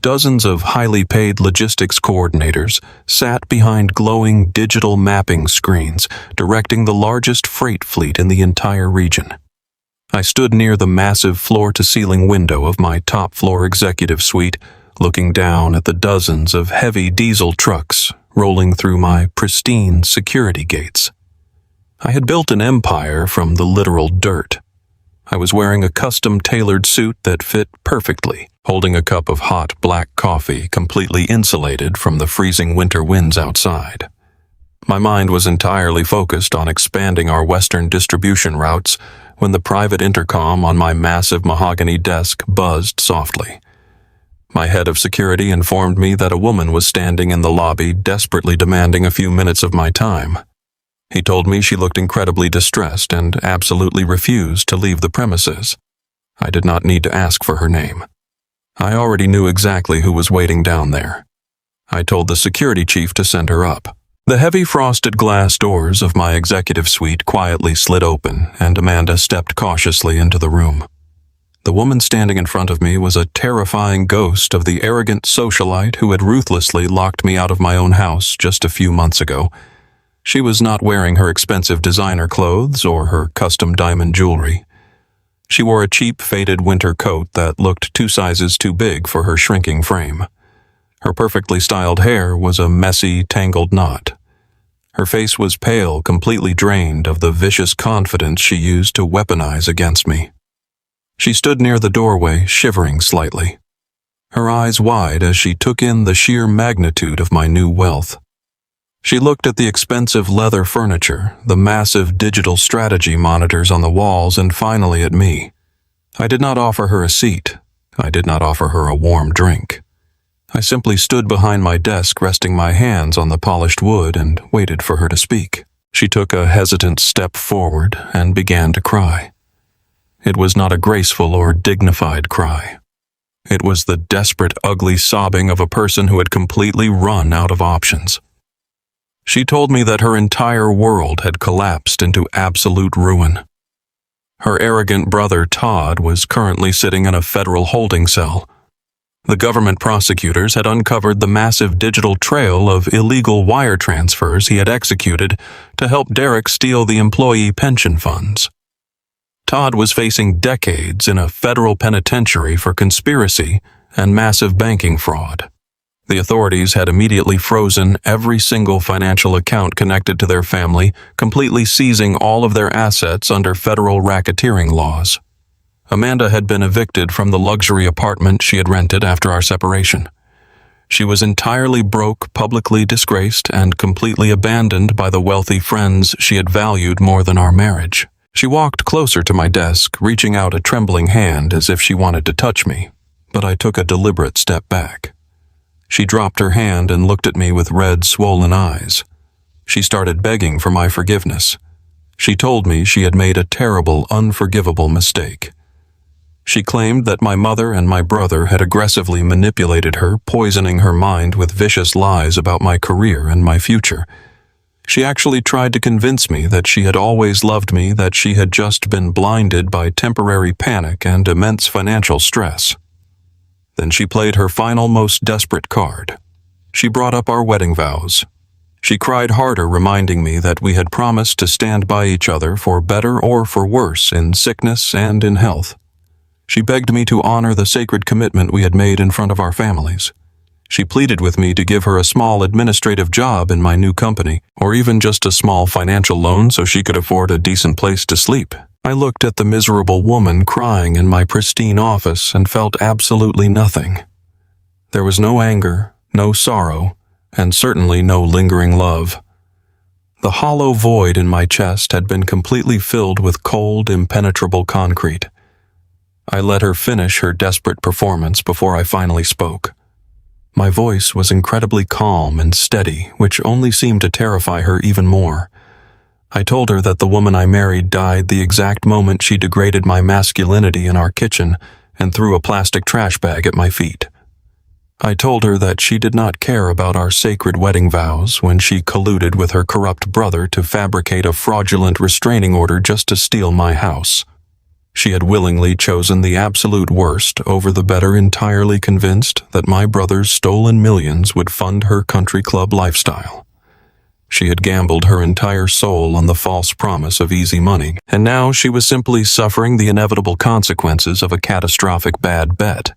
[SPEAKER 1] Dozens of highly paid logistics coordinators sat behind glowing digital mapping screens, directing the largest freight fleet in the entire region. I stood near the massive floor-to-ceiling window of my top-floor executive suite, looking down at the dozens of heavy diesel trucks rolling through my pristine security gates. I had built an empire from the literal dirt. I was wearing a custom-tailored suit that fit perfectly, holding a cup of hot black coffee completely insulated from the freezing winter winds outside. My mind was entirely focused on expanding our western distribution routes when the private intercom on my massive mahogany desk buzzed softly. My head of security informed me that a woman was standing in the lobby, desperately demanding a few minutes of my time. He told me she looked incredibly distressed and absolutely refused to leave the premises. I did not need to ask for her name. I already knew exactly who was waiting down there. I told the security chief to send her up. The heavy frosted glass doors of my executive suite quietly slid open, and Amanda stepped cautiously into the room. The woman standing in front of me was a terrifying ghost of the arrogant socialite who had ruthlessly locked me out of my own house just a few months ago. She was not wearing her expensive designer clothes or her custom diamond jewelry. She wore a cheap, faded winter coat that looked 2 sizes too big for her shrinking frame. Her perfectly styled hair was a messy, tangled knot. Her face was pale, completely drained of the vicious confidence she used to weaponize against me. She stood near the doorway, shivering slightly, her eyes wide as she took in the sheer magnitude of my new wealth. She looked at the expensive leather furniture, the massive digital strategy monitors on the walls, and finally at me. I did not offer her a seat. I did not offer her a warm drink. I simply stood behind my desk, resting my hands on the polished wood, and waited for her to speak. She took a hesitant step forward and began to cry. It was not a graceful or dignified cry. It was the desperate, ugly sobbing of a person who had completely run out of options. She told me that her entire world had collapsed into absolute ruin. Her arrogant brother, Todd, was currently sitting in a federal holding cell. The government prosecutors had uncovered the massive digital trail of illegal wire transfers he had executed to help Derek steal the employee pension funds. Todd was facing decades in a federal penitentiary for conspiracy and massive banking fraud. The authorities had immediately frozen every single financial account connected to their family, completely seizing all of their assets under federal racketeering laws. Amanda had been evicted from the luxury apartment she had rented after our separation. She was entirely broke, publicly disgraced, and completely abandoned by the wealthy friends she had valued more than our marriage. She walked closer to my desk, reaching out a trembling hand as if she wanted to touch me, but I took a deliberate step back. She dropped her hand and looked at me with red, swollen eyes. She started begging for my forgiveness. She told me she had made a terrible, unforgivable mistake. She claimed that my mother and my brother had aggressively manipulated her, poisoning her mind with vicious lies about my career and my future. She actually tried to convince me that she had always loved me, that she had just been blinded by temporary panic and immense financial stress. Then she played her final, most desperate card. She brought up our wedding vows. She cried harder, reminding me that we had promised to stand by each other for better or for worse, in sickness and in health. She begged me to honor the sacred commitment we had made in front of our families. She pleaded with me to give her a small administrative job in my new company, or even just a small financial loan so she could afford a decent place to sleep. I looked at the miserable woman crying in my pristine office and felt absolutely nothing. There was no anger, no sorrow, and certainly no lingering love. The hollow void in my chest had been completely filled with cold, impenetrable concrete. I let her finish her desperate performance before I finally spoke. My voice was incredibly calm and steady, which only seemed to terrify her even more. I told her that the woman I married died the exact moment she degraded my masculinity in our kitchen and threw a plastic trash bag at my feet. I told her that she did not care about our sacred wedding vows when she colluded with her corrupt brother to fabricate a fraudulent restraining order just to steal my house. She had willingly chosen the absolute worst over the better, entirely convinced that my brother's stolen millions would fund her country club lifestyle. She had gambled her entire soul on the false promise of easy money, and now she was simply suffering the inevitable consequences of a catastrophic bad bet.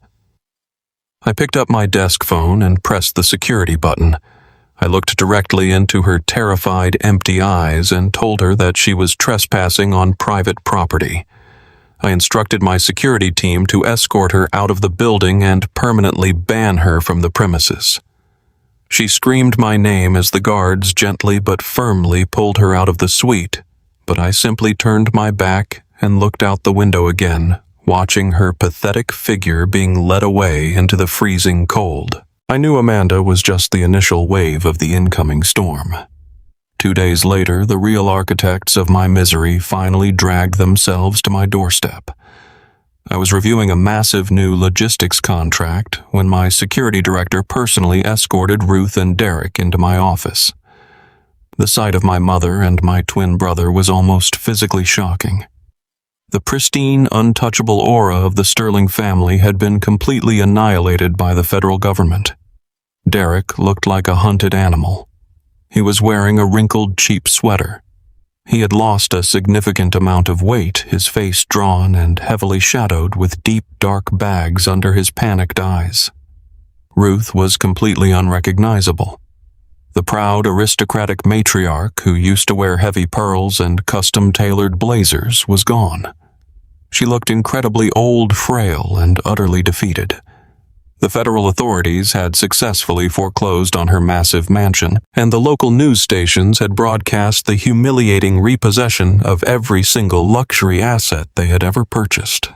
[SPEAKER 1] I picked up my desk phone and pressed the security button. I looked directly into her terrified, empty eyes and told her that she was trespassing on private property. I instructed my security team to escort her out of the building and permanently ban her from the premises. She screamed my name as the guards gently but firmly pulled her out of the suite, but I simply turned my back and looked out the window again, watching her pathetic figure being led away into the freezing cold. I knew Amanda was just the initial wave of the incoming storm. 2 days later, the real architects of my misery finally dragged themselves to my doorstep. I was reviewing a massive new logistics contract when my security director personally escorted Ruth and Derek into my office. The sight of my mother and my twin brother was almost physically shocking. The pristine, untouchable aura of the Sterling family had been completely annihilated by the federal government. Derek looked like a hunted animal. He was wearing a wrinkled, cheap sweater. He had lost a significant amount of weight, his face drawn and heavily shadowed with deep, dark bags under his panicked eyes. Ruth was completely unrecognizable. The proud, aristocratic matriarch who used to wear heavy pearls and custom-tailored blazers was gone. She looked incredibly old, frail, and utterly defeated. The federal authorities had successfully foreclosed on her massive mansion, and the local news stations had broadcast the humiliating repossession of every single luxury asset they had ever purchased.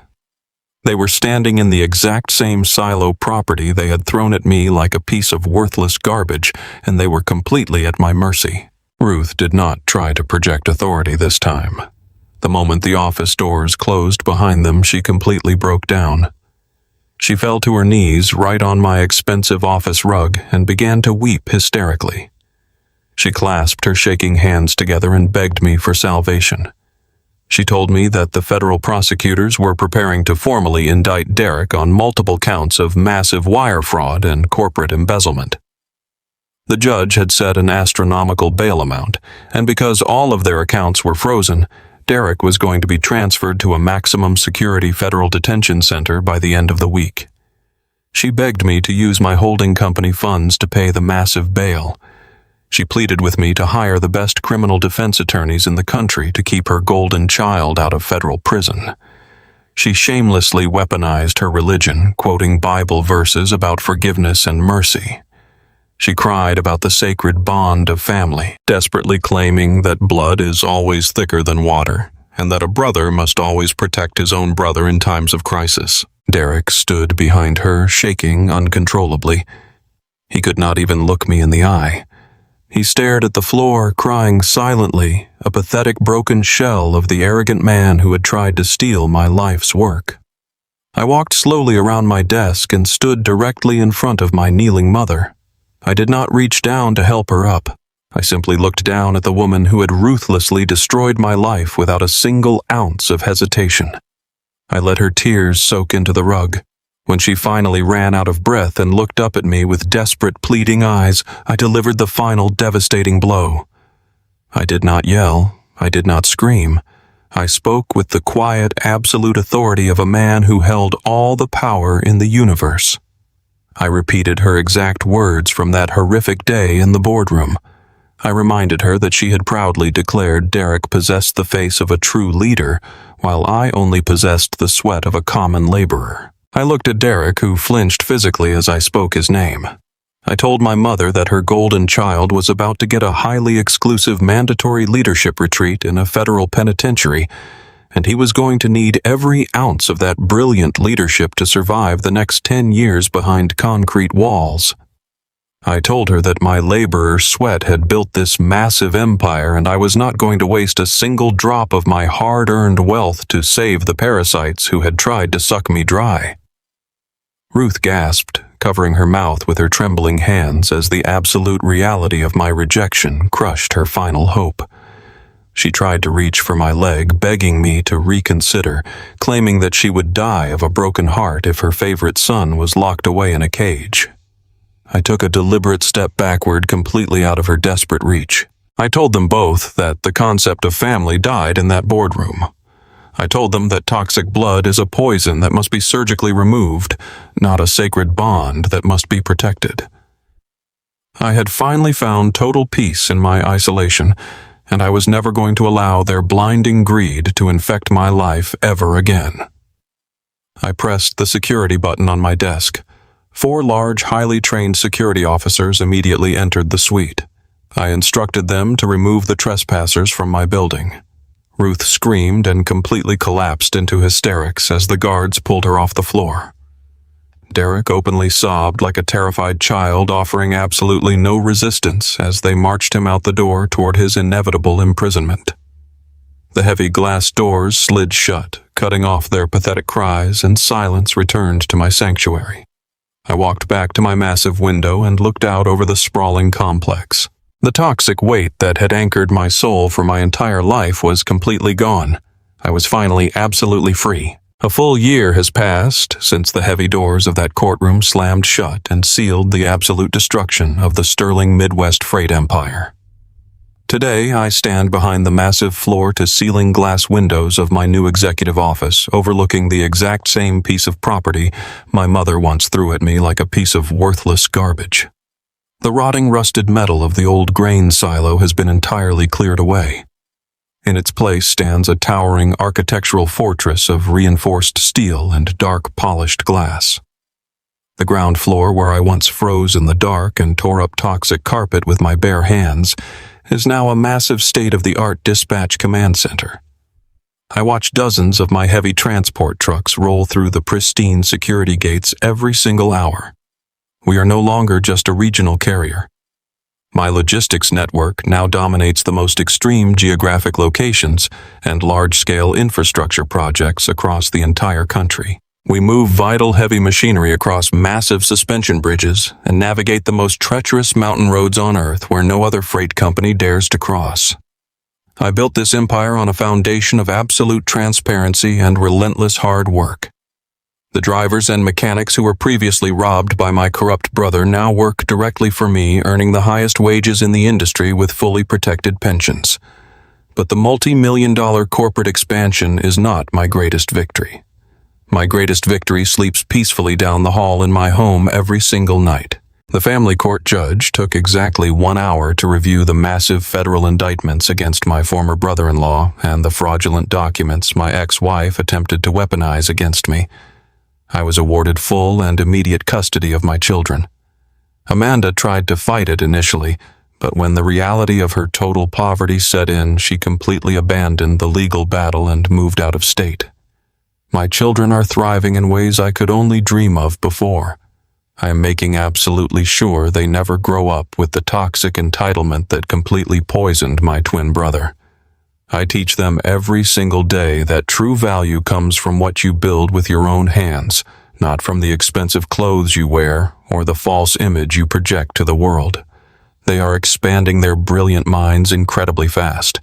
[SPEAKER 1] They were standing in the exact same silo property they had thrown at me like a piece of worthless garbage, and they were completely at my mercy. Ruth did not try to project authority this time. The moment the office doors closed behind them, she completely broke down. She fell to her knees right on my expensive office rug and began to weep hysterically. She clasped her shaking hands together and begged me for salvation. She told me that the federal prosecutors were preparing to formally indict Derek on multiple counts of massive wire fraud and corporate embezzlement. The judge had set an astronomical bail amount, and because all of their accounts were frozen, Derek was going to be transferred to a maximum security federal detention center by the end of the week. She begged me to use my holding company funds to pay the massive bail. She pleaded with me to hire the best criminal defense attorneys in the country to keep her golden child out of federal prison. She shamelessly weaponized her religion, quoting Bible verses about forgiveness and mercy. She cried about the sacred bond of family, desperately claiming that blood is always thicker than water, and that a brother must always protect his own brother in times of crisis. Derek stood behind her, shaking uncontrollably. He could not even look me in the eye. He stared at the floor, crying silently, a pathetic broken shell of the arrogant man who had tried to steal my life's work. I walked slowly around my desk and stood directly in front of my kneeling mother. I did not reach down to help her up. I simply looked down at the woman who had ruthlessly destroyed my life without a single ounce of hesitation. I let her tears soak into the rug. When she finally ran out of breath and looked up at me with desperate, pleading eyes, I delivered the final devastating blow. I did not yell. I did not scream. I spoke with the quiet, absolute authority of a man who held all the power in the universe. I repeated her exact words from that horrific day in the boardroom. I reminded her that she had proudly declared Derek possessed the face of a true leader, while I only possessed the sweat of a common laborer. I looked at Derek, who flinched physically as I spoke his name. I told my mother that her golden child was about to get a highly exclusive mandatory leadership retreat in a federal penitentiary, and he was going to need every ounce of that brilliant leadership to survive the next 10 years behind concrete walls. I told her that my laborer's sweat had built this massive empire, and I was not going to waste a single drop of my hard-earned wealth to save the parasites who had tried to suck me dry. Ruth gasped, covering her mouth with her trembling hands as the absolute reality of my rejection crushed her final hope. She tried to reach for my leg, begging me to reconsider, claiming that she would die of a broken heart if her favorite son was locked away in a cage. I took a deliberate step backward, completely out of her desperate reach. I told them both that the concept of family died in that boardroom. I told them that toxic blood is a poison that must be surgically removed, not a sacred bond that must be protected. I had finally found total peace in my isolation, and I was never going to allow their blinding greed to infect my life ever again. I pressed the security button on my desk. 4 large, highly trained security officers immediately entered the suite. I instructed them to remove the trespassers from my building. Ruth screamed and completely collapsed into hysterics as the guards pulled her off the floor. Derek openly sobbed like a terrified child, offering absolutely no resistance as they marched him out the door toward his inevitable imprisonment. The heavy glass doors slid shut, cutting off their pathetic cries, and silence returned to my sanctuary. I walked back to my massive window and looked out over the sprawling complex. The toxic weight that had anchored my soul for my entire life was completely gone. I was finally absolutely free. A full year has passed since the heavy doors of that courtroom slammed shut and sealed the absolute destruction of the sterling Midwest freight empire. Today, I stand behind the massive floor-to-ceiling glass windows of my new executive office, overlooking the exact same piece of property my mother once threw at me like a piece of worthless garbage. The rotting rusted metal of the old grain silo has been entirely cleared away. In its place stands a towering architectural fortress of reinforced steel and dark polished glass. The ground floor, where I once froze in the dark and tore up toxic carpet with my bare hands, is now a massive state-of-the-art dispatch command center. I watch dozens of my heavy transport trucks roll through the pristine security gates every single hour. We are no longer just a regional carrier. My logistics network now dominates the most extreme geographic locations and large-scale infrastructure projects across the entire country. We move vital heavy machinery across massive suspension bridges and navigate the most treacherous mountain roads on Earth where no other freight company dares to cross. I built this empire on a foundation of absolute transparency and relentless hard work. The drivers and mechanics who were previously robbed by my corrupt brother now work directly for me, earning the highest wages in the industry with fully protected pensions. But the multi-million-dollar corporate expansion is not my greatest victory. My greatest victory sleeps peacefully down the hall in my home every single night. The family court judge took exactly 1 hour to review the massive federal indictments against my former brother-in-law and the fraudulent documents my ex-wife attempted to weaponize against me. I was awarded full and immediate custody of my children. Amanda tried to fight it initially, but when the reality of her total poverty set in, she completely abandoned the legal battle and moved out of state. My children are thriving in ways I could only dream of before. I am making absolutely sure they never grow up with the toxic entitlement that completely poisoned my twin brother. I teach them every single day that true value comes from what you build with your own hands, not from the expensive clothes you wear or the false image you project to the world. They are expanding their brilliant minds incredibly fast.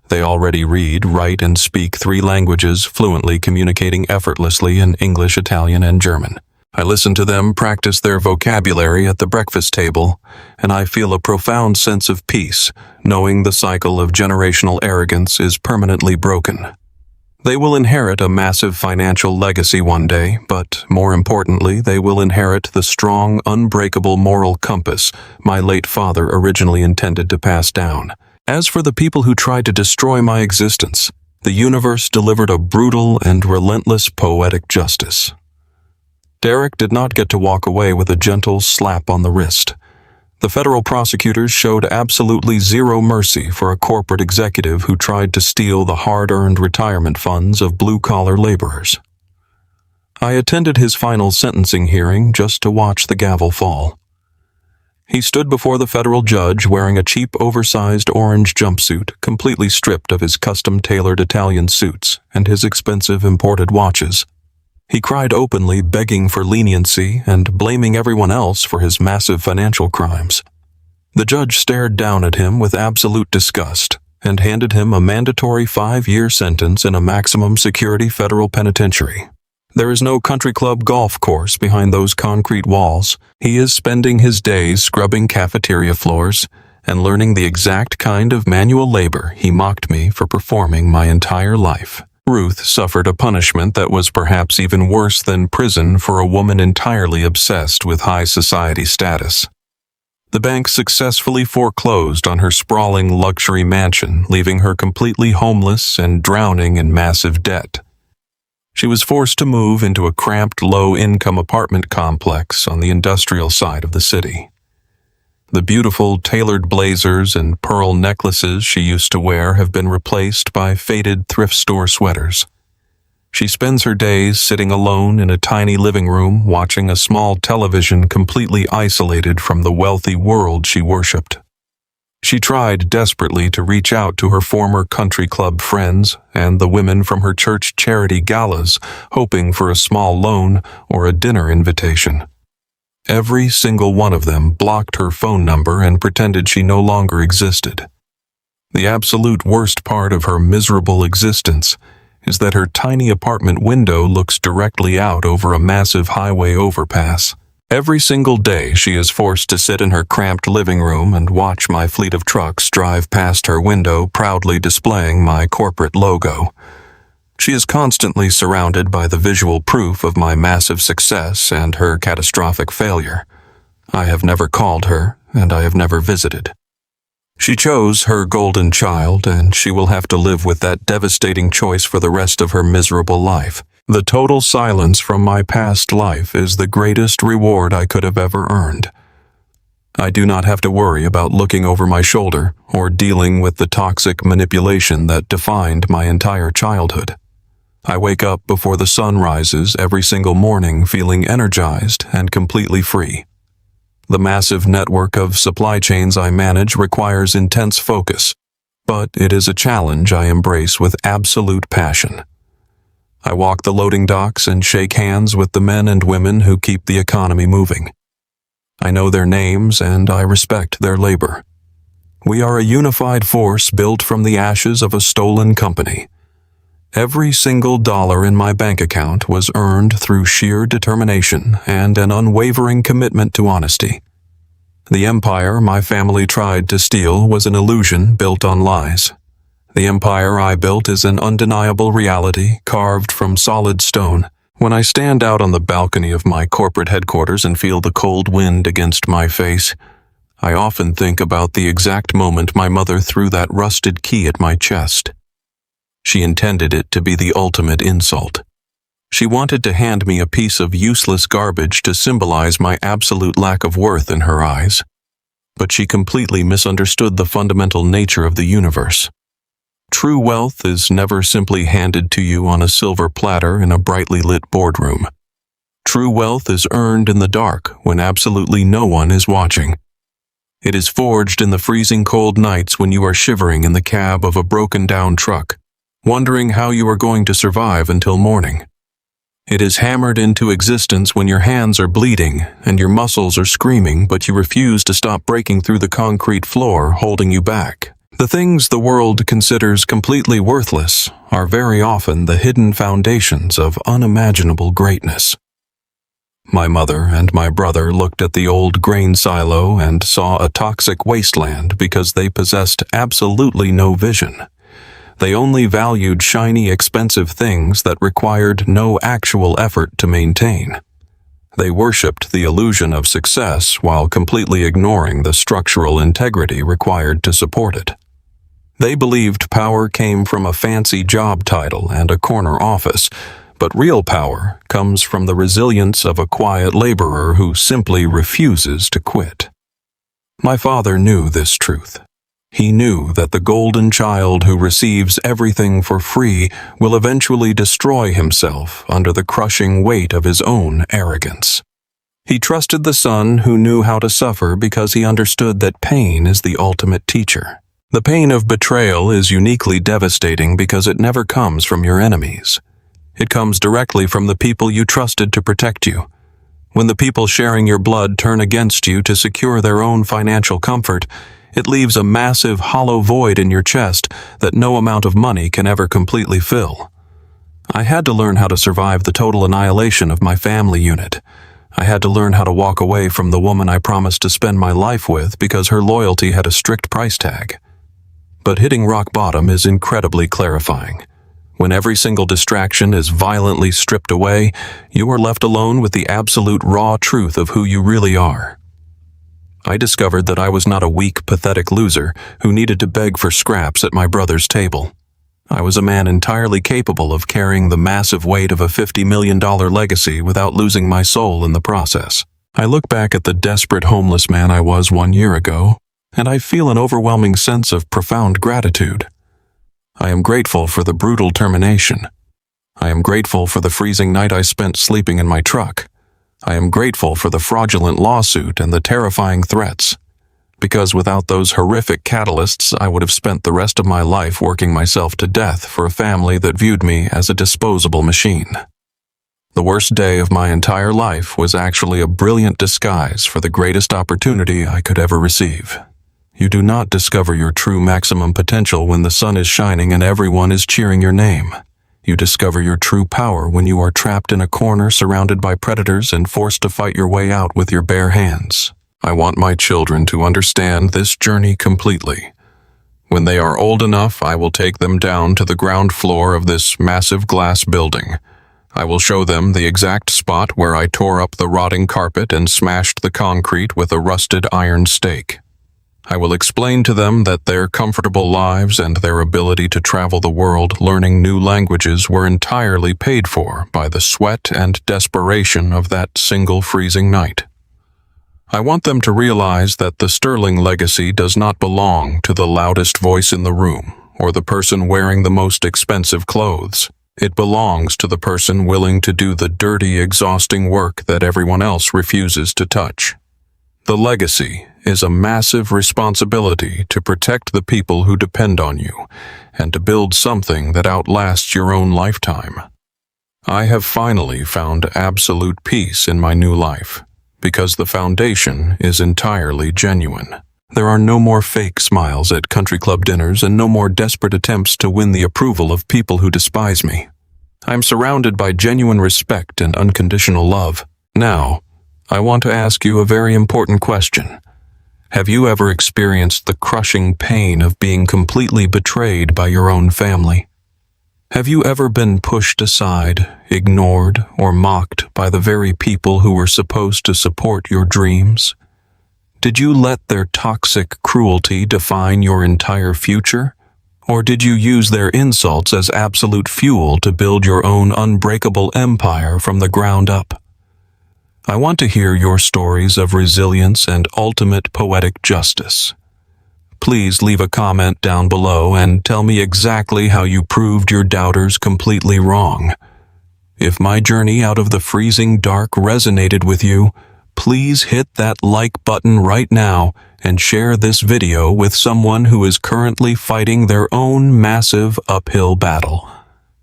[SPEAKER 1] They already read, write, and speak 3 languages, fluently communicating effortlessly in English, Italian, and German. I listen to them practice their vocabulary at the breakfast table, and I feel a profound sense of peace, knowing the cycle of generational arrogance is permanently broken. They will inherit a massive financial legacy one day, but more importantly, they will inherit the strong, unbreakable moral compass my late father originally intended to pass down. As for the people who tried to destroy my existence, the universe delivered a brutal and relentless poetic justice. Derek did not get to walk away with a gentle slap on the wrist. The federal prosecutors showed absolutely zero mercy for a corporate executive who tried to steal the hard-earned retirement funds of blue-collar laborers. I attended his final sentencing hearing just to watch the gavel fall. He stood before the federal judge wearing a cheap, oversized orange jumpsuit, completely stripped of his custom-tailored Italian suits and his expensive imported watches. He cried openly, begging for leniency and blaming everyone else for his massive financial crimes. The judge stared down at him with absolute disgust and handed him a mandatory 5-year sentence in a maximum security federal penitentiary. There is no country club golf course behind those concrete walls. He is spending his days scrubbing cafeteria floors and learning the exact kind of manual labor he mocked me for performing my entire life. Ruth suffered a punishment that was perhaps even worse than prison for a woman entirely obsessed with high society status. The bank successfully foreclosed on her sprawling luxury mansion, leaving her completely homeless and drowning in massive debt. She was forced to move into a cramped, low-income apartment complex on the industrial side of the city. The beautiful tailored blazers and pearl necklaces she used to wear have been replaced by faded thrift store sweaters. She spends her days sitting alone in a tiny living room watching a small television completely isolated from the wealthy world she worshipped. She tried desperately to reach out to her former country club friends and the women from her church charity galas, hoping for a small loan or a dinner invitation. Every single one of them blocked her phone number and pretended she no longer existed. The absolute worst part of her miserable existence is that her tiny apartment window looks directly out over a massive highway overpass. Every single day she is forced to sit in her cramped living room and watch my fleet of trucks drive past her window, proudly displaying my corporate logo. She is constantly surrounded by the visual proof of my massive success and her catastrophic failure. I have never called her, and I have never visited. She chose her golden child, and she will have to live with that devastating choice for the rest of her miserable life. The total silence from my past life is the greatest reward I could have ever earned. I do not have to worry about looking over my shoulder or dealing with the toxic manipulation that defined my entire childhood. I wake up before the sun rises every single morning feeling energized and completely free. The massive network of supply chains I manage requires intense focus, but it is a challenge I embrace with absolute passion. I walk the loading docks and shake hands with the men and women who keep the economy moving. I know their names and I respect their labor. We are a unified force built from the ashes of a stolen company. Every single dollar in my bank account was earned through sheer determination and an unwavering commitment to honesty. The empire my family tried to steal was an illusion built on lies. The empire I built is an undeniable reality carved from solid stone, When I stand out on the balcony of my corporate headquarters and feel the cold wind against my face, I often think about the exact moment my mother threw that rusted key at my chest. She intended it to be the ultimate insult. She wanted to hand me a piece of useless garbage to symbolize my absolute lack of worth in her eyes. But she completely misunderstood the fundamental nature of the universe. True wealth is never simply handed to you on a silver platter in a brightly lit boardroom. True wealth is earned in the dark when absolutely no one is watching. It is forged in the freezing cold nights when you are shivering in the cab of a broken-down truck, wondering how you are going to survive until morning. It is hammered into existence when your hands are bleeding and your muscles are screaming, but you refuse to stop breaking through the concrete floor holding you back. The things the world considers completely worthless are very often the hidden foundations of unimaginable greatness. My mother and my brother looked at the old grain silo and saw a toxic wasteland because they possessed absolutely no vision. They only valued shiny, expensive things that required no actual effort to maintain. They worshipped the illusion of success while completely ignoring the structural integrity required to support it. They believed power came from a fancy job title and a corner office, but real power comes from the resilience of a quiet laborer who simply refuses to quit. My father knew this truth. He knew that the golden child who receives everything for free will eventually destroy himself under the crushing weight of his own arrogance. He trusted the son who knew how to suffer because he understood that pain is the ultimate teacher. The pain of betrayal is uniquely devastating because it never comes from your enemies. It comes directly from the people you trusted to protect you. When the people sharing your blood turn against you to secure their own financial comfort, it leaves a massive hollow void in your chest that no amount of money can ever completely fill. I had to learn how to survive the total annihilation of my family unit. I had to learn how to walk away from the woman I promised to spend my life with because her loyalty had a strict price tag. But hitting rock bottom is incredibly clarifying. When every single distraction is violently stripped away, you are left alone with the absolute raw truth of who you really are. I discovered that I was not a weak, pathetic loser who needed to beg for scraps at my brother's table. I was a man entirely capable of carrying the massive weight of a $50 million legacy without losing my soul in the process. I look back at the desperate homeless man I was 1 year ago, and I feel an overwhelming sense of profound gratitude. I am grateful for the brutal termination. I am grateful for the freezing night I spent sleeping in my truck. I am grateful for the fraudulent lawsuit and the terrifying threats. Because without those horrific catalysts, I would have spent the rest of my life working myself to death for a family that viewed me as a disposable machine. The worst day of my entire life was actually a brilliant disguise for the greatest opportunity I could ever receive. You do not discover your true maximum potential when the sun is shining and everyone is cheering your name. You discover your true power when you are trapped in a corner surrounded by predators and forced to fight your way out with your bare hands. I want my children to understand this journey completely. When they are old enough, I will take them down to the ground floor of this massive glass building. I will show them the exact spot where I tore up the rotting carpet and smashed the concrete with a rusted iron stake. I will explain to them that their comfortable lives and their ability to travel the world learning new languages were entirely paid for by the sweat and desperation of that single freezing night. I want them to realize that the sterling legacy does not belong to the loudest voice in the room or the person wearing the most expensive clothes. It belongs to the person willing to do the dirty, exhausting work that everyone else refuses to touch. The legacy is a massive responsibility to protect the people who depend on you and to build something that outlasts your own lifetime. I have finally found absolute peace in my new life because the foundation is entirely genuine. There are no more fake smiles at country club dinners and no more desperate attempts to win the approval of people who despise me. I am surrounded by genuine respect and unconditional love. Now, I want to ask you a very important question. Have you ever experienced the crushing pain of being completely betrayed by your own family? Have you ever been pushed aside, ignored, or mocked by the very people who were supposed to support your dreams? Did you let their toxic cruelty define your entire future? Or did you use their insults as absolute fuel to build your own unbreakable empire from the ground up? I want to hear your stories of resilience and ultimate poetic justice. Please leave a comment down below and tell me exactly how you proved your doubters completely wrong. If my journey out of the freezing dark resonated with you, please hit that like button right now and share this video with someone who is currently fighting their own massive uphill battle.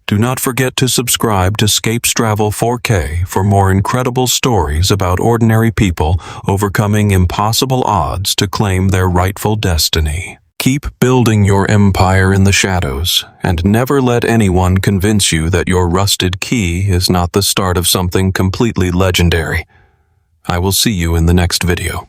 [SPEAKER 1] Do not forget to subscribe to Scapes Travel 4K for more incredible stories about ordinary people overcoming impossible odds to claim their rightful destiny. Keep building your empire in the shadows, and never let anyone convince you that your rusted key is not the start of something completely legendary. I will see you in the next video.